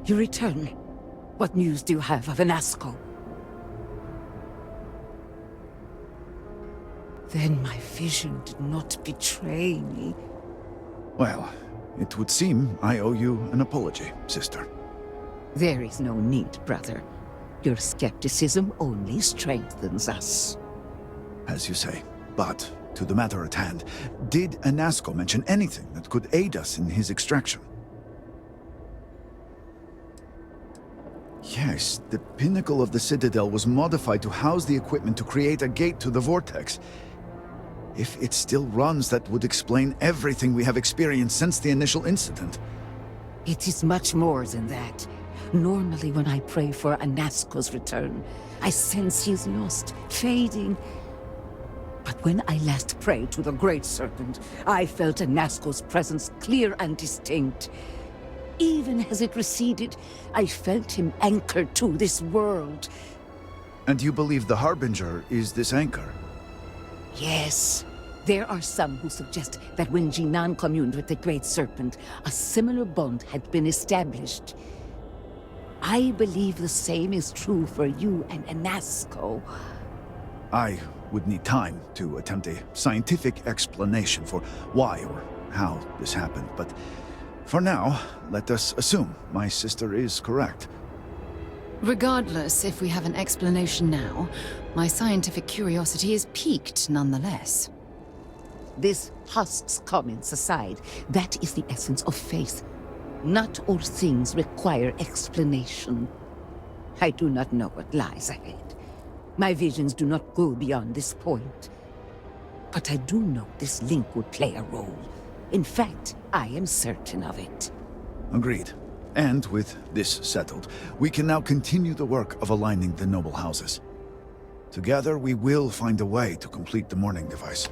You return. What news do you have of Anasko? Then my vision did not betray me.
Well, it would seem I owe you an apology, sister.
There is no need, brother. Your skepticism only strengthens us.
As you say. But, to the matter at hand, did Anasko mention anything that could aid us in his extraction? Yes, the pinnacle of the Citadel was modified to house the equipment to create a gate to the vortex. If it still runs, that would explain everything we have experienced since the initial incident.
It is much more than that. Normally when I pray for Anasko's return, I sense he is lost, fading. But when I last prayed to the Great Serpent, I felt Anasko's presence clear and distinct. Even as it receded, I felt him anchored to this world.
And you believe the Harbinger is this anchor?
Yes. There are some who suggest that when Jinan communed with the Great Serpent, a similar bond had been established. I believe the same is true for you and Anasko.
I would need time to attempt a scientific explanation for why or how this happened, but for now, let us assume my sister is correct.
Regardless if we have an explanation now, my scientific curiosity is piqued nonetheless.
This husk's comments aside, that is the essence of faith. Not all things require explanation. I do not know what lies ahead. My visions do not go beyond this point. But I do know this link would play a role. In fact, I am certain of it.
Agreed. And with this settled, we can now continue the work of aligning the noble houses. Together, we will find a way to complete the mourning device.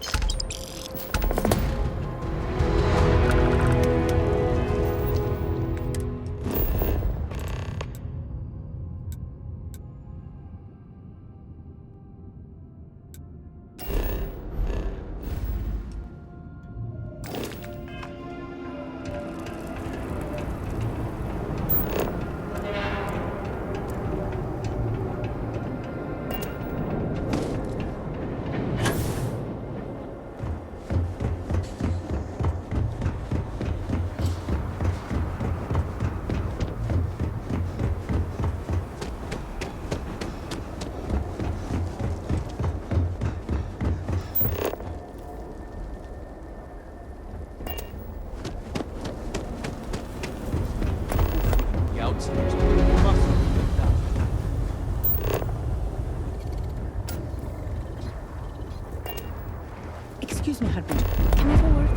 Excuse me, Harbinger. Can I forward?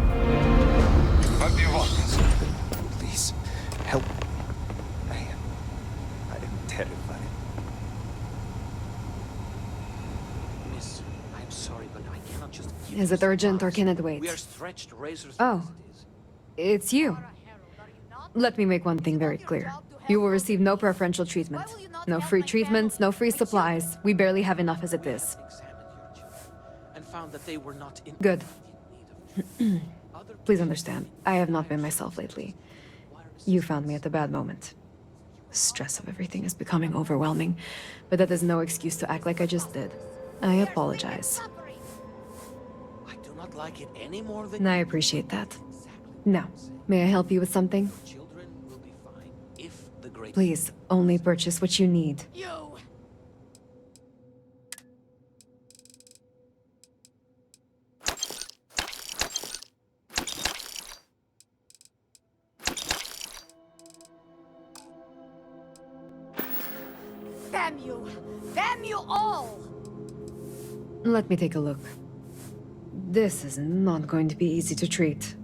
What do you want? Please, help. I am terrified.
Miss, I'm sorry, but I cannot just give
Is it urgent or can it wait?
We are stretched razors.
Oh, it's you. Let me make one thing very clear. You will receive no preferential treatment. No free treatments, no free supplies. We barely have enough as it is.
And found that they were not in
Good. Please understand, I have not been myself lately. You found me at a bad moment. The stress of everything is becoming overwhelming, but that is no excuse to act like I just did. I apologize.
I do not like it any more than
I appreciate that. Now, may I help you with something?
children will be fine if the great
Please, only purchase what you need.
Damn you! Damn you all!
Let me take a look. This is not going to be easy to treat.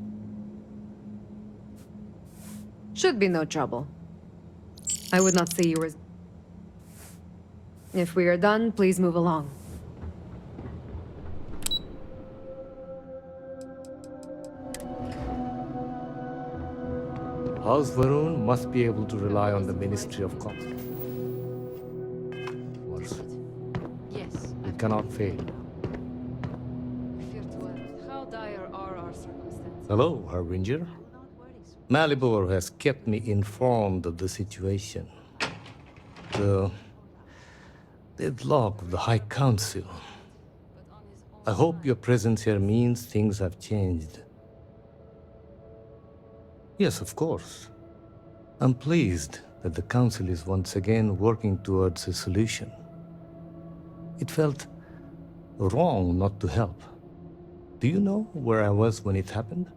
Should be no trouble. I would not say you were... If we are done, please move along.
House Veth'aal must be able to rely on the Ministry of Commerce.
Yes.
It cannot fail.
How dire are our circumstances?
Hello, Harbinger. Malibor has kept me informed of the situation. The deadlock of the High Council. I hope your presence here means things have changed. Yes, of course. I'm pleased that the Council is once again working towards a solution. It felt wrong not to help. Do you know where I was when it happened?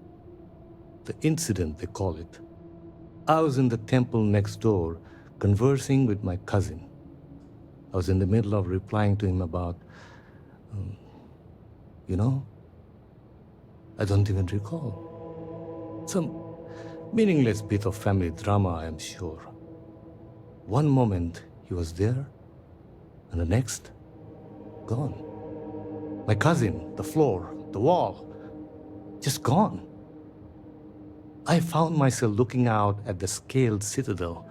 The incident, they call it. I was in the temple next door, conversing with my cousin. I was in the middle of replying to him about... you know? I don't even recall. Some meaningless bit of family drama, I am sure. One moment, he was there, and the next, gone. My cousin, the floor, the wall, just gone. I found myself looking out at the scaled Citadel,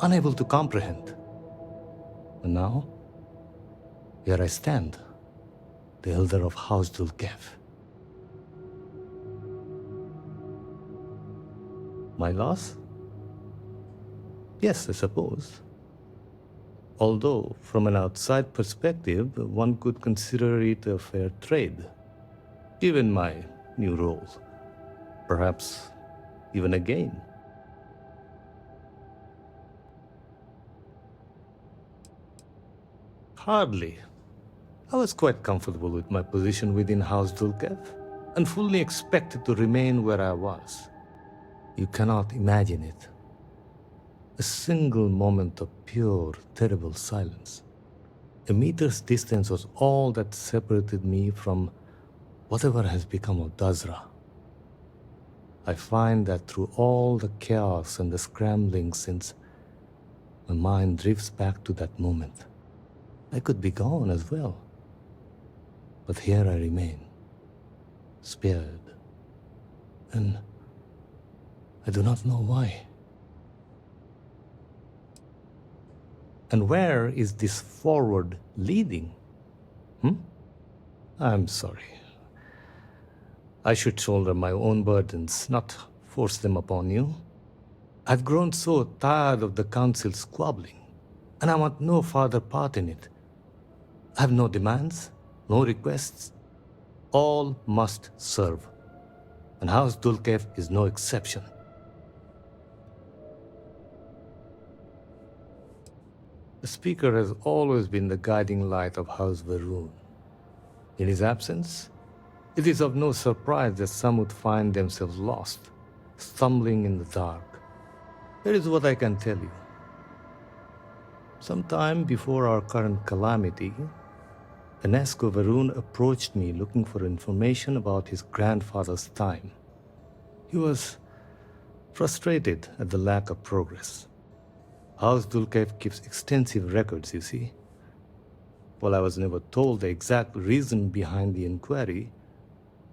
unable to comprehend. And now, here I stand, the elder of House Veth'aal. My loss? Yes, I suppose. Although, from an outside perspective, one could consider it a fair trade, given my new role. Perhaps even a gain. Hardly. I was quite comfortable with my position within House Veth'aal, and fully expected to remain where I was. You cannot imagine it. A single moment of pure, terrible silence. A meter's distance was all that separated me from whatever has become of Dazra. I find that through all the chaos and the scrambling since, my mind drifts back to that moment. I could be gone as well. But here I remain, spared. And I do not know why. And where is this forward leading? I'm sorry. I should shoulder my own burdens, not force them upon you. I've grown so tired of the Council squabbling, and I want no further part in it. I have no demands, no requests. All must serve. And House Veth'aal is no exception. The Speaker has always been the guiding light of House Veth'aal. In his absence, it is of no surprise that some would find themselves lost, stumbling in the dark. Here is what I can tell you. Sometime before our current calamity, Anasko Veth'aal approached me looking for information about his grandfather's time. He was frustrated at the lack of progress. House Veth'aal keeps extensive records, you see. While I was never told the exact reason behind the inquiry,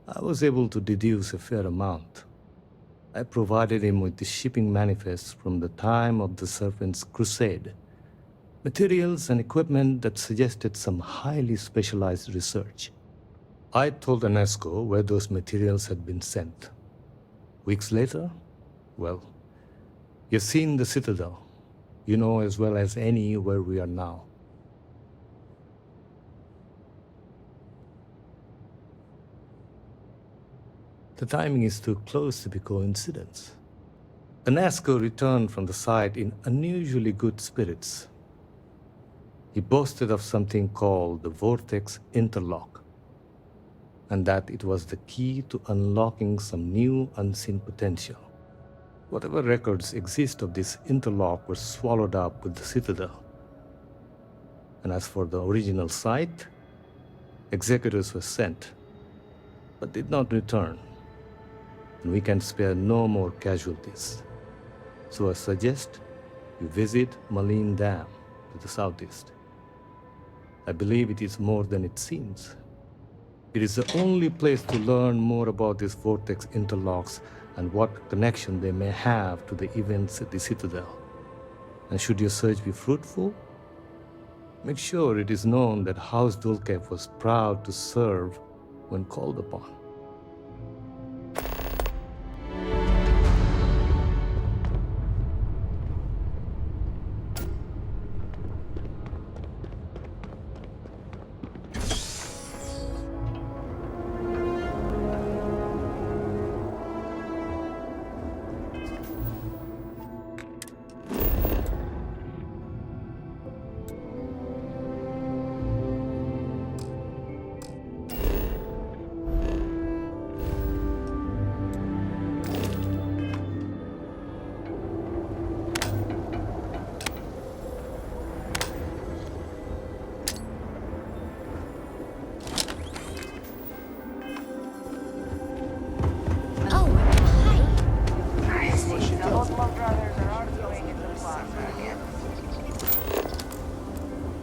I was able to deduce a fair amount. I provided him with the shipping manifests from the time of the Serpent's crusade, materials and equipment that suggested some highly specialized research. I told Anasko where those materials had been sent. Weeks later, well, you've seen the Citadel. You know as well as any where we are now. The timing is too close to be coincidence. Anasko returned from the site in unusually good spirits. He boasted of something called the Vortex Interlock, and that it was the key to unlocking some new unseen potential. Whatever records exist of this interlock were swallowed up with the Citadel. And as for the original site, executors were sent, but did not return. And we can spare no more casualties. So I suggest you visit Malin Dam to the southeast. I believe it is more than it seems. It is the only place to learn more about these vortex interlocks and what connection they may have to the events at the Citadel. And should your search be fruitful, make sure it is known that House Veth'aal was proud to serve when called upon.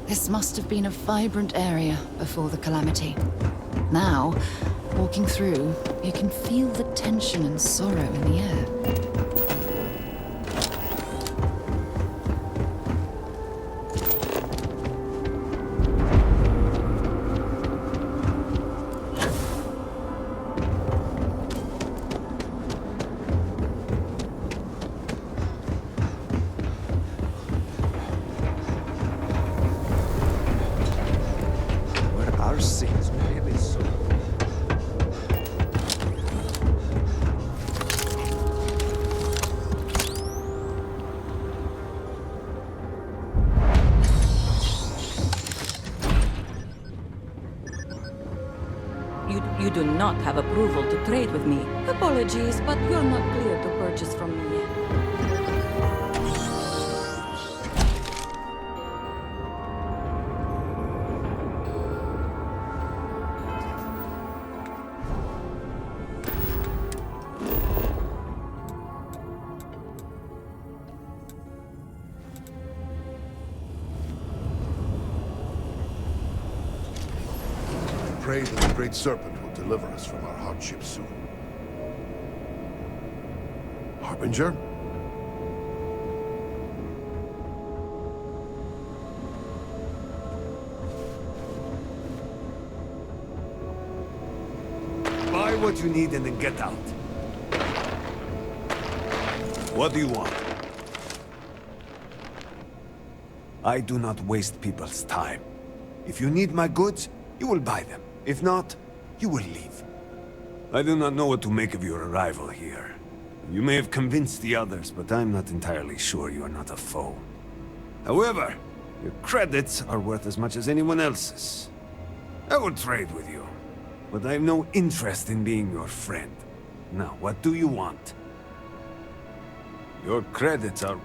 This must have been a vibrant area before the calamity. Now, walking through, you can feel the tension and sorrow in the air.
You do not have approval to trade with me. Apologies, but you're not clear to purchase from me yet.
Pray that the Great Serpent will deliver us from our hardship soon. Harbinger?
Buy what you need and then get out. What do you want? I do not waste people's time. If you need my goods, you will buy them. If not, you will leave. I do not know what to make of your arrival here. You may have convinced the others, but I'm not entirely sure you are not a foe. However, your credits are worth as much as anyone else's. I will trade with you, but I have no interest in being your friend. Now, what do you want? Your credits are...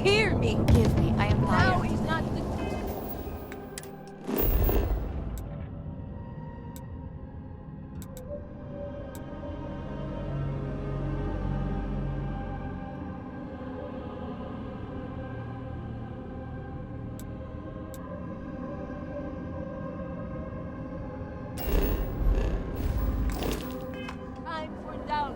Hear me!
Forgive me, I am tired.
Now is not the... Time for doubt.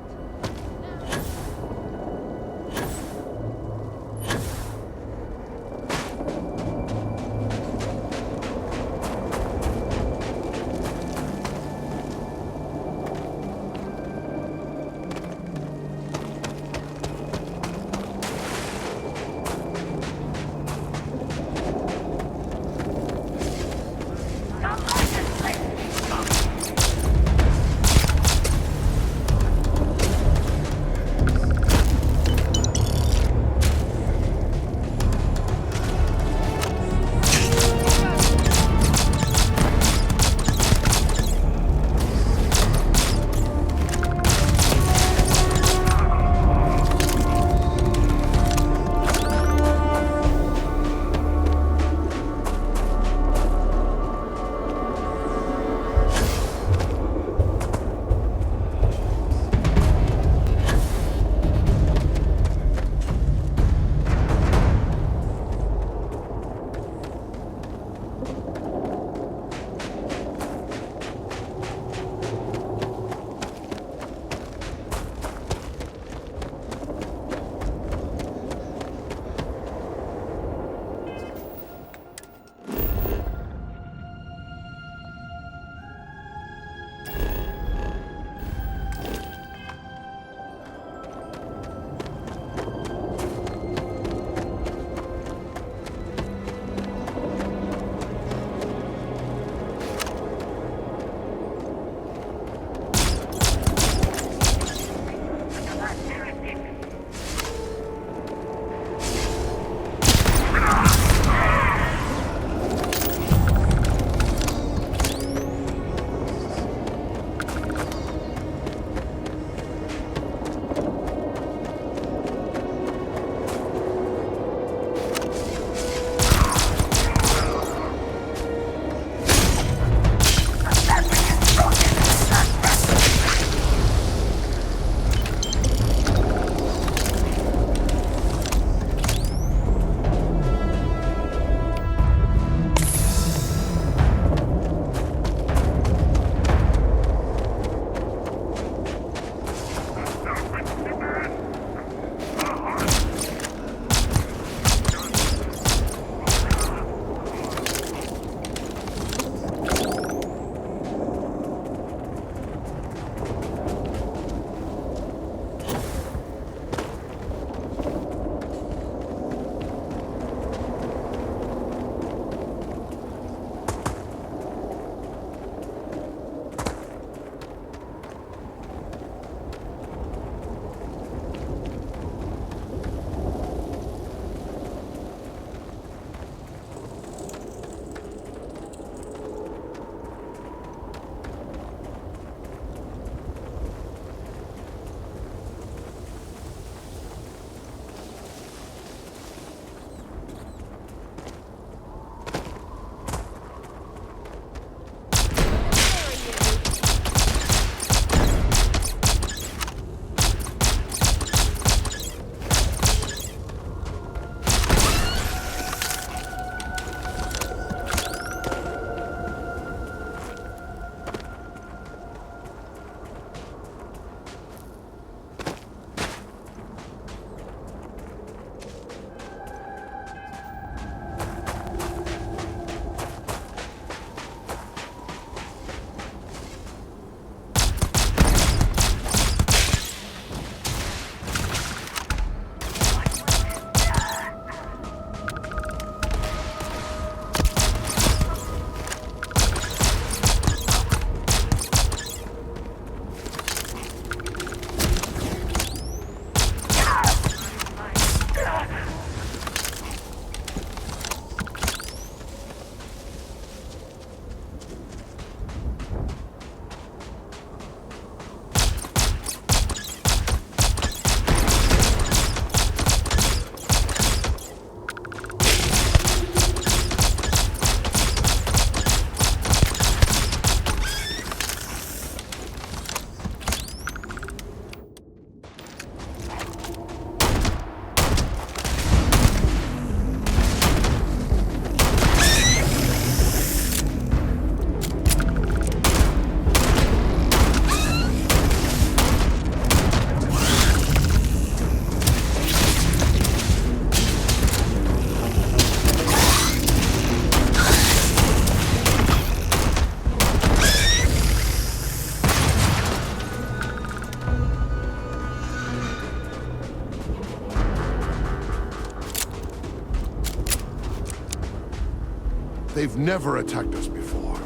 They've never attacked us before.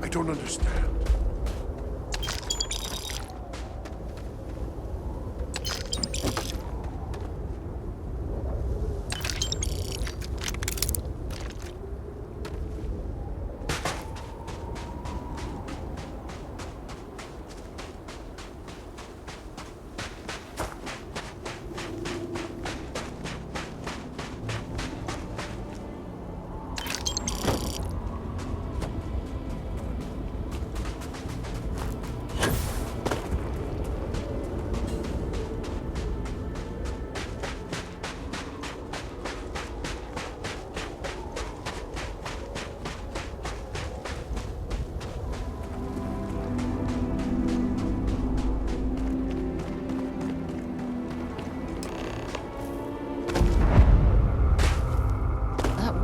I don't understand.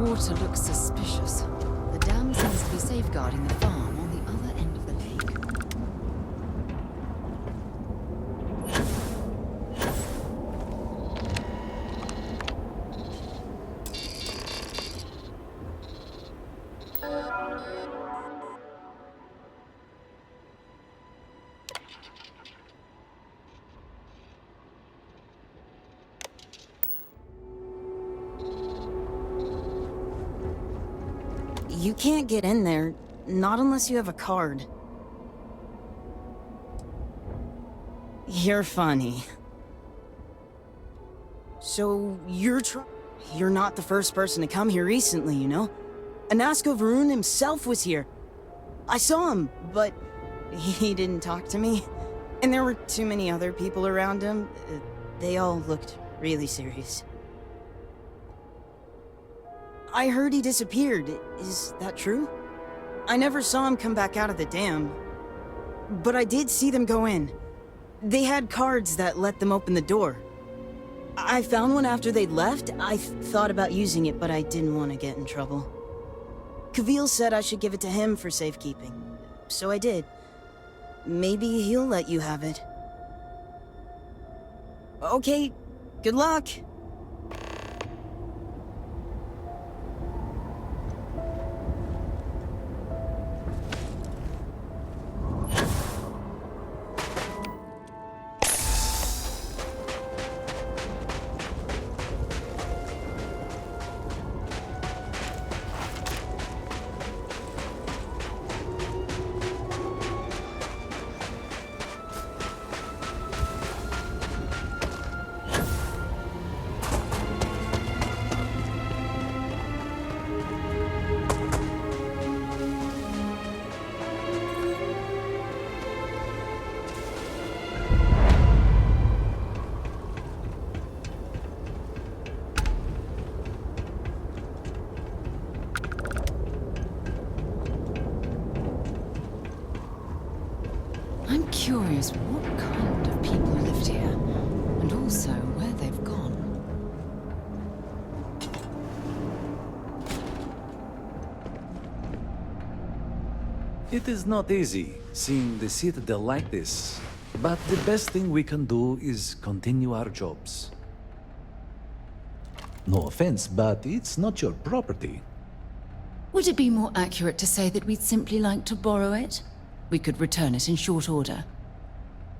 Water looks suspicious. The dam seems to be safeguarding the farm on the other end of the lake.
You can't get in there, not unless you have a card. You're funny. So, you're not the first person to come here recently, you know? Anasko Veth'aal himself was here. I saw him, but he didn't talk to me. And there were too many other people around him. They all looked really serious. I heard he disappeared. Is that true? I never saw him come back out of the dam. But I did see them go in. They had cards that let them open the door. I found one after they'd left. I thought about using it, but I didn't want to get in trouble. Kavil said I should give it to him for safekeeping. So I did. Maybe he'll let you have it. Okay, good luck.
I'm curious what kind of people lived here, and also where they've gone.
It is not easy, seeing the Citadel like this. But the best thing we can do is continue our jobs. No offense, but it's not your property.
Would it be more accurate to say that we'd simply like to borrow it? We could return it in short order.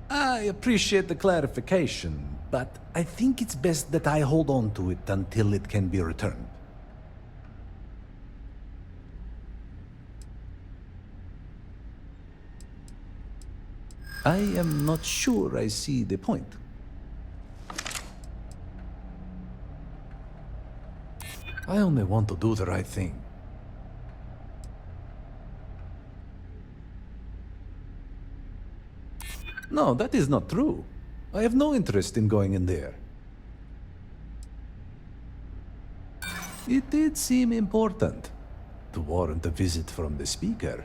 I appreciate the clarification, but I think it's best that I hold on to it until it can be returned. I am not sure I see the point. I only want to do the right thing. No, that is not true. I have no interest in going in there. It did seem important to warrant a visit from the Speaker.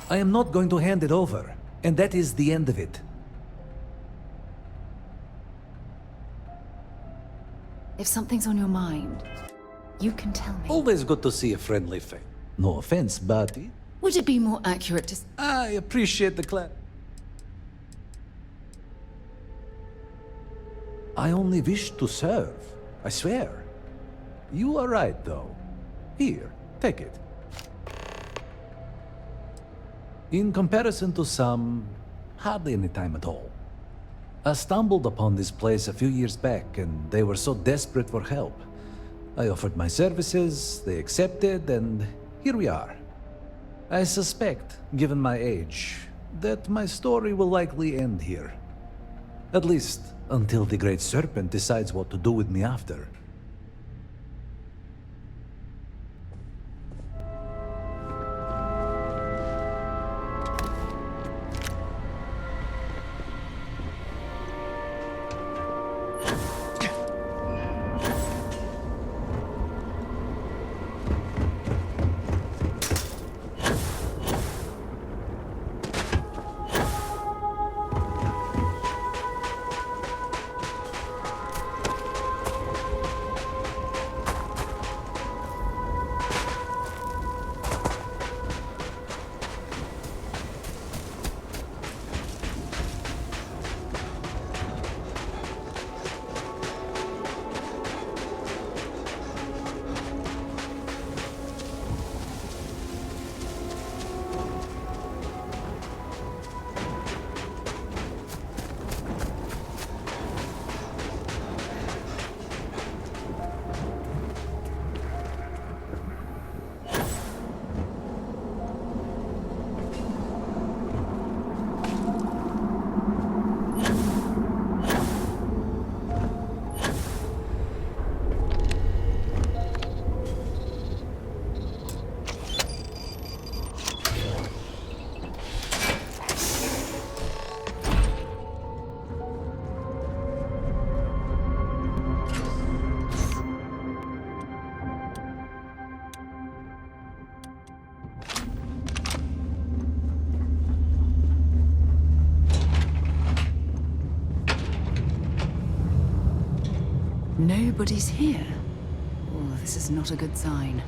I am not going to hand it over, and that is the end of it.
If something's on your mind, you can tell me.
Always good to see a friendly face. No offense, but...
Would it be more accurate to...
I appreciate the I only wish to serve, I swear. You are right, though. Here, take it. In comparison to some, hardly any time at all. I stumbled upon this place a few years back, and they were so desperate for help. I offered my services, they accepted, and here we are. I suspect, given my age, that my story will likely end here. At least, until the Great Serpent decides what to do with me after.
Nobody's here. Oh, this is not a good sign.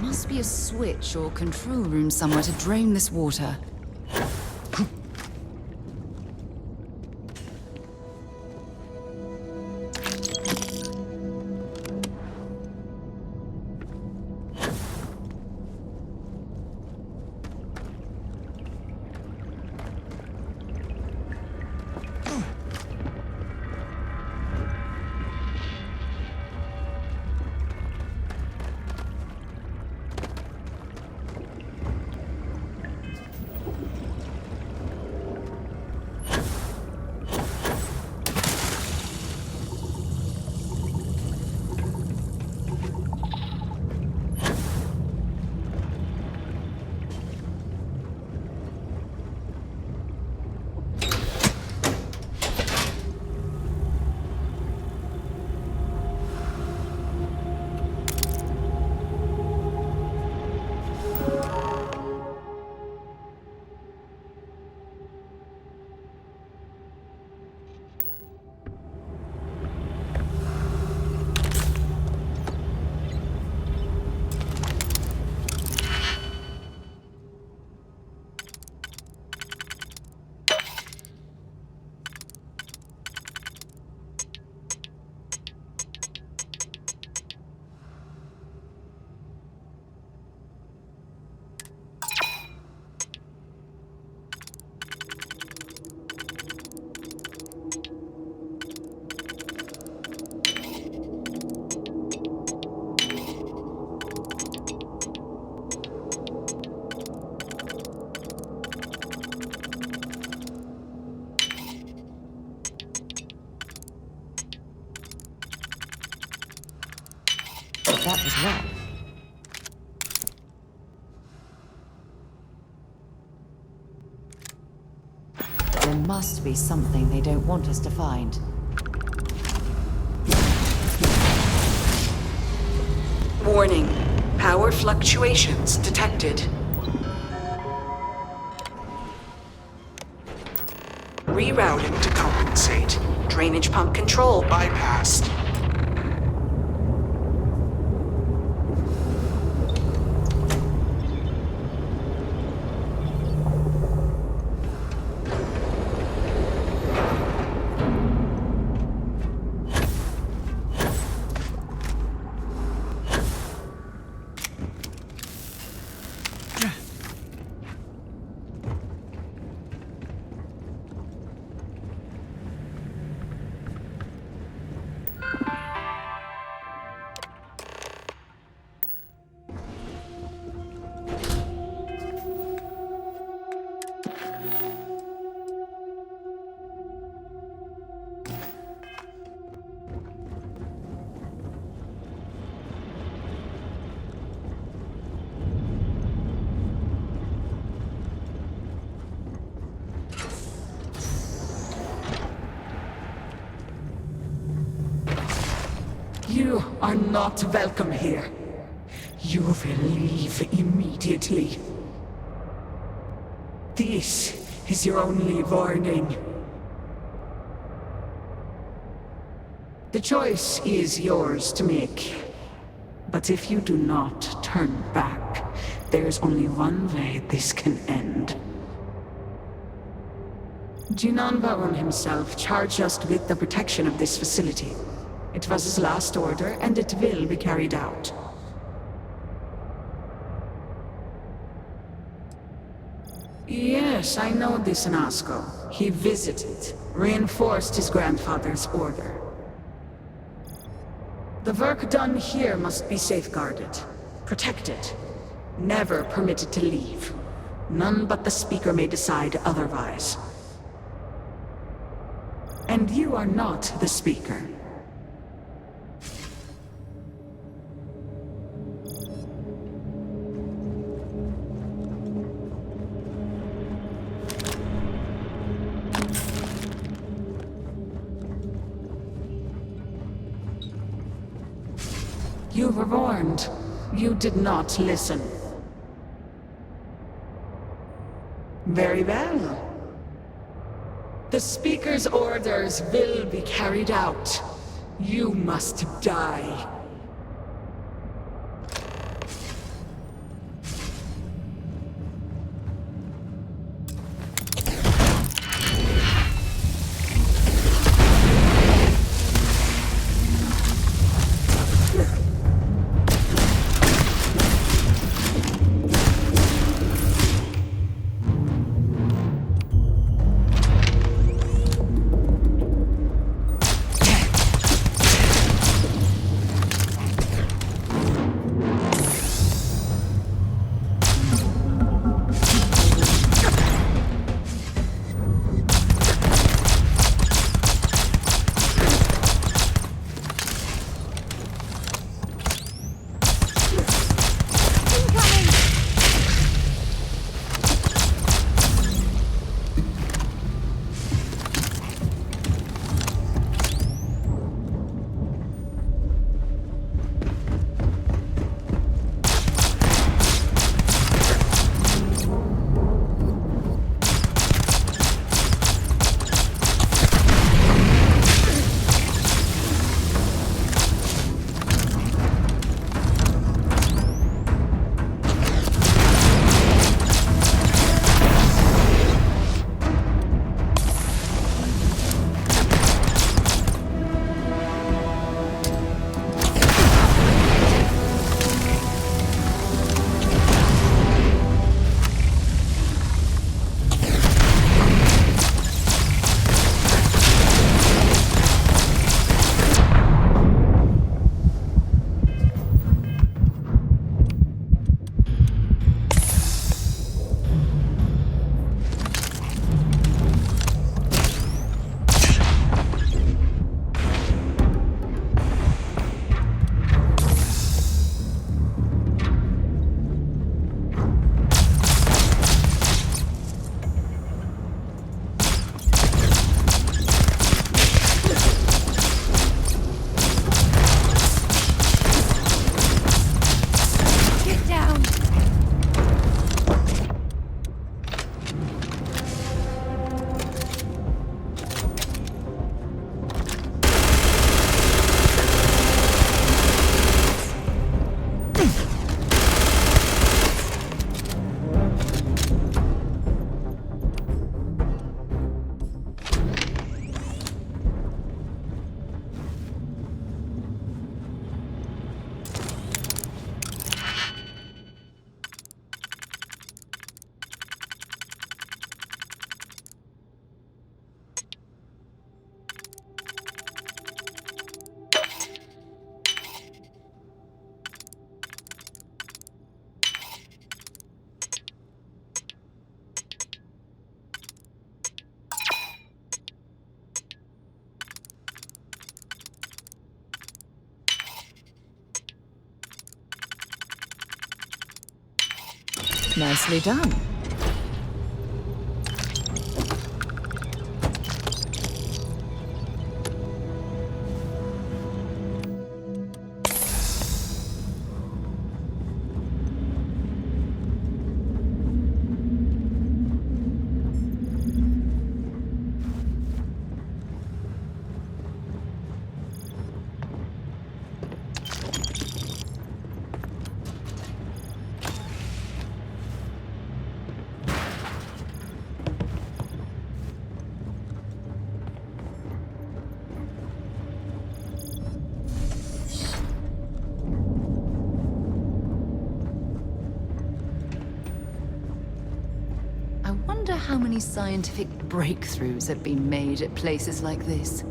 Must be a switch or control room somewhere to drain this water.
But that was wrong.
There must be something they don't want us to find.
Warning. Power fluctuations detected. Rerouting to compensate. Drainage pump control bypassed.
You are not welcome here. You will leave immediately. This is your only warning. The choice is yours to make. But if you do not turn back, there's only one way this can end. Jinan Baron himself charged us with the protection of this facility. It was his last order, and it will be carried out. Yes, I know this Anasko. He visited, reinforced his grandfather's order. The work done here must be safeguarded, protected, never permitted to leave. None but the Speaker may decide otherwise. And you are not the Speaker. You were warned. You did not listen. Very well. The Speaker's orders will be carried out. You must die.
Nicely done. I wonder how many scientific breakthroughs have been made at places like this.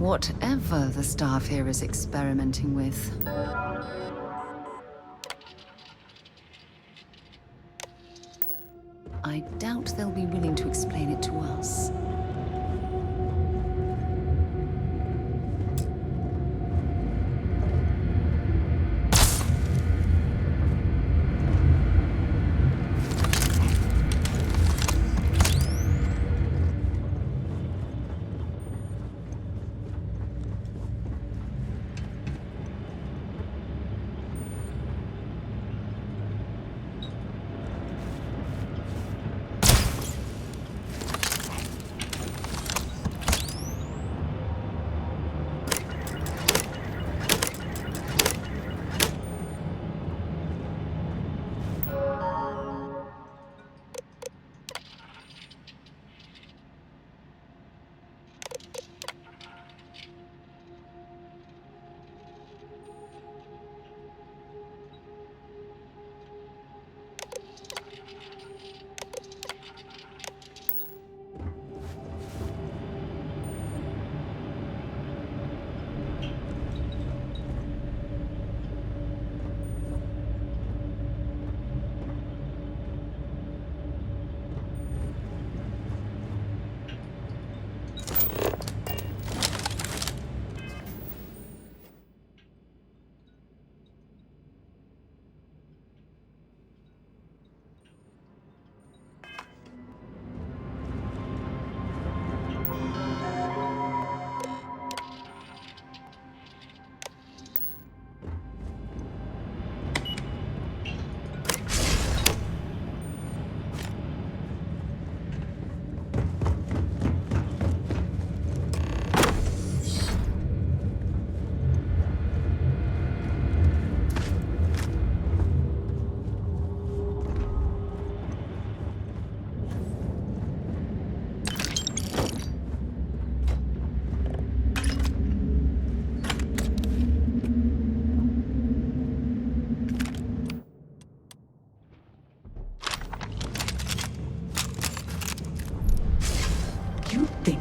Whatever the staff here is experimenting with. I doubt they'll be willing to explain it to us.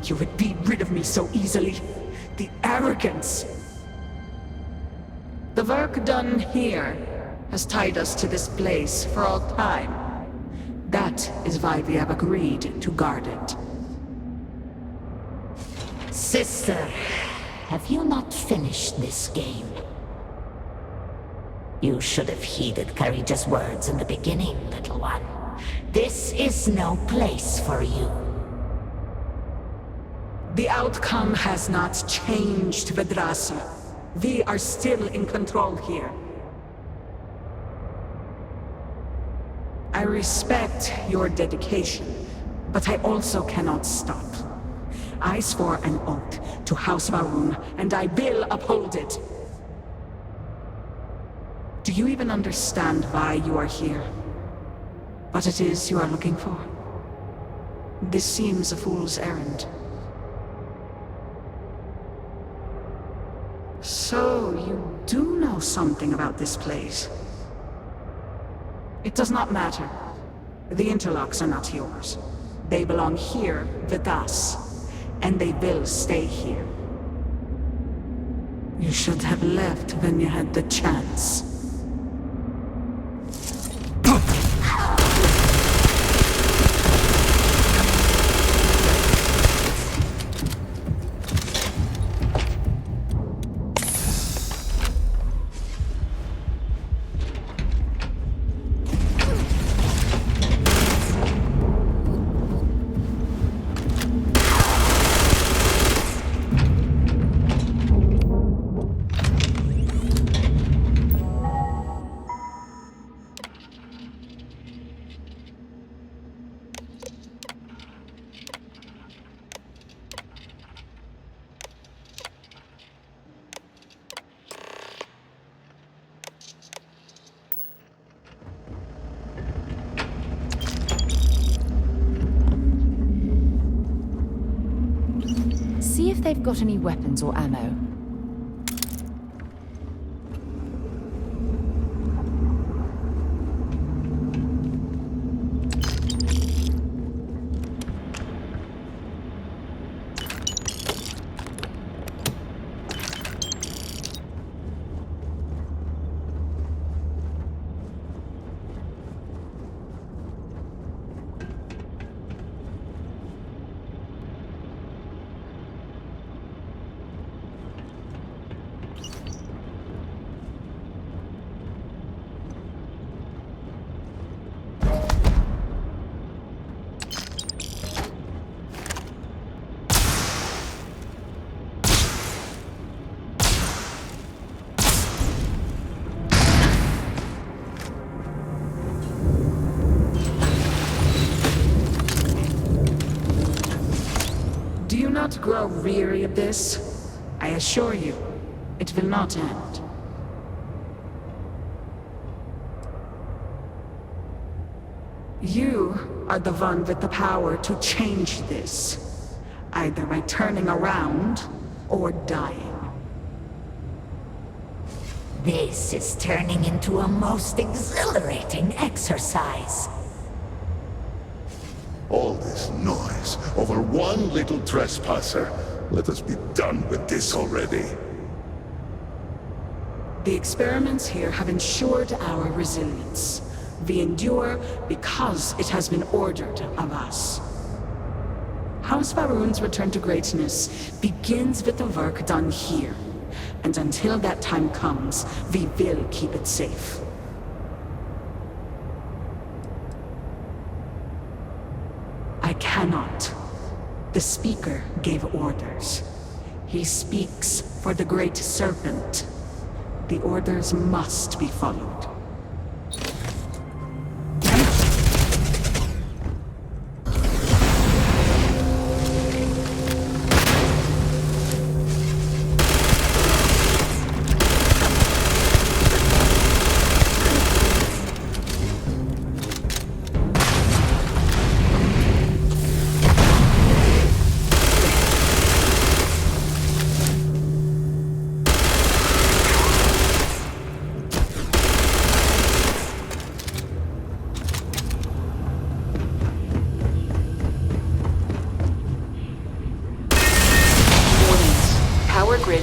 You would be rid of me so easily. The arrogance! The work done here has tied us to this place for all time. That is why we have agreed to guard it.
Sister, have you not finished this game? You should have heeded Courageous words in the beginning, little one. This is no place for you.
The outcome has not changed, Dazra. We are still in control here. I respect your dedication, but I also cannot stop. I swore an oath to House Veth'aal, and I will uphold it. Do you even understand why you are here? What it is you are looking for? This seems a fool's errand. So, you do know something about this place. It does not matter. The interlocks are not yours. They belong here with us, and they will stay here. You should have left when you had the chance.
See if they've got any weapons or ammo.
not grow weary of this. I assure you, it will not end. You are the one with the power to change this, either by turning around or dying.
This is turning into a most exhilarating exercise.
All this noise over one little trespasser. Let us be done with this already.
The experiments here have ensured our resilience. We endure because it has been ordered of us. House Veth'aal's return to greatness begins with the work done here. And until that time comes, we will keep it safe. I cannot. The Speaker gave orders. He speaks for the Great Serpent. The orders must be followed.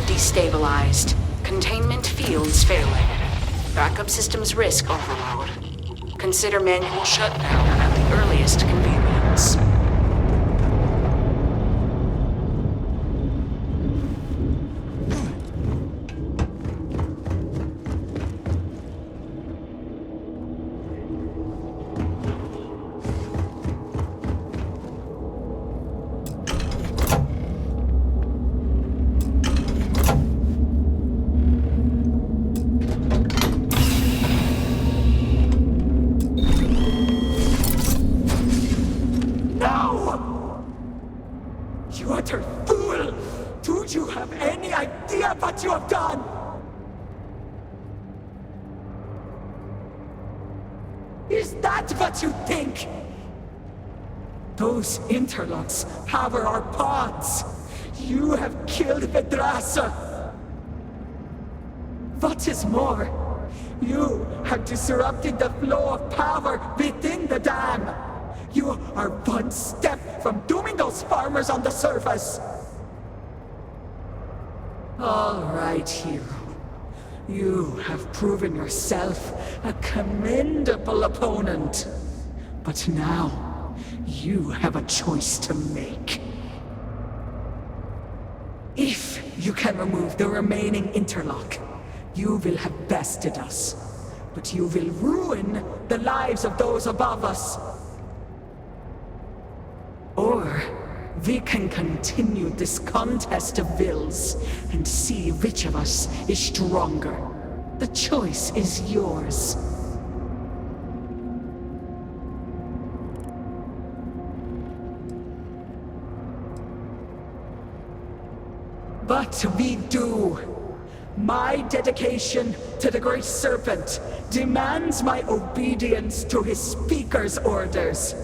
Destabilized. Containment fields failing. Backup systems risk overload. Consider manual shutdown at the earliest convenience. Those interlocks power our pods. You have killed Dazra. What is more, you have disrupted the flow of power within the dam. You are one step from dooming those farmers on the surface. All right, hero. You have proven yourself a commendable opponent. But now, you have a choice to make. If you can remove the remaining interlock, you will have bested us. But you will ruin the lives of those above us. Or we can continue this contest of wills and see which of us is stronger. The choice is yours. But we do. My dedication to the Great Serpent demands my obedience to his Speaker's orders.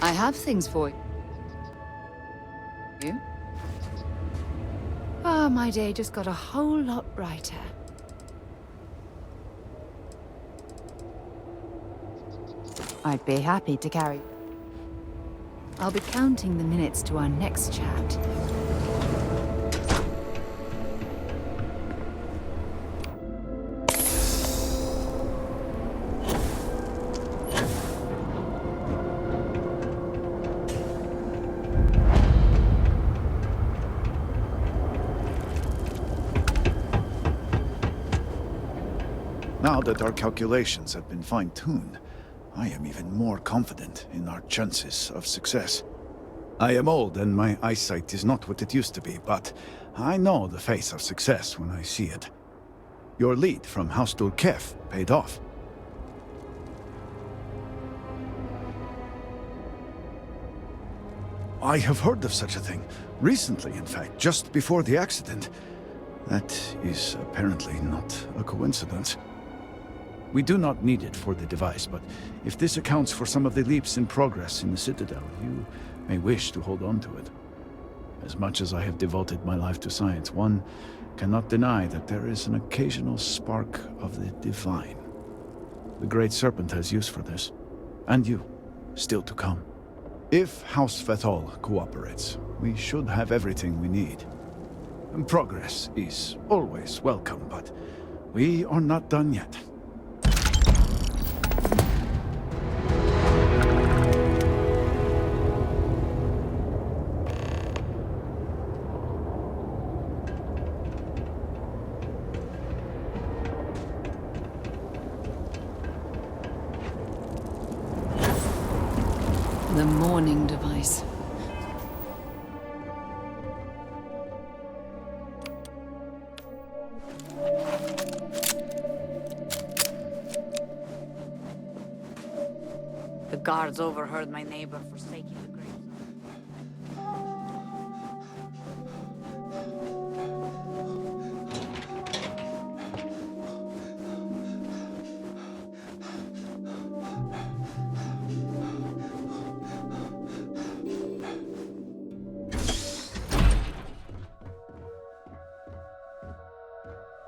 I have things for you. You? Ah, my day just got a whole lot brighter. I'd be happy to carry. I'll be counting the minutes to our next chat.
Now that our calculations have been fine-tuned, I am even more confident in our chances of success. I am old and my eyesight is not what it used to be, but I know the face of success when I see it. Your lead from House Kef paid off. I have heard of such a thing. Recently, in fact, just before the accident. That is apparently not a coincidence. We do not need it for the device, but if this accounts for some of the leaps in progress in the Citadel, you may wish to hold on to it. As much as I have devoted my life to science, one cannot deny that there is an occasional spark of the divine. The Great Serpent has use for this, and you, still to come. If House Veth'aal cooperates, we should have everything we need. And progress is always welcome, but we are not done yet.
The mourning device.
The guards overheard my neighbor forsaking the Great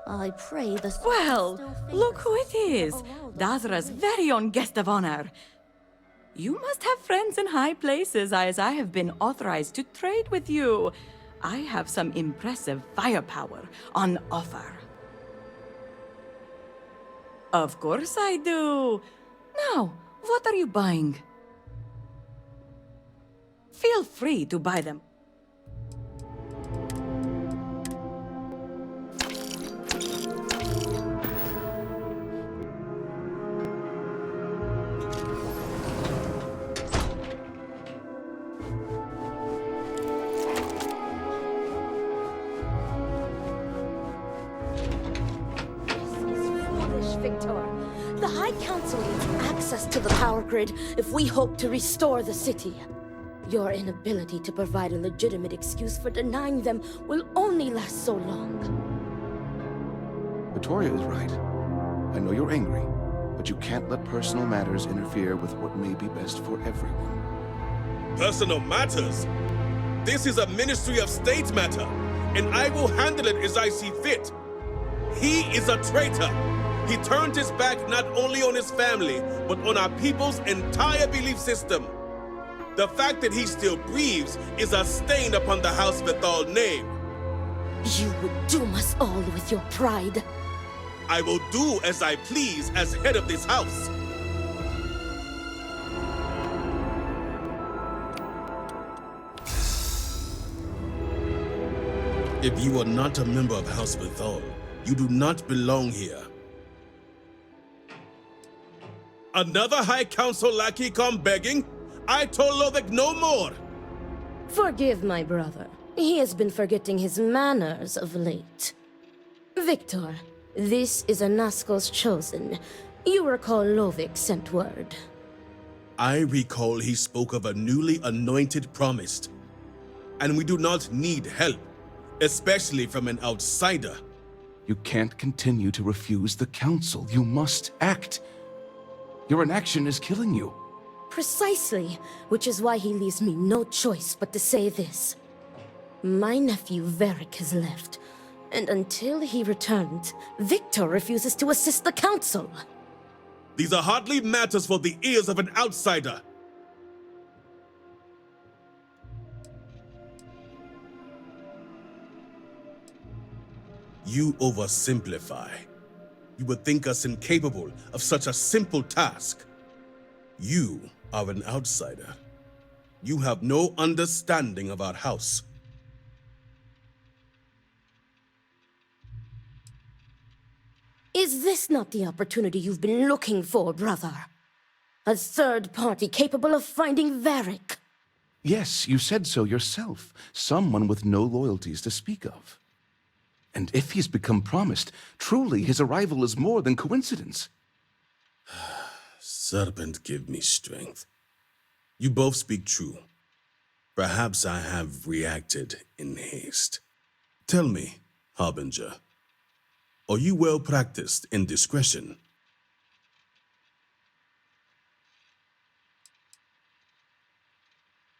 I pray the...
Well, look who it is! Dazra's very own guest of honor. You must have friends in high places, as I have been authorized to trade with you. I have some impressive firepower on offer. Of course I do. Now, what are you buying? Feel free to buy them.
Victor, the High Council needs access to the power grid if we hope to restore the city. Your inability to provide a legitimate excuse for denying them will only last so long.
Victoria is right. I know you're angry, but you can't let personal matters interfere with what may be best for everyone.
Personal matters? This is a Ministry of State matter, and I will handle it as I see fit. He is a traitor. He turned his back not only on his family, but on our people's entire belief system. The fact that he still breathes is a stain upon the House Veth'aal name.
You would doom us all with your pride.
I will do as I please as head of this house. If you are not a member of House Veth'aal, you do not belong here. Another High Council lackey come begging? I told Lovick no more!
Forgive my brother. He has been forgetting his manners of late. Victor, this is Anasko's chosen. You recall Lovick sent word.
I recall he spoke of a newly anointed promised. And we do not need help, especially from an outsider.
You can't continue to refuse the council. You must act. Your inaction is killing you.
Precisely, which is why he leaves me no choice but to say this. My nephew Varric has left, and until he returns, Victor refuses to assist the council.
These are hardly matters for the ears of an outsider. You oversimplify. You would think us incapable of such a simple task. You are an outsider. You have no understanding of our house.
Is this not the opportunity you've been looking for, brother? A third party capable of finding Varric?
Yes, you said so yourself. Someone with no loyalties to speak of. And if he's become promised, truly his arrival is more than coincidence.
Serpent, give me strength. You both speak true. Perhaps I have reacted in haste. Tell me, Harbinger, are you well practiced in discretion?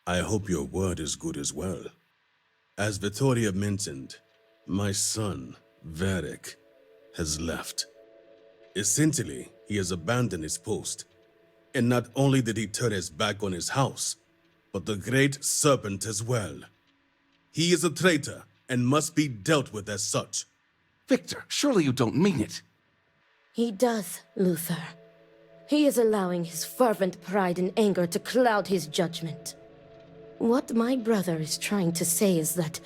I hope your word is good as well. As Vittoria mentioned, my son, Varric, has left. Essentially, he has abandoned his post. And not only did he turn his back on his house, but the Great Serpent as well. He is a traitor and must be dealt with as such.
Victor, surely you don't mean it.
He does, Luther. He is allowing his fervent pride and anger to cloud his judgment. What my brother is trying to say is that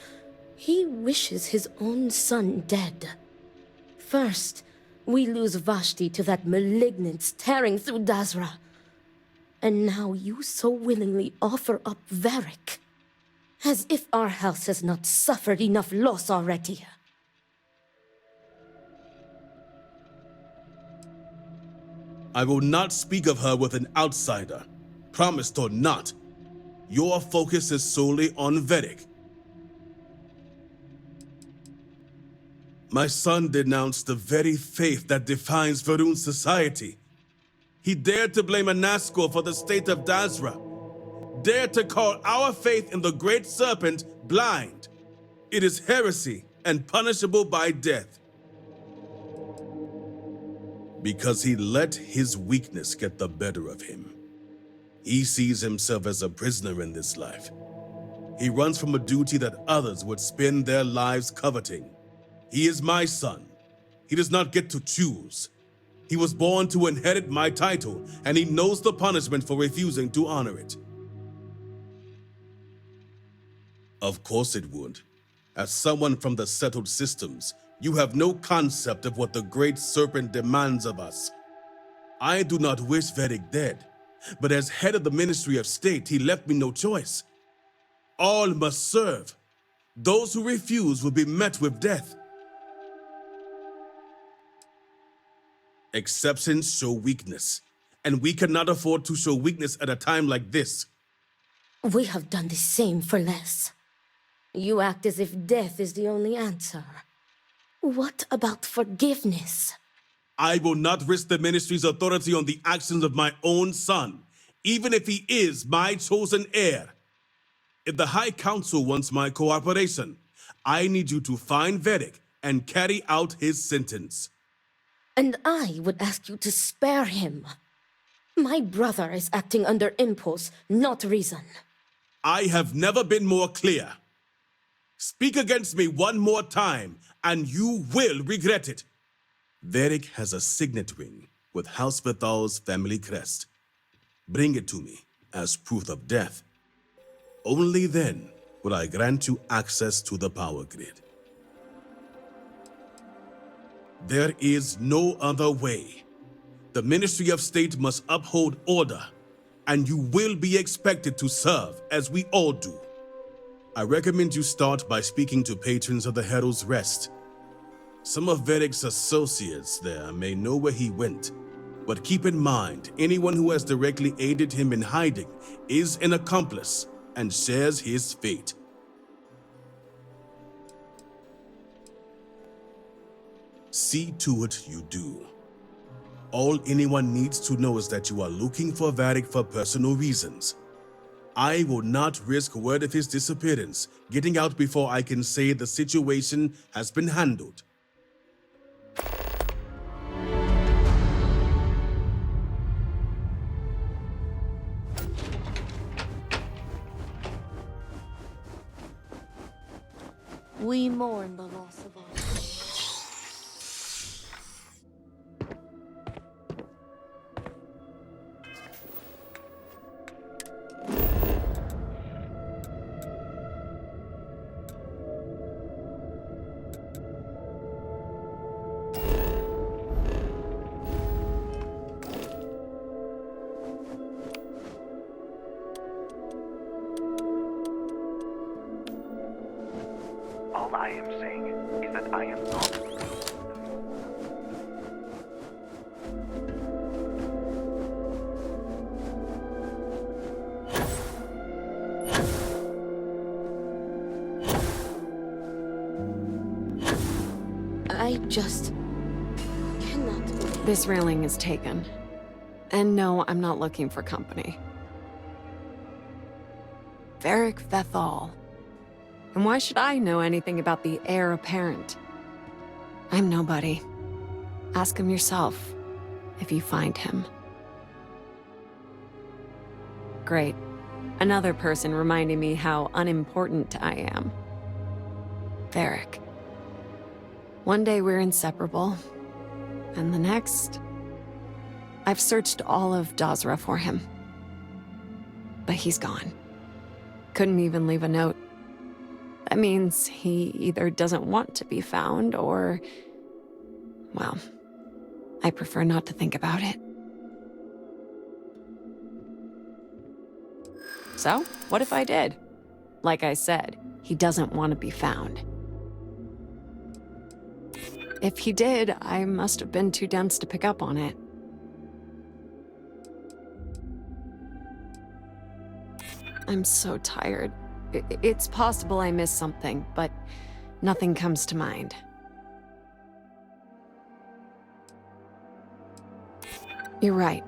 he wishes his own son dead. First, we lose Vashti to that malignance tearing through Dazra. And now you so willingly offer up Varric. As if our house has not suffered enough loss already.
I will not speak of her with an outsider, promised or not. Your focus is solely on Varric. My son denounced the very faith that defines Va'ruun's society. He dared to blame Anasko for the state of Dazra. Dared to call our faith in the Great Serpent blind. It is heresy and punishable by death. Because he let his weakness get the better of him. He sees himself as a prisoner in this life. He runs from a duty that others would spend their lives coveting. He is my son. He does not get to choose. He was born to inherit my title, and he knows the punishment for refusing to honor it. Of course it would. As someone from the settled systems, you have no concept of what the Great Serpent demands of us. I do not wish Varric dead, but as head of the Ministry of State, he left me no choice. All must serve. Those who refuse will be met with death. Exceptions show weakness, and we cannot afford to show weakness at a time like this.
We have done the same for less. You act as if death is the only answer. What about forgiveness?
I will not risk the ministry's authority on the actions of my own son, even if he is my chosen heir. If the High Council wants my cooperation, I need you to find Varric and carry out his sentence.
And I would ask you to spare him. My brother is acting under impulse, not reason.
I have never been more clear. Speak against me one more time, and you will regret it. Varric has a signet ring with House Veth'aal's family crest. Bring it to me as proof of death. Only then will I grant you access to the power grid. There is no other way. The Ministry of State must uphold order, and you will be expected to serve as we all do. I recommend you start by speaking to patrons of the Herald's Rest. Some of Varric's associates there may know where he went, but keep in mind, anyone who has directly aided him in hiding is an accomplice and shares his fate. See to it you do. All anyone needs to know is that you are looking for Kadik for personal reasons. I will not risk word of his disappearance getting out before I can say the situation has been handled.
We mourn the loss of our...
All I am saying is that I am not.
I just cannot believe...
This railing is taken. And no, I'm not looking for company. Great Veth'aal. And why should I know anything about the heir apparent? I'm nobody. Ask him yourself, if you find him. Great. Another person reminding me how unimportant I am. Varric. One day we're inseparable, and the next... I've searched all of Dazra for him. But he's gone. Couldn't even leave a note. That means he either doesn't want to be found or... well, I prefer not to think about it. So, what if I did? Like I said, he doesn't want to be found. If he did, I must have been too dense to pick up on it. I'm so tired. It's possible I missed something, but nothing comes to mind. You're right.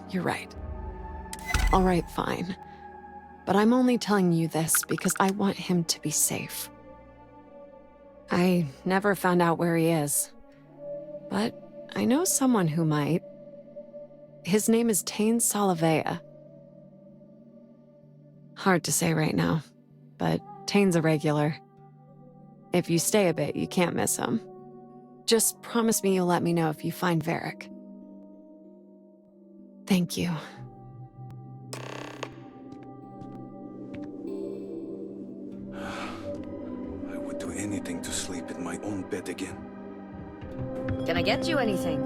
You're right. All right, fine. But I'm only telling you this because I want him to be safe. I never found out where he is. But I know someone who might. His name is Tain Salavea. Hard to say right now, but Tain's a regular. If you stay a bit, you can't miss him. Just promise me you'll let me know if you find Varric. Thank you.
I would do anything to sleep in my own bed again.
Can I get you anything?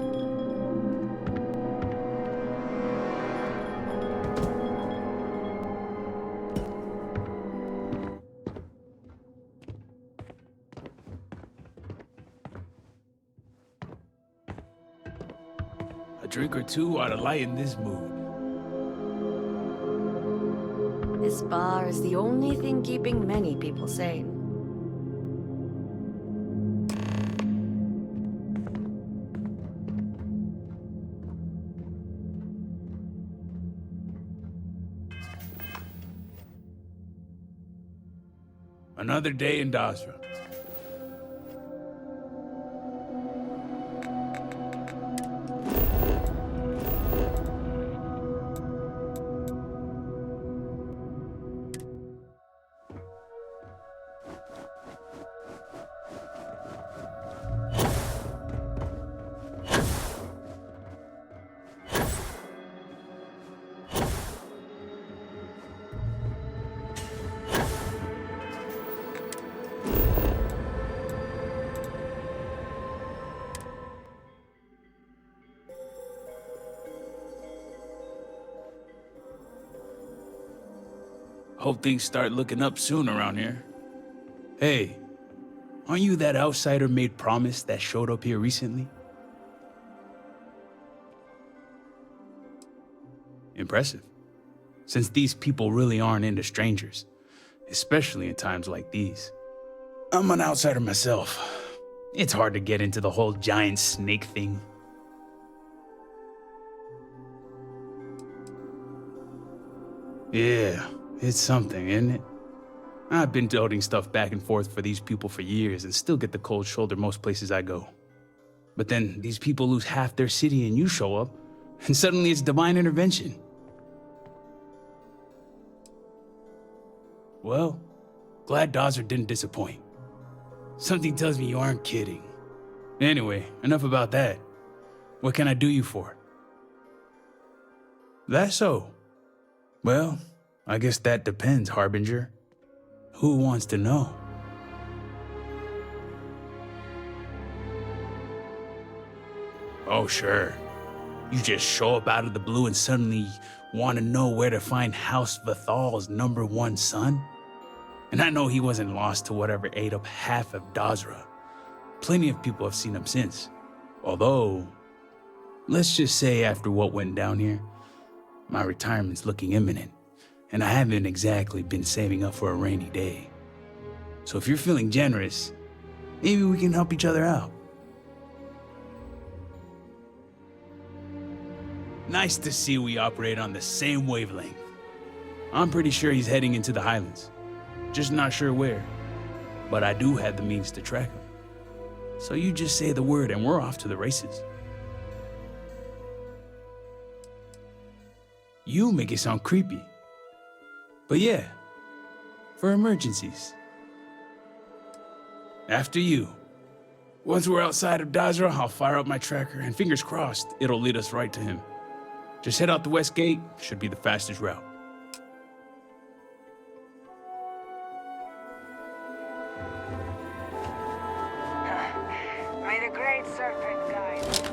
A drink or two ought to lighten this mood.
This bar is the only thing keeping many people sane.
Another day in Dazra. Hope things start looking up soon around here. Hey, aren't you that outsider made promise that showed up here recently? Impressive. Since these people really aren't into strangers, especially in times like these. I'm an outsider myself. It's hard to get into the whole giant snake thing. Yeah, it's something, isn't it? I've been toting stuff back and forth for these people for years and still get the cold shoulder most places I go. But then these people lose half their city and you show up, and suddenly it's divine intervention. Well, glad Dazra didn't disappoint. Something tells me you aren't kidding. Anyway, enough about that. What can I do you for? That's so. Well, I guess that depends, Harbinger. Who wants to know? Oh, sure. You just show up out of the blue and suddenly want to know where to find House Veth'aal's #1 son? And I know he wasn't lost to whatever ate up half of Dazra. Plenty of people have seen him since. Although, let's just say after what went down here, my retirement's looking imminent, and I haven't exactly been saving up for a rainy day. So if you're feeling generous, maybe we can help each other out. Nice to see we operate on the same wavelength. I'm pretty sure he's heading into the Highlands. Just not sure where. But I do have the means to track him. So you just say the word and we're off to the races. You make it sound creepy. But yeah, for emergencies. After you. Once we're outside of Dazra, I'll fire up my tracker and fingers crossed, it'll lead us right to him. Just head out the west gate, should be the fastest route.
May the Great Serpent guide.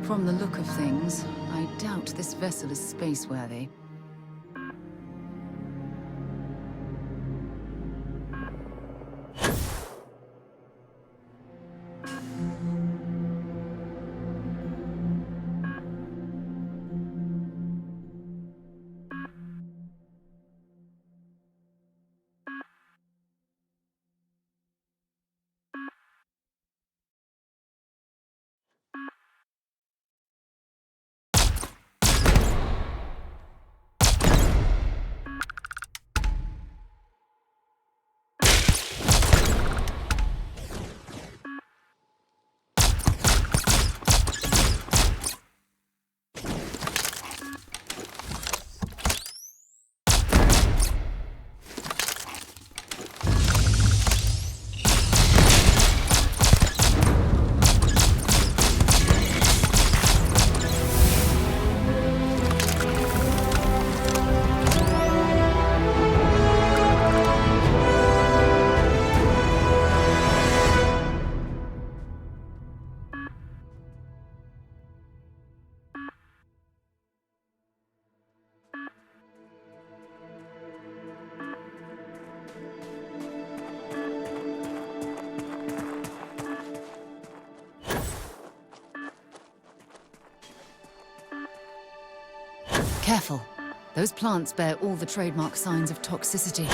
From the look of things, I doubt this vessel is spaceworthy. Careful. Those plants bear all the trademark signs of toxicity.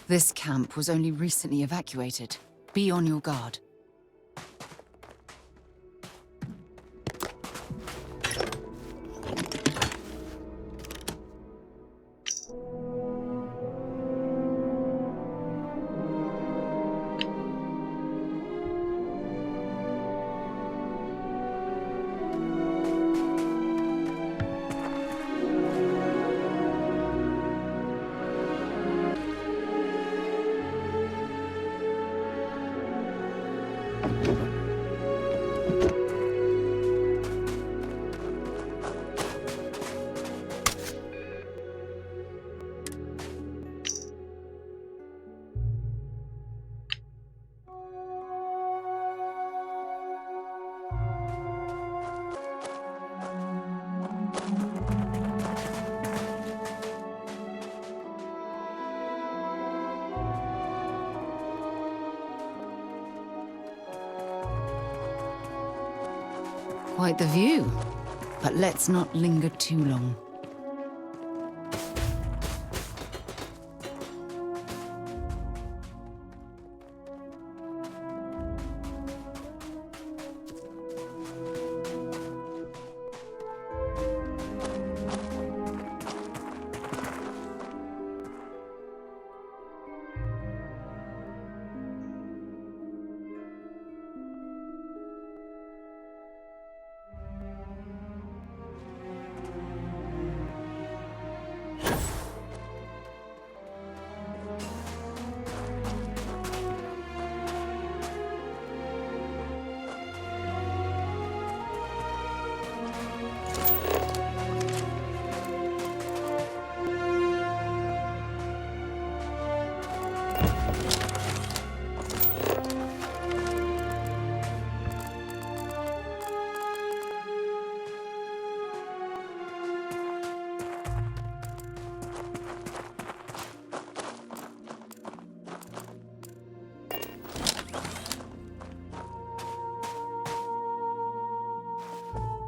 This camp was only recently evacuated. Be on your guard. Quite the view. But let's not linger too long.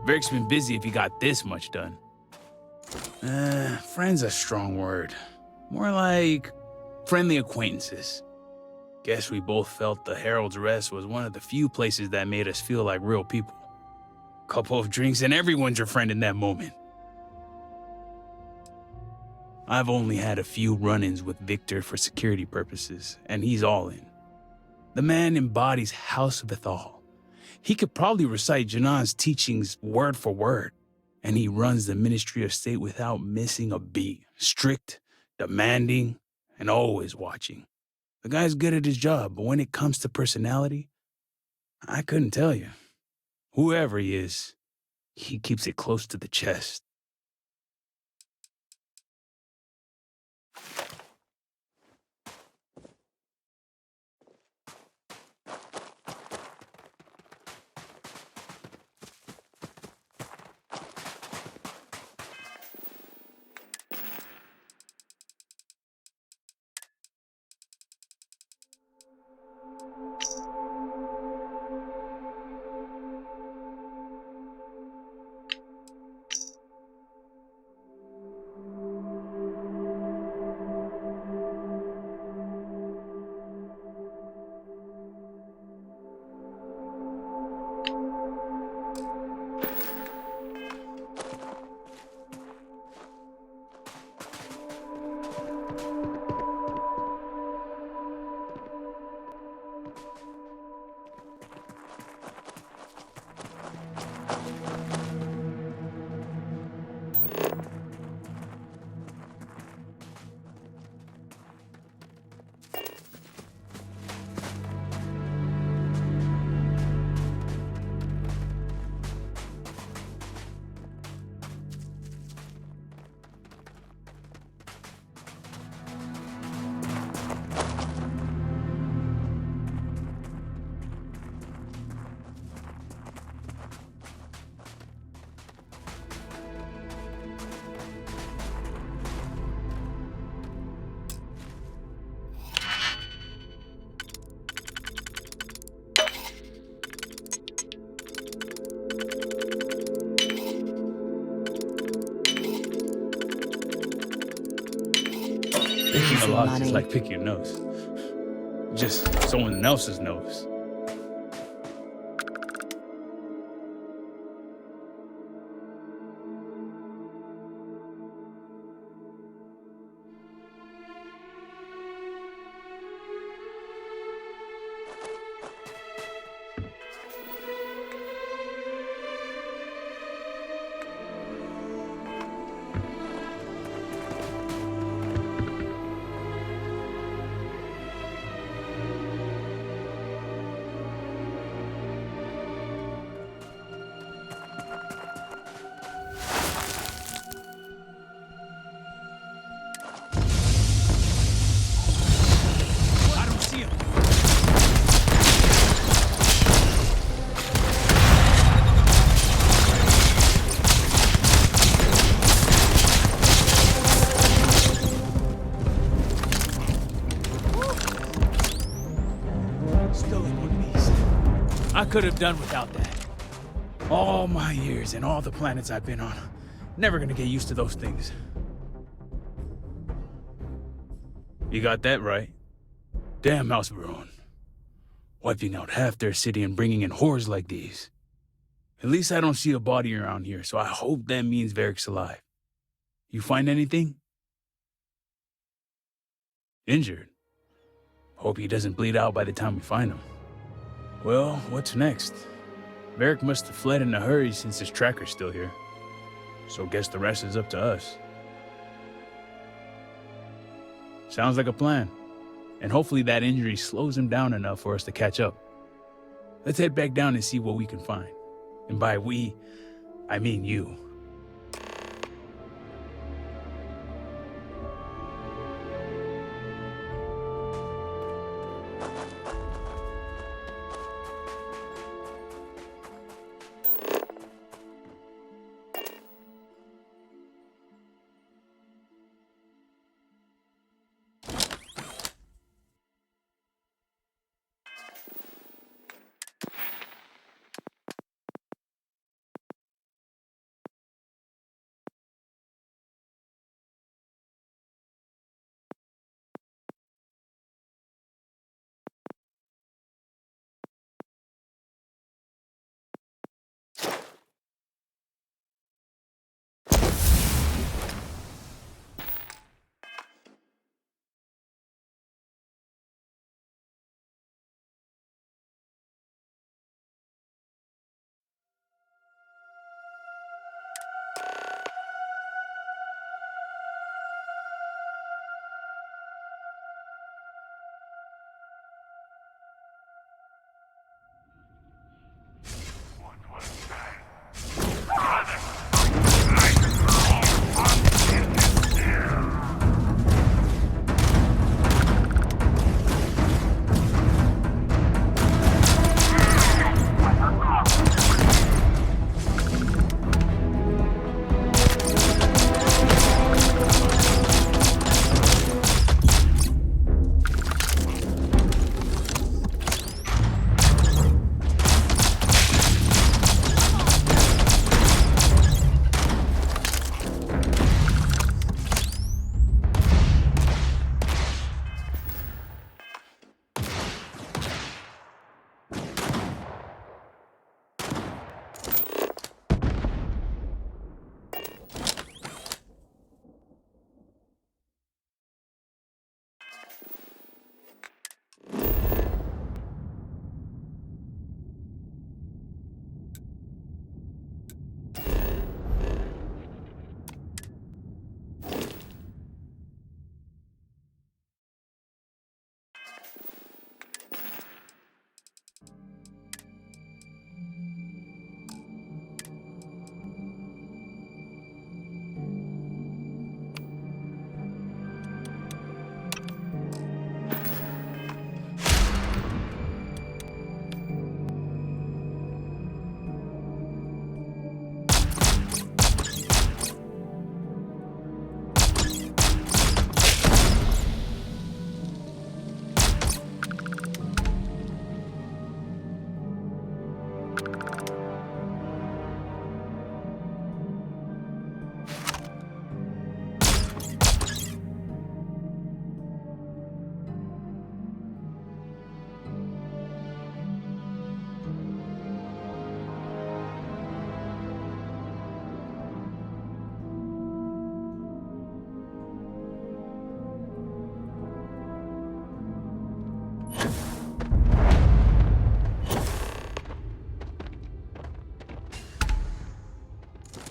Vic's been busy if he got this much done. Friend's a strong word. More like friendly acquaintances. Guess we both felt the Herald's Rest was one of the few places that made us feel like real people. Couple of drinks and everyone's your friend in that moment. I've only had a few run-ins with Victor for security purposes, and he's all in. The man embodies House Veth'aal. He could probably recite Janan's teachings word for word, and he runs the Ministry of State without missing a beat. Strict, demanding, and always watching. The guy's good at his job, but when it comes to personality, I couldn't tell you. Whoever he is, he keeps it close to the chest. the
Easy
locks
money.
is like picking your nose. Just someone else's nose. I don't see him. Still in one piece. I could have done without that. All my years and all the planets I've been on. Never gonna get used to those things. You got that right. Damn House Veth'aal. Wiping out half their city and bringing in horrors like these. At least I don't see a body around here, so I hope that means Varric's alive. You find anything? Injured? Hope he doesn't bleed out by the time we find him. Well, what's next? Varric must have fled in a hurry since his tracker's still here. So guess the rest is up to us. Sounds like a plan. And hopefully that injury slows him down enough for us to catch up. Let's head back down and see what we can find. And by we, I mean you.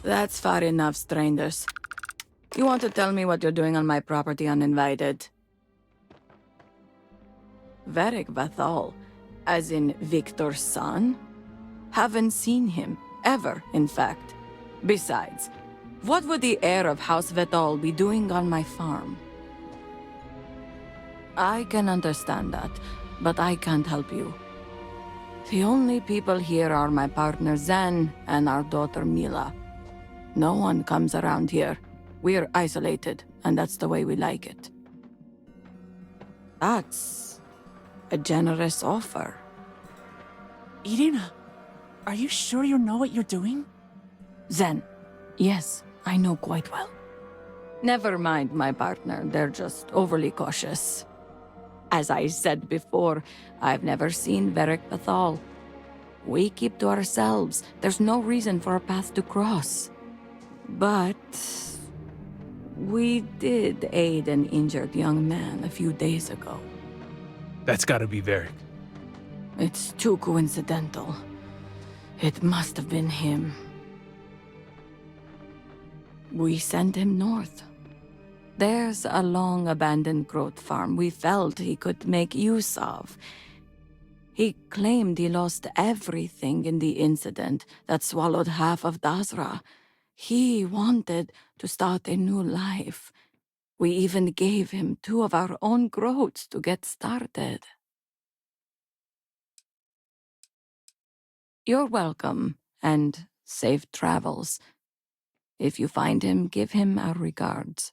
That's far enough, strangers. You want to tell me what you're doing on my property uninvited? Great Veth'aal, as in Victor's son? Haven't seen him, ever, in fact. Besides, what would the heir of House Veth'aal be doing on my farm? I can understand that, but I can't help you. The only people here are my partner Zen and our daughter Mila. No one comes around here. We're isolated, and that's the way we like it. That's a generous offer.
Eden, are you sure you know what you're doing?
Zen, yes, I know quite well. Never mind my partner, they're just overly cautious. As I said before, I've never seen Great Veth'aal. We keep to ourselves. There's no reason for a path to cross. But we did aid an injured young man a few days ago.
That's gotta be Varric.
It's too coincidental. It must have been him. We sent him north. There's a long-abandoned growth farm we felt he could make use of. He claimed he lost everything in the incident that swallowed half of Dazra. He wanted to start a new life. We even gave him 2 of our own growths to get started. You're welcome, and safe travels. If you find him, give him our regards.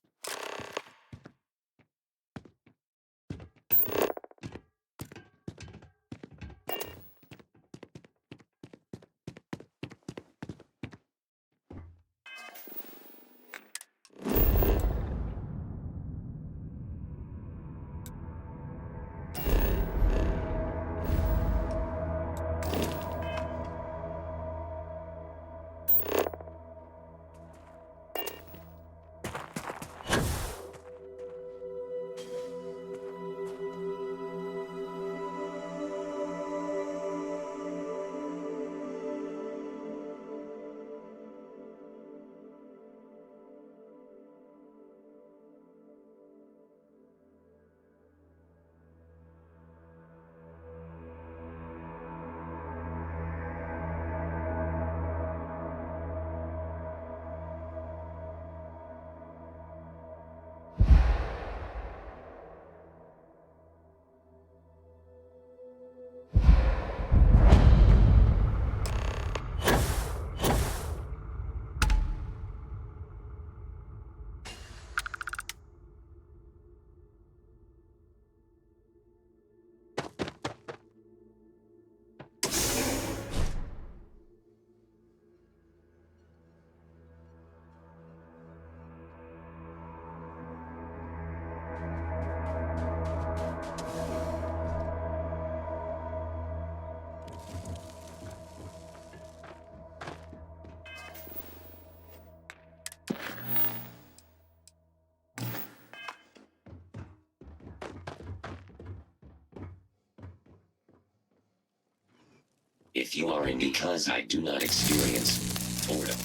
If you are in because I do not experience boredom,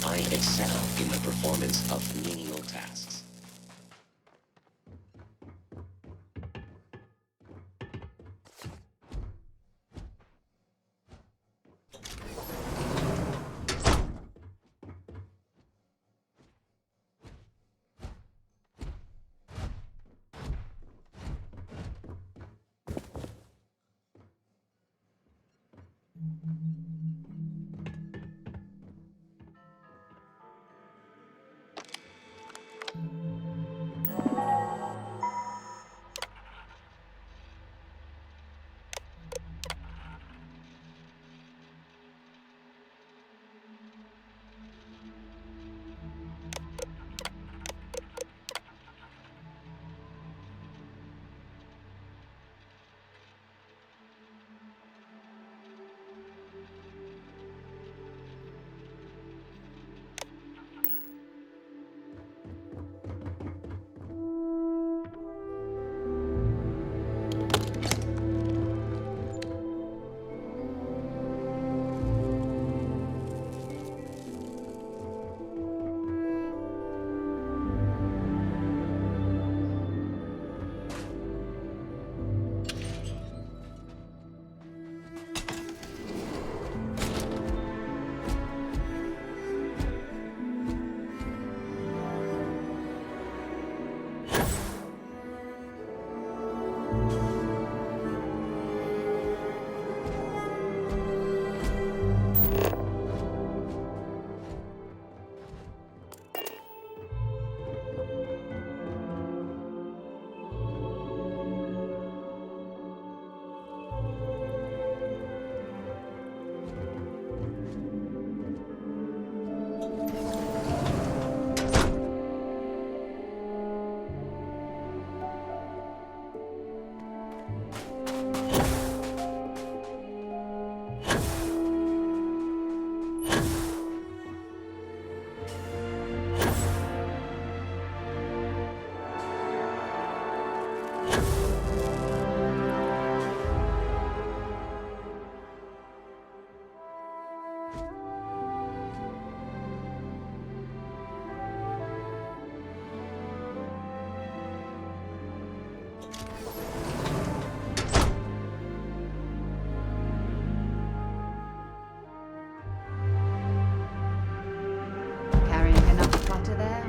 I excel in the performance of menial tasks.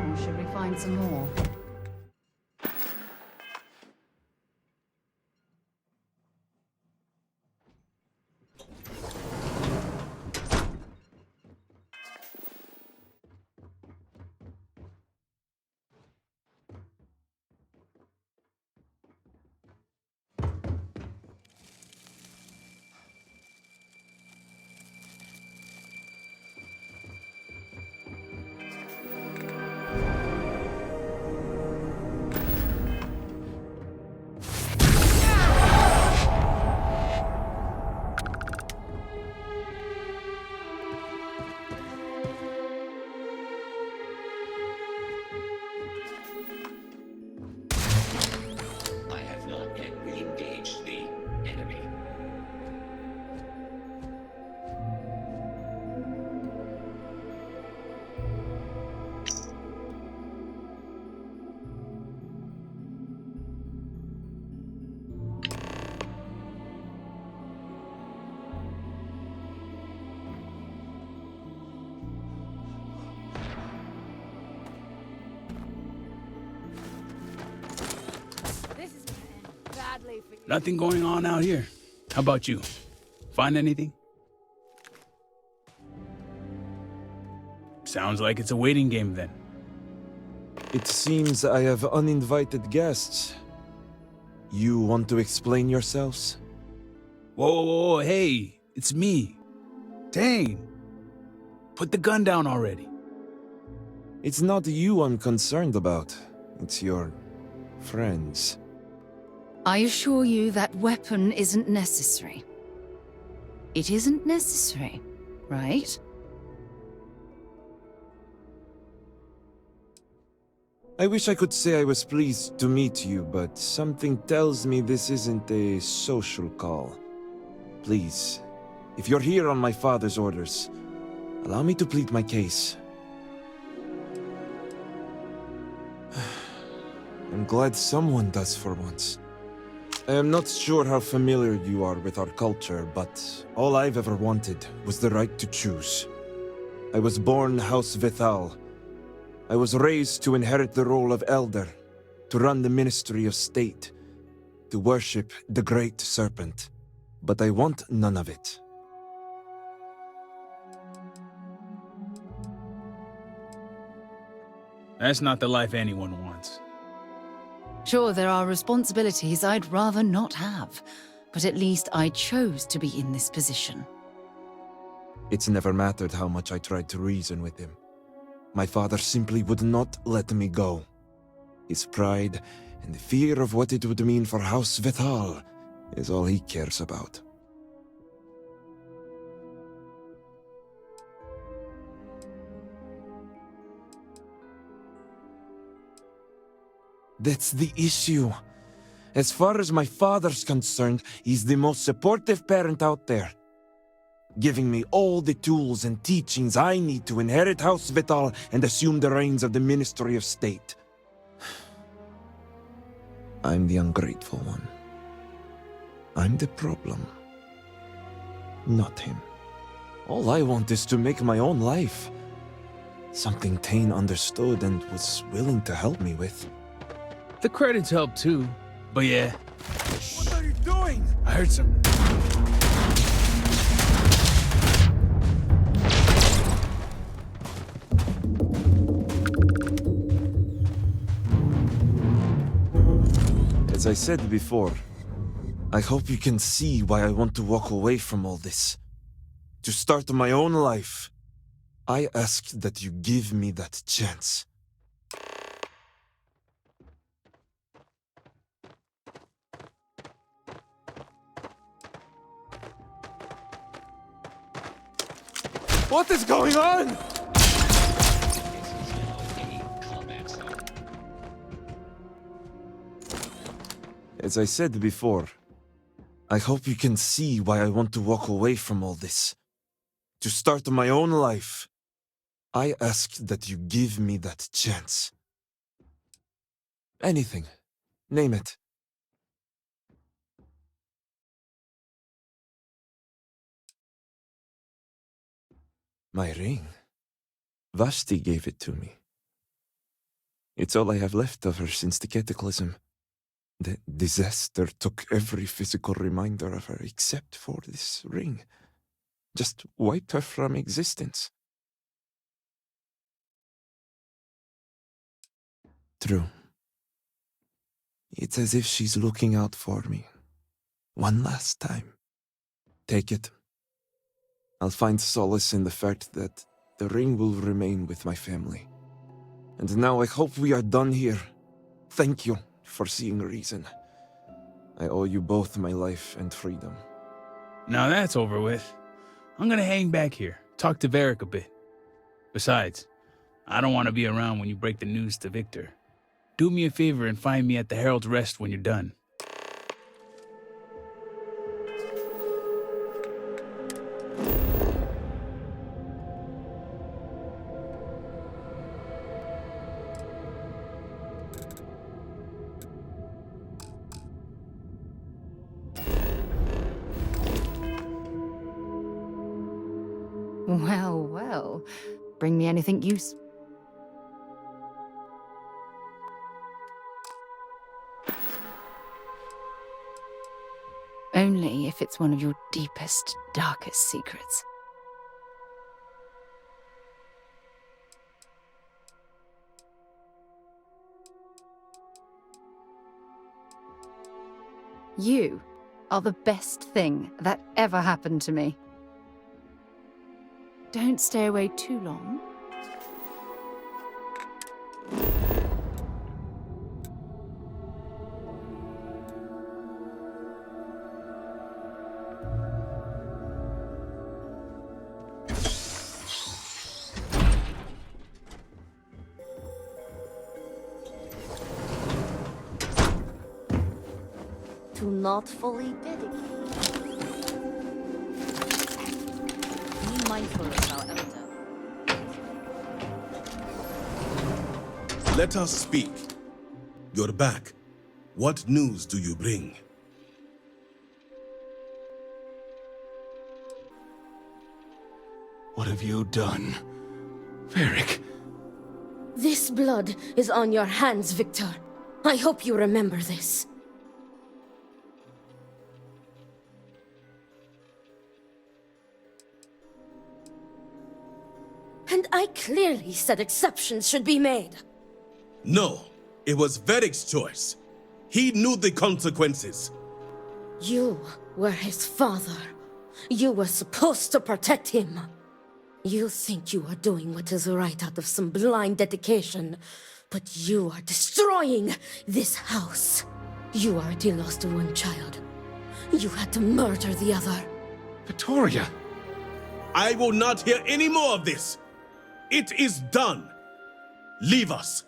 Or should we find some more?
I have not yet re-engaged the enemy.
This is gonna end badly for you.
Nothing going on out here. How about you? Find anything? Sounds like it's a waiting game then.
It seems I have uninvited guests. You want to explain yourselves?
Whoa, hey, it's me. Dang. Put the gun down already.
It's not you I'm concerned about. It's your friends.
I assure you that weapon isn't necessary. It isn't necessary, right?
I wish I could say I was pleased to meet you, but something tells me this isn't a social call. Please, if you're here on my father's orders, allow me to plead my case. I'm glad someone does for once. I am not sure how familiar you are with our culture, but all I've ever wanted was the right to choose. I was born House Veth'aal. I was raised to inherit the role of elder, to run the Ministry of State, to worship the Great Serpent. But I want none of it.
That's not the life anyone wants.
Sure, there are responsibilities I'd rather not have, but at least I chose to be in this position.
It's never mattered how much I tried to reason with him. My father simply would not let me go. His pride and the fear of what it would mean for House Veth'aal is all he cares about. That's the issue. As far as my father's concerned, he's the most supportive parent out there, giving me all the tools and teachings I need to inherit House Veth'aal and assume the reins of the Ministry of State. I'm the ungrateful one. I'm the problem. Not him. All I want is to make my own life. Something Tane understood and was willing to help me with.
The credits help too, but yeah.
What are you doing?
I heard some...
As I said before, I hope you can see why I want to walk away from all this. To start my own life. I ask that you give me that chance. What is going on? As I said before, I hope you can see why I want to walk away from all this. To start my own life. I ask that you give me that chance. Anything. Name it. My ring? Vashti gave it to me. It's all I have left of her since the cataclysm. The disaster took every physical reminder of her except for this ring. Just wiped her from existence. True. It's as if she's looking out for me. One last time. Take it. I'll find solace in the fact that the ring will remain with my family. And now I hope we are done here. Thank you for seeing reason. I owe you both my life and freedom.
Now that's over with. I'm gonna hang back here, talk to Varric a bit. Besides, I don't want to be around when you break the news to Victor. Do me a favor and find me at the Herald's Rest when you're done.
Well, well. Bring me anything useful. Only if it's one of your deepest, darkest secrets. You are the best thing that ever happened to me. Don't stay away too long.
To not fully dedicate. Be mindful of our elder.
Let us speak. You're back. What news do you bring?
What have you done? Varric.
This blood is on your hands, Victor. I hope you remember this. And I clearly said exceptions should be made.
No, it was Varric's choice. He knew the consequences.
You were his father. You were supposed to protect him. You think you are doing what is right out of some blind dedication, but you are destroying this house. You already lost one child. You had to murder the other.
Victoria!
I will not hear any more of this. It is done. Leave us.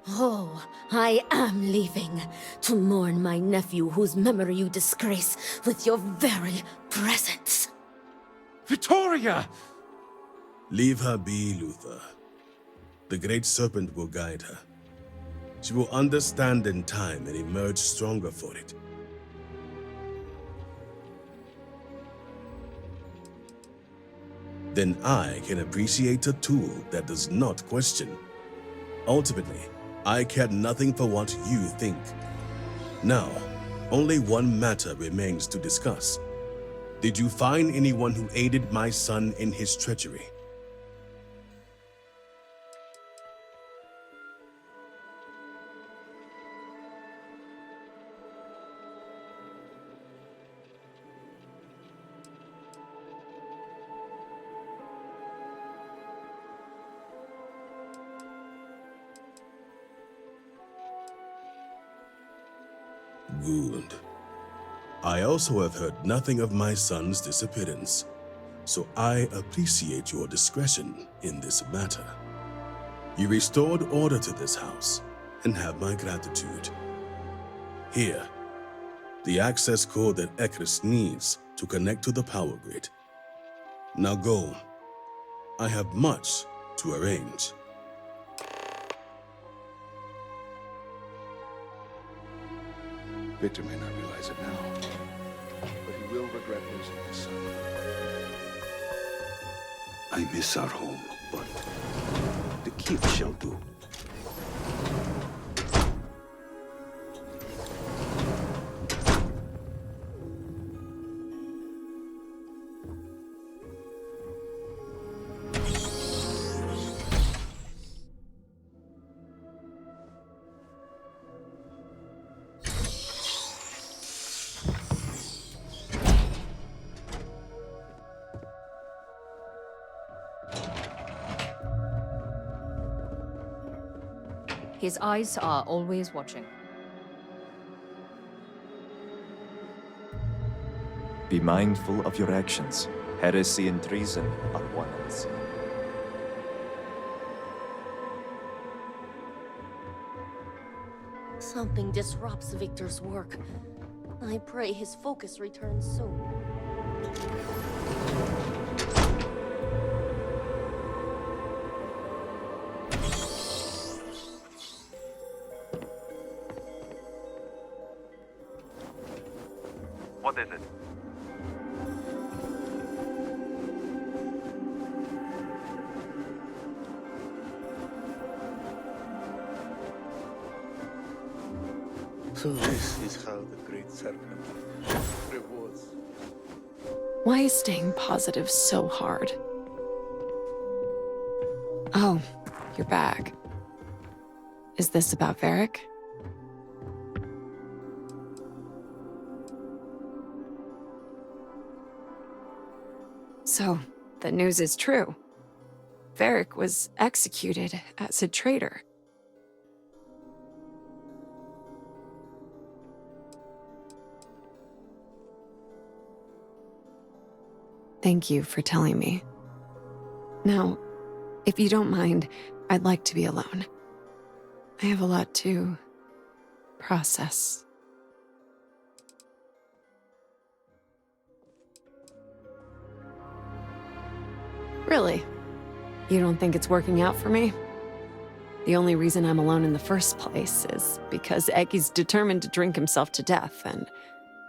Oh, I am leaving to mourn my nephew whose memory you disgrace with your very presence.
Victoria!
Leave her be, Luther. The Great Serpent will guide her. She will understand in time and emerge stronger for it. Then I can appreciate a tool that does not question. Ultimately, I care nothing for what you think. Now, only one matter remains to discuss. Did you find anyone who aided my son in his treachery? Good. I also have heard nothing of my son's disappearance, so I appreciate your discretion in this matter. You restored order to this house, and have my gratitude. Here, the access code that Ekris needs to connect to the power grid. Now go. I have much to arrange.
Victor may not realize it now, but he will regret losing his son.
I miss our home, but the keep shall do.
His eyes are always watching.
Be mindful of your actions. Heresy and treason are one and the same.
Something disrupts Victor's work. I pray his focus returns soon.
What is it?
So this is how the Great Serpent rewards.
Why is staying positive so hard? Oh, your bag. Is this about Varric? So, the news is true. Varric was executed as a traitor. Thank you for telling me. Now, if you don't mind, I'd like to be alone. I have a lot to process. Really? You don't think it's working out for me? The only reason I'm alone in the first place is because Eggy's determined to drink himself to death, and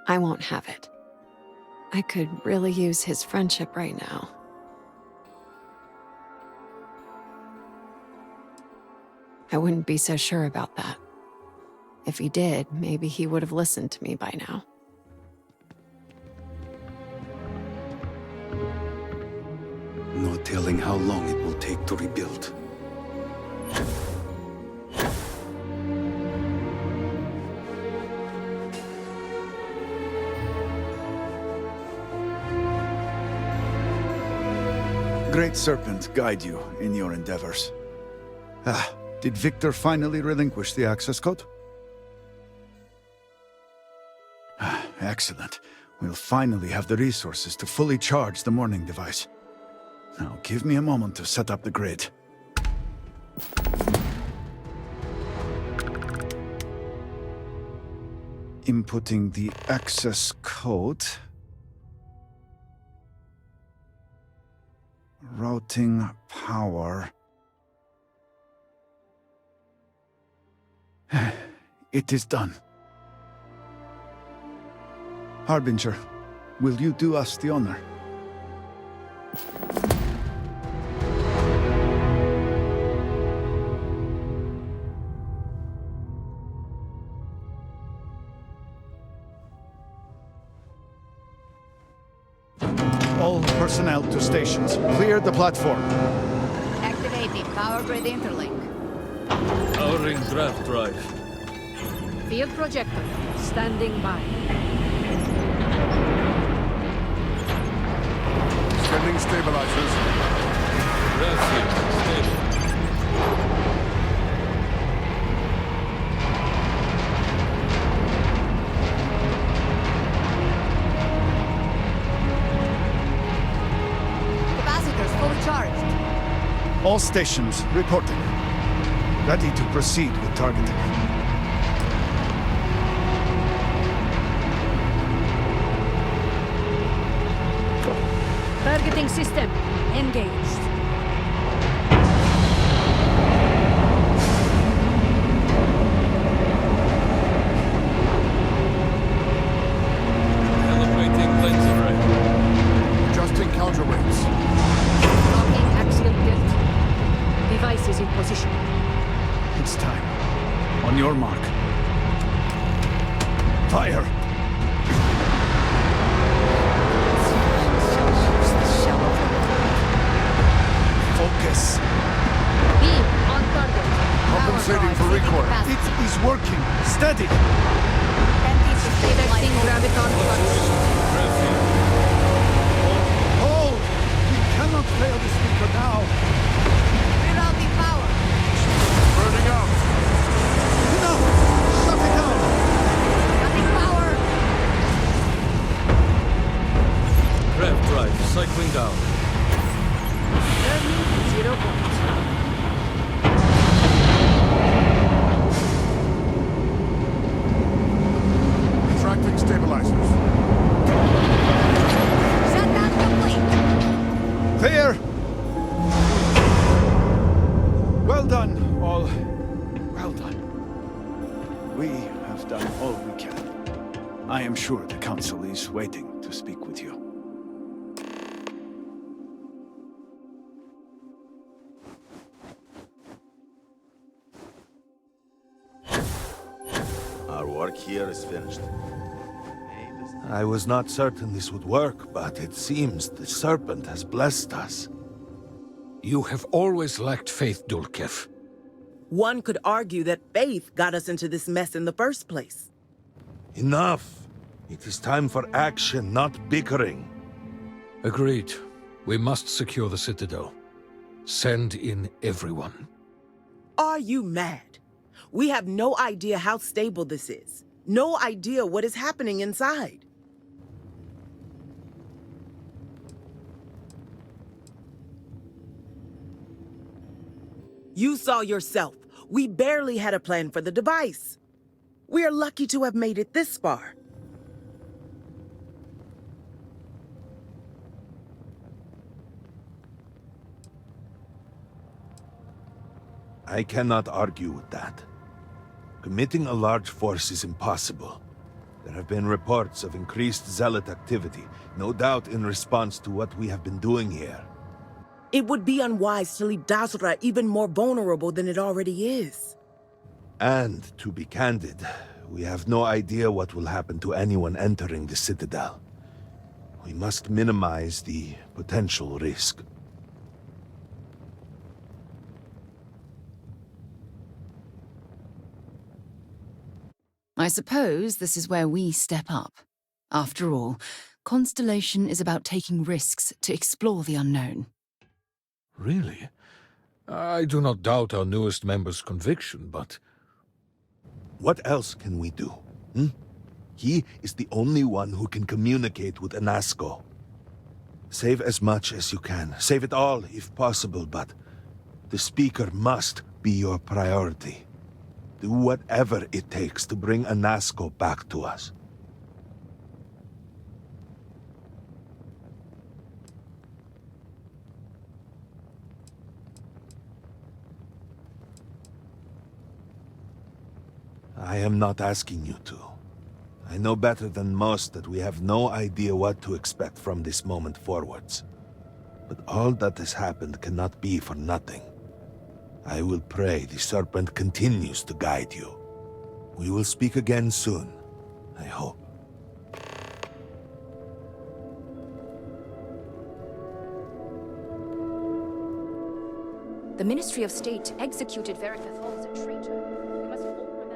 I won't have it. I could really use his friendship right now. I wouldn't be so sure about that. If he did, maybe he would have listened to me by now.
No telling how long it will take to rebuild.
Great Serpent guide you in your endeavors. Did Victor finally relinquish the access code? Excellent. We'll finally have the resources to fully charge the morning device. Now give me a moment to set up the grid. Inputting the access code. Routing power. It is done. Harbinger, will you do us the honor? All personnel to stations. Clear the platform.
Activating power grid interlink.
Powering draft drive.
Field projector. Standing by.
Sending stabilizers.
Draft field stable.
Capacitors fully charged.
All stations reporting. Ready to proceed with targeting.
Targeting system engaged.
Calibrating lens array.
Adjusting counterweights.
Locking axial tilt. Device is in position.
It's time. On your mark. Fire! Focus.
Beam on target.
Compensating for recoil.
It is working. Steady.
Detecting graviton flux.
Hold! We cannot fail the speaker now.
Rerouting power.
Burning out.
have done all we can. I am sure the Council is waiting to speak with you.
Our work here is finished.
I was not certain this would work, but it seems the Serpent has blessed us.
You have always lacked faith, Dulkev.
One could argue that faith got us into this mess in the first place.
Enough! It is time for action, not bickering.
Agreed. We must secure the Citadel. Send in everyone.
Are you mad? We have no idea how stable this is. No idea what is happening inside. You saw yourself. We barely had a plan for the device. We are lucky to have made it this far.
I cannot argue with that. Committing a large force is impossible. There have been reports of increased zealot activity, no doubt in response to what we have been doing here.
It would be unwise to leave Dazra even more vulnerable than it already is.
And, to be candid, we have no idea what will happen to anyone entering the Citadel. We must minimize the potential risk.
I suppose this is where we step up. After all, Constellation is about taking risks to explore the unknown.
Really? I do not doubt our newest member's conviction, but...
What else can we do? He is the only one who can communicate with Anasko. Save as much as you can. Save it all, if possible, but the Speaker must be your priority. Do whatever it takes to bring Anasko back to us. I am not asking you to. I know better than most that we have no idea what to expect from this moment forwards. But all that has happened cannot be for nothing. I will pray the Serpent continues to guide you. We will speak again soon, I hope.
The Ministry of State executed Great Veth'aal as a traitor. We must all remember.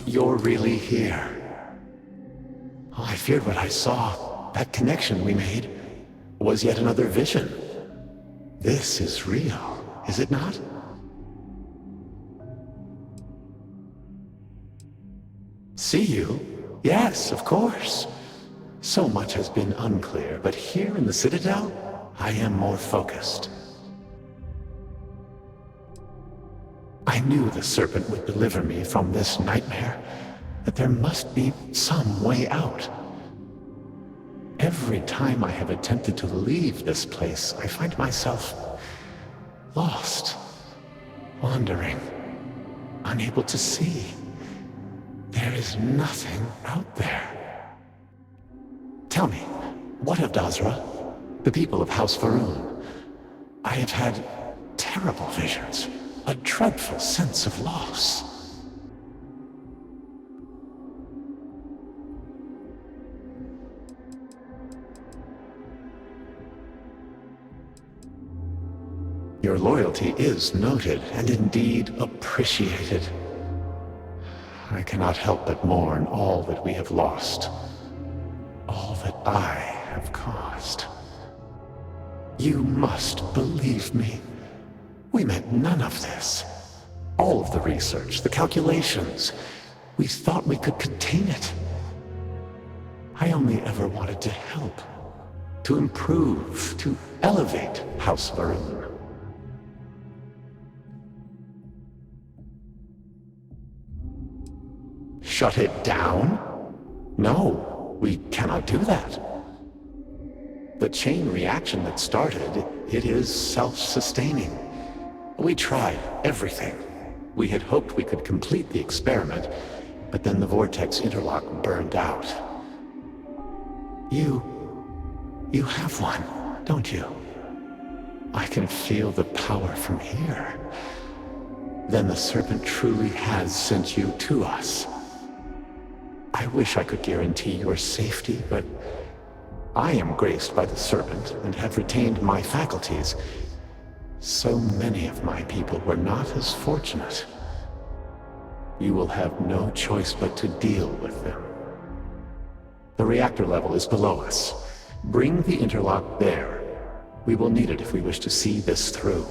You're really here. Oh, I feared what I saw. That connection we made was yet another vision. This is real, is it not? See you? Yes, of course. So much has been unclear, but here in the Citadel, I am more focused. I knew the Serpent would deliver me from this nightmare, that there must be some way out. Every time I have attempted to leave this place, I find myself lost, wandering, unable to see. There is nothing out there. Tell me, what of Dazra, the people of House Veth'aal? I have had terrible visions, a dreadful sense of loss. Your loyalty is noted and indeed appreciated. I cannot help but mourn all that we have lost, all that I have caused. You must believe me. We meant none of this. All of the research, the calculations, we thought we could contain it. I only ever wanted to help, to improve, to elevate House Veth'aal. Shut it down? No, we cannot do that. The chain reaction that started, it is self-sustaining. We tried everything. We had hoped we could complete the experiment, but then the vortex interlock burned out. You have one, don't you? I can feel the power from here. Then the Serpent truly has sent you to us. I wish I could guarantee your safety, but I am graced by the Serpent and have retained my faculties. So many of my people were not as fortunate. You will have no choice but to deal with them. The reactor level is below us. Bring the interlock there. We will need it if we wish to see this through.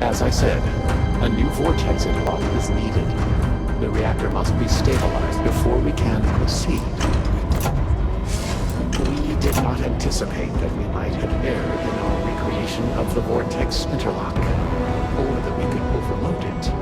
As I said, a new vortex interlock is needed. The reactor must be stabilized before we can proceed. We did not anticipate that we might have erred in our recreation of the vortex interlock, or that we could overload it.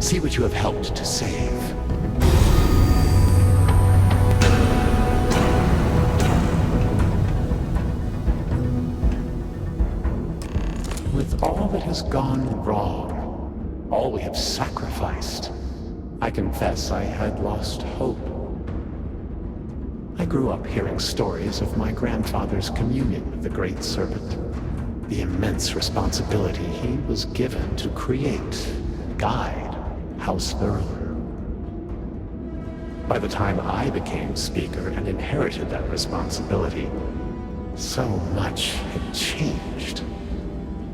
See what you have helped to save. With all that has gone wrong, all we have sacrificed, I confess I had lost hope. I grew up hearing stories of my grandfather's communion with the Great Serpent, the immense responsibility he was given to create, guide, House Veth'aal. By the time I became Speaker and inherited that responsibility, so much had changed.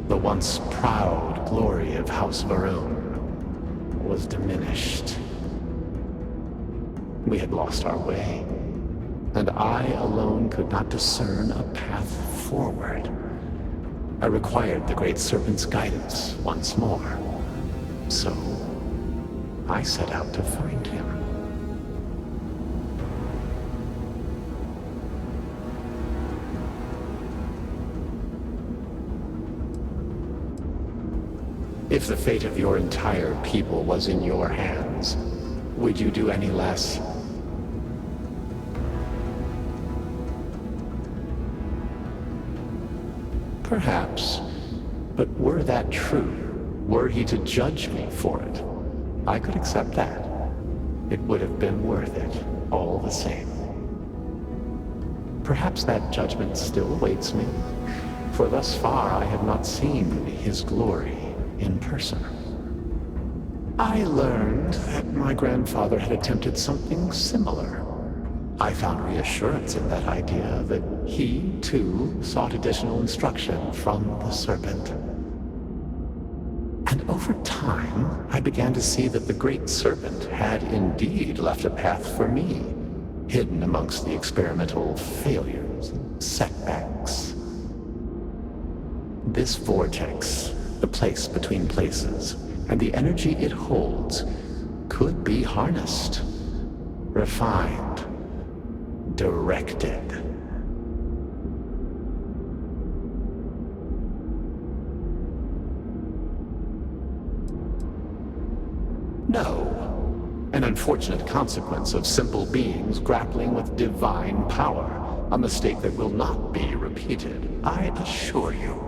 The once proud glory of House Veth'aal was diminished. We had lost our way, and I alone could not discern a path forward. I required the Great Serpent's guidance once more. So, I set out to find him. If the fate of your entire people was in your hands, would you do any less? Perhaps. But were that true, were he to judge me for it, I could accept that. It would have been worth it, all the same. Perhaps that judgment still awaits me, for thus far I have not seen his glory in person. I learned that my grandfather had attempted something similar. I found reassurance in that idea that he, too, sought additional instruction from the Serpent. And over time, I began to see that the Great Serpent had indeed left a path for me, hidden amongst the experimental failures and setbacks. This vortex, the place between places, and the energy it holds, could be harnessed, refined, directed. No. An unfortunate consequence of simple beings grappling with divine power. A mistake that will not be repeated, I assure you.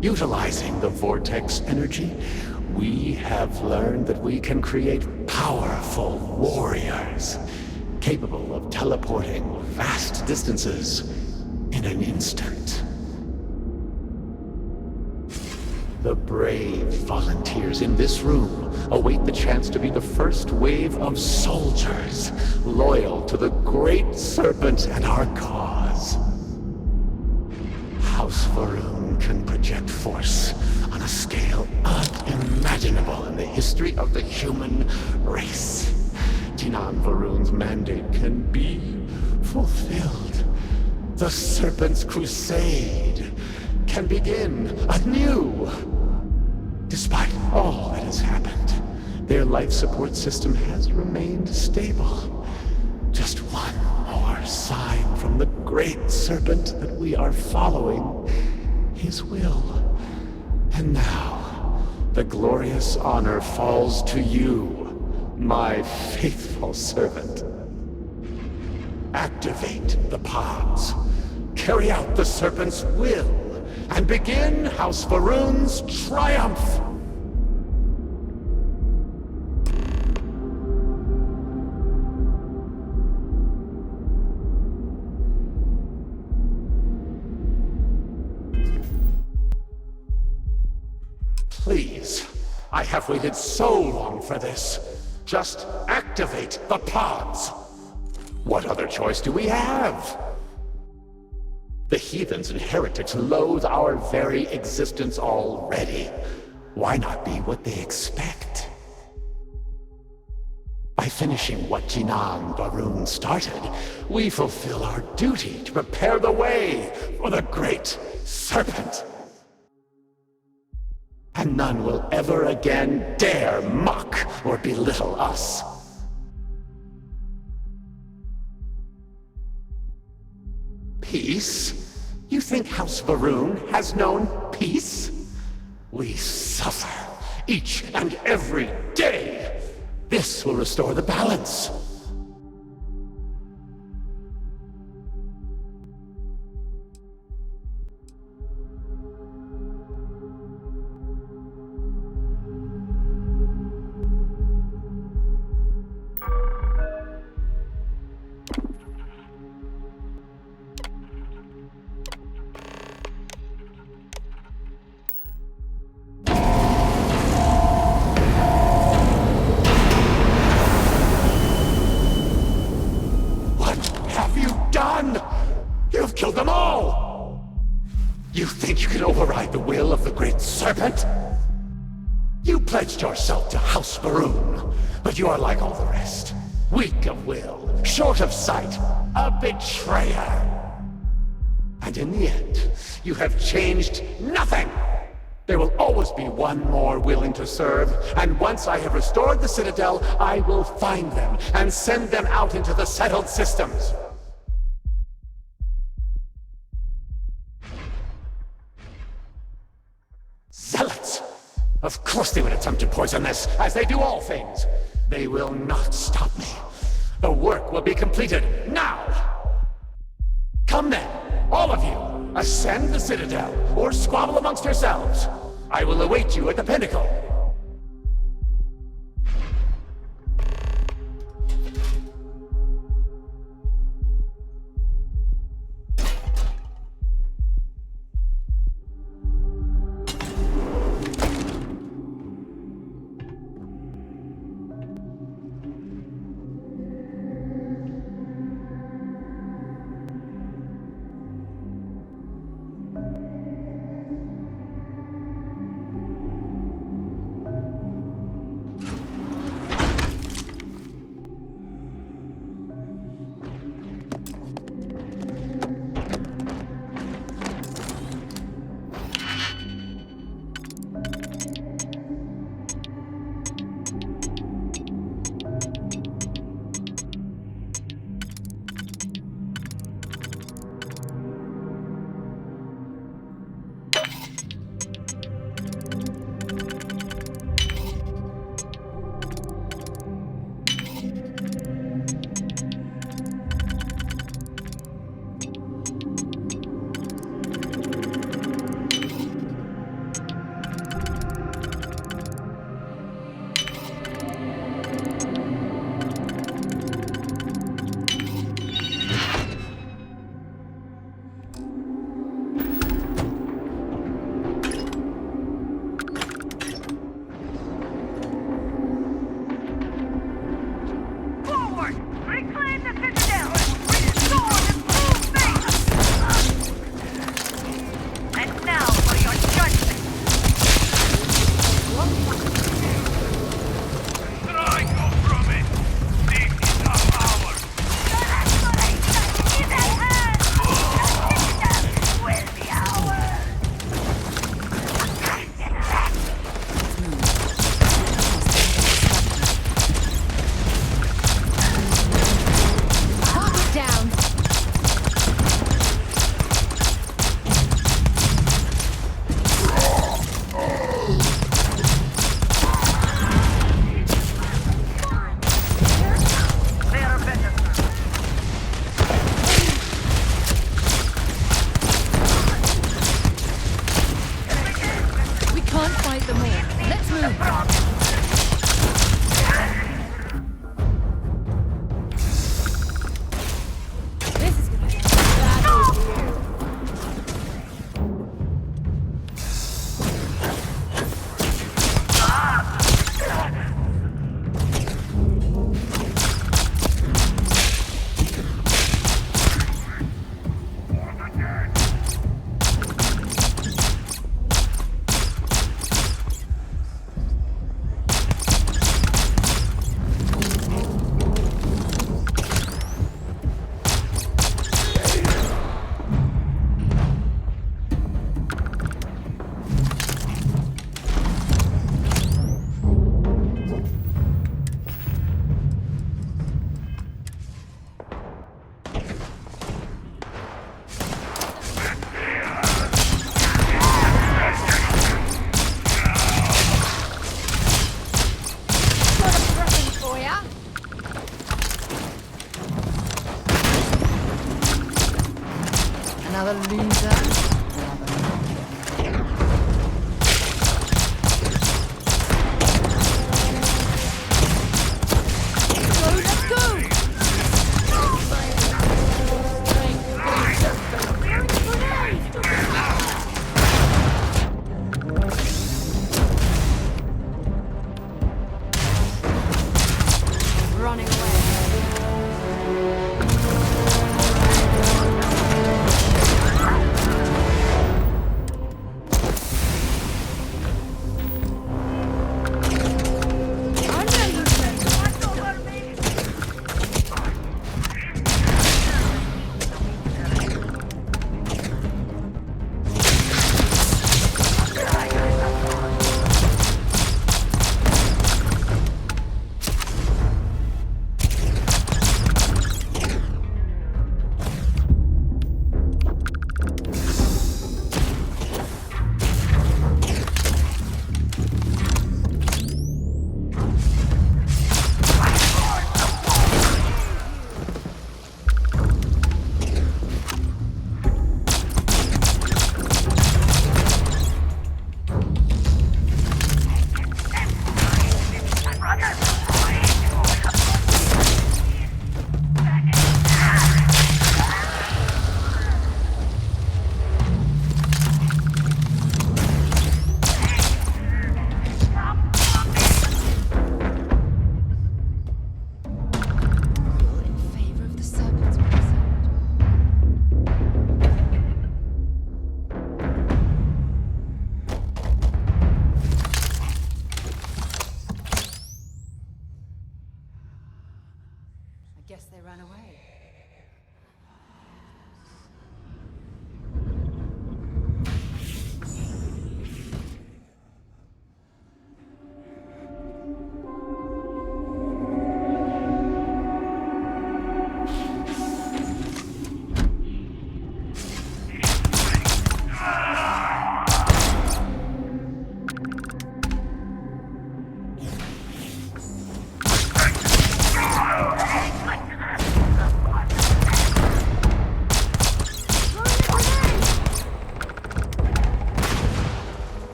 Utilizing the vortex energy, we have learned that we can create powerful warriors, capable of teleporting vast distances in an instant. The brave volunteers in this room await the chance to be the first wave of soldiers, loyal to the Great Serpent and our cause. House Veth'aal can project force on a scale unimaginable in the history of the human race. Jinan Varun's mandate can be fulfilled. The Serpent's crusade can begin anew. Despite all that has happened, their life support system has remained stable. Just one more sign from the Great Serpent that we are following his will. And now, the glorious honor falls to you, my faithful servant. Activate the pods. Carry out the Serpent's will. And begin House Veth'aal's triumph! Please, I have waited so long for this. Just activate the pods! What other choice do we have? The heathens and heretics loathe our very existence already. Why not be what they expect? By finishing what Jinan Varun started, we fulfill our duty to prepare the way for the Great Serpent. And none will ever again dare mock or belittle us. Peace? You think House Veth'aal has known peace? We suffer each and every day. This will restore the balance. Serpent? You pledged yourself to House Veth'aal, but you are like all the rest. Weak of will, short of sight, a betrayer. And in the end, you have changed nothing! There will always be one more willing to serve, and once I have restored the Citadel, I will find them and send them out into the settled systems. Zealots! Of course they would attempt to poison this, as they do all things. They will not stop me. The work will be completed now! Come then, all of you, ascend the Citadel, or squabble amongst yourselves. I will await you at the pinnacle.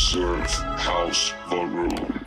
Serve House Veth'aal.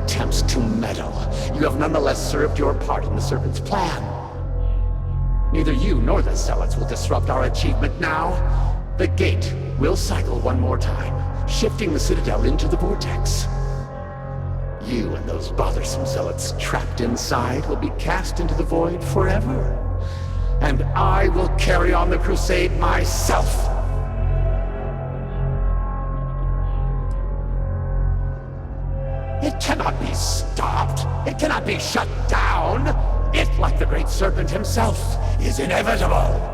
Attempts to meddle, you have nonetheless served your part in the Serpent's plan. Neither you nor the Zealots will disrupt our achievement now. The gate will cycle one more time, shifting the Citadel into the vortex. You and those bothersome Zealots trapped inside will be cast into the void forever. And I will carry on the crusade myself. It cannot be stopped. It cannot be shut down. It, like the Great Serpent himself, is inevitable.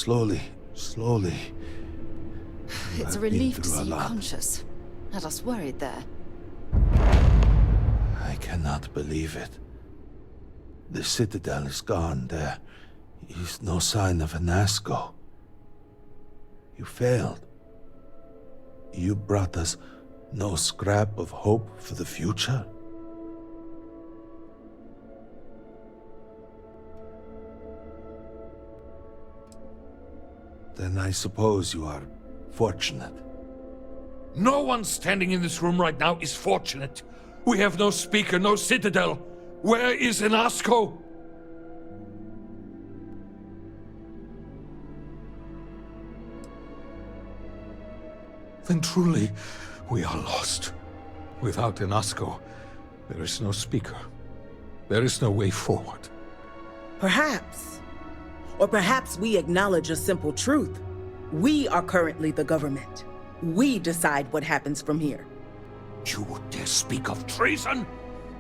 slowly.
It's a
I've been
relief to
through
see
a
you
lot.
conscious. Had us worried there.
I cannot believe it. The Citadel is gone. There is no sign of Anasko. You failed. You brought us no scrap of hope for the future. Then I suppose you are fortunate.
No one standing in this room right now is fortunate. We have no speaker, no Citadel. Where is Anasko? Then truly, we are lost. Without Anasko, there is no speaker. There is no way forward.
Perhaps. Or perhaps we acknowledge a simple truth. We are currently the government. We decide what happens from here.
You would dare speak of treason?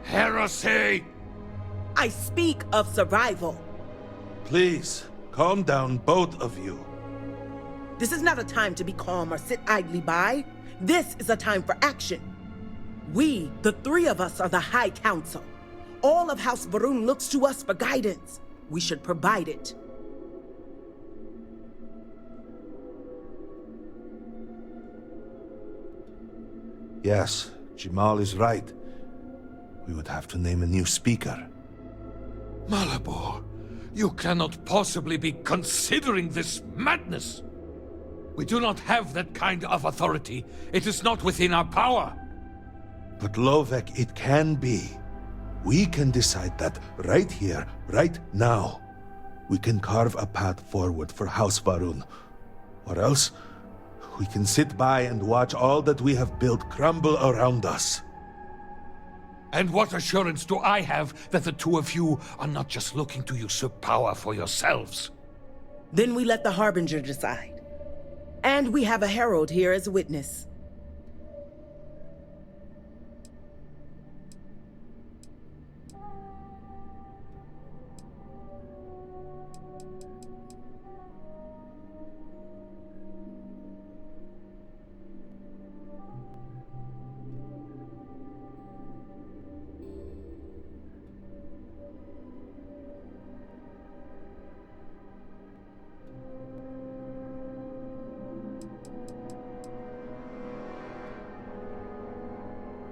Heresy!
I speak of survival.
Please, calm down, both of you.
This is not a time to be calm or sit idly by. This is a time for action. We, the three of us, are the High Council. All of House Veth'aal looks to us for guidance. We should provide it.
Yes, Jamal is right. We would have to name a new speaker.
Malabor, you cannot possibly be considering this madness. We do not have that kind of authority. It is not within our power.
But Lovek, it can be. We can decide that right here, right now. We can carve a path forward for House Veth'aal. Or else, we can sit by and watch all that we have built crumble around us.
And what assurance do I have that the two of you are not just looking to usurp power for yourselves?
Then we let the Harbinger decide. And we have a herald here as witness.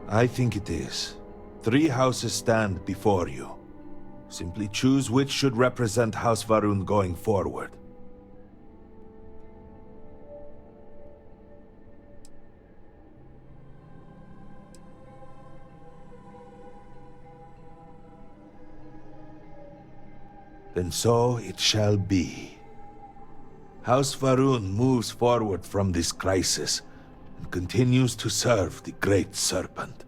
I think it is. 3 houses stand before you. Simply choose which should represent House Veth'aal going forward. Then so it shall be. House Veth'aal moves forward from this crisis and continues to serve the Great Serpent.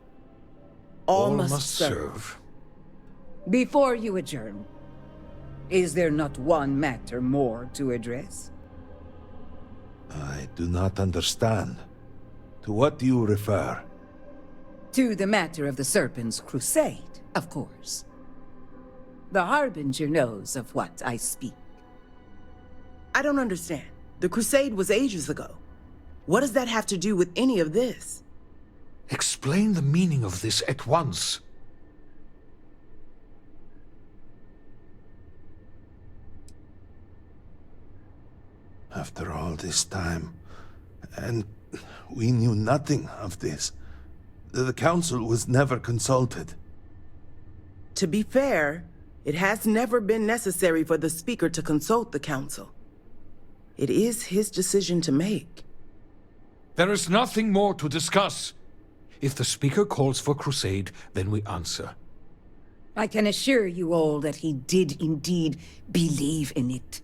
All must serve.
Before you adjourn, is there not one matter more to address?
I do not understand. To what do you refer?
To the matter of the Serpent's crusade, of course. The Harbinger knows of what I speak.
I don't understand. The crusade was ages ago. What does that have to do with any of this?
Explain the meaning of this at once.
After all this time, and we knew nothing of this. The Council was never consulted.
To be fair, it has never been necessary for the Speaker to consult the Council. It is his decision to make.
There is nothing more to discuss. If the Speaker calls for crusade, then we answer.
I can assure you all that he did indeed believe in it.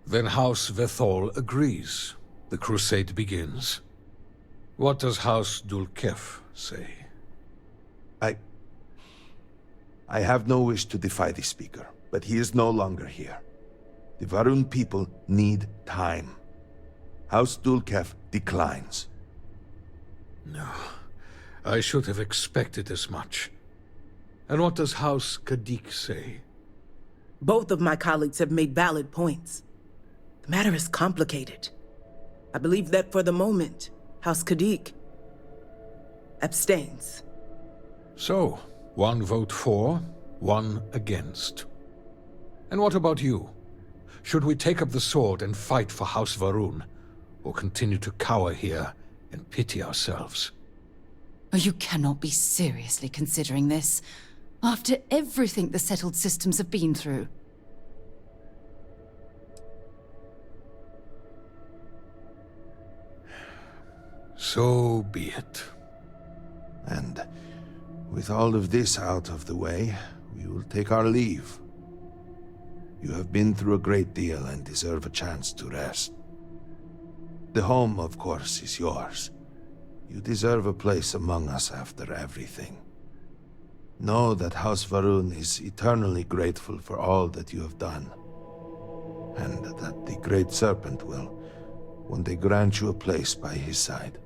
Then House Veth'aal agrees. The crusade begins. What does House Dulkef say?
I have no wish to defy the Speaker, but he is no longer here. The Veth'aal people need time. House Dulkef declines.
No, I should have expected as much. And what does House Kadik say?
Both of my colleagues have made valid points. matter is complicated. I believe that for the moment, House Kadik abstains.
So, one vote for, one against. And what about you? Should we take up the sword and fight for House Va'aal, or continue to cower here and pity ourselves?
Oh, you cannot be seriously considering this, after everything the settled systems have been through.
So be it.
And with all of this out of the way, we will take our leave. You have been through a great deal and deserve a chance to rest. The home, of course, is yours. You deserve a place among us after everything. Know that House Va'aal is eternally grateful for all that you have done, and that the Great Serpent will one day grant you a place by his side.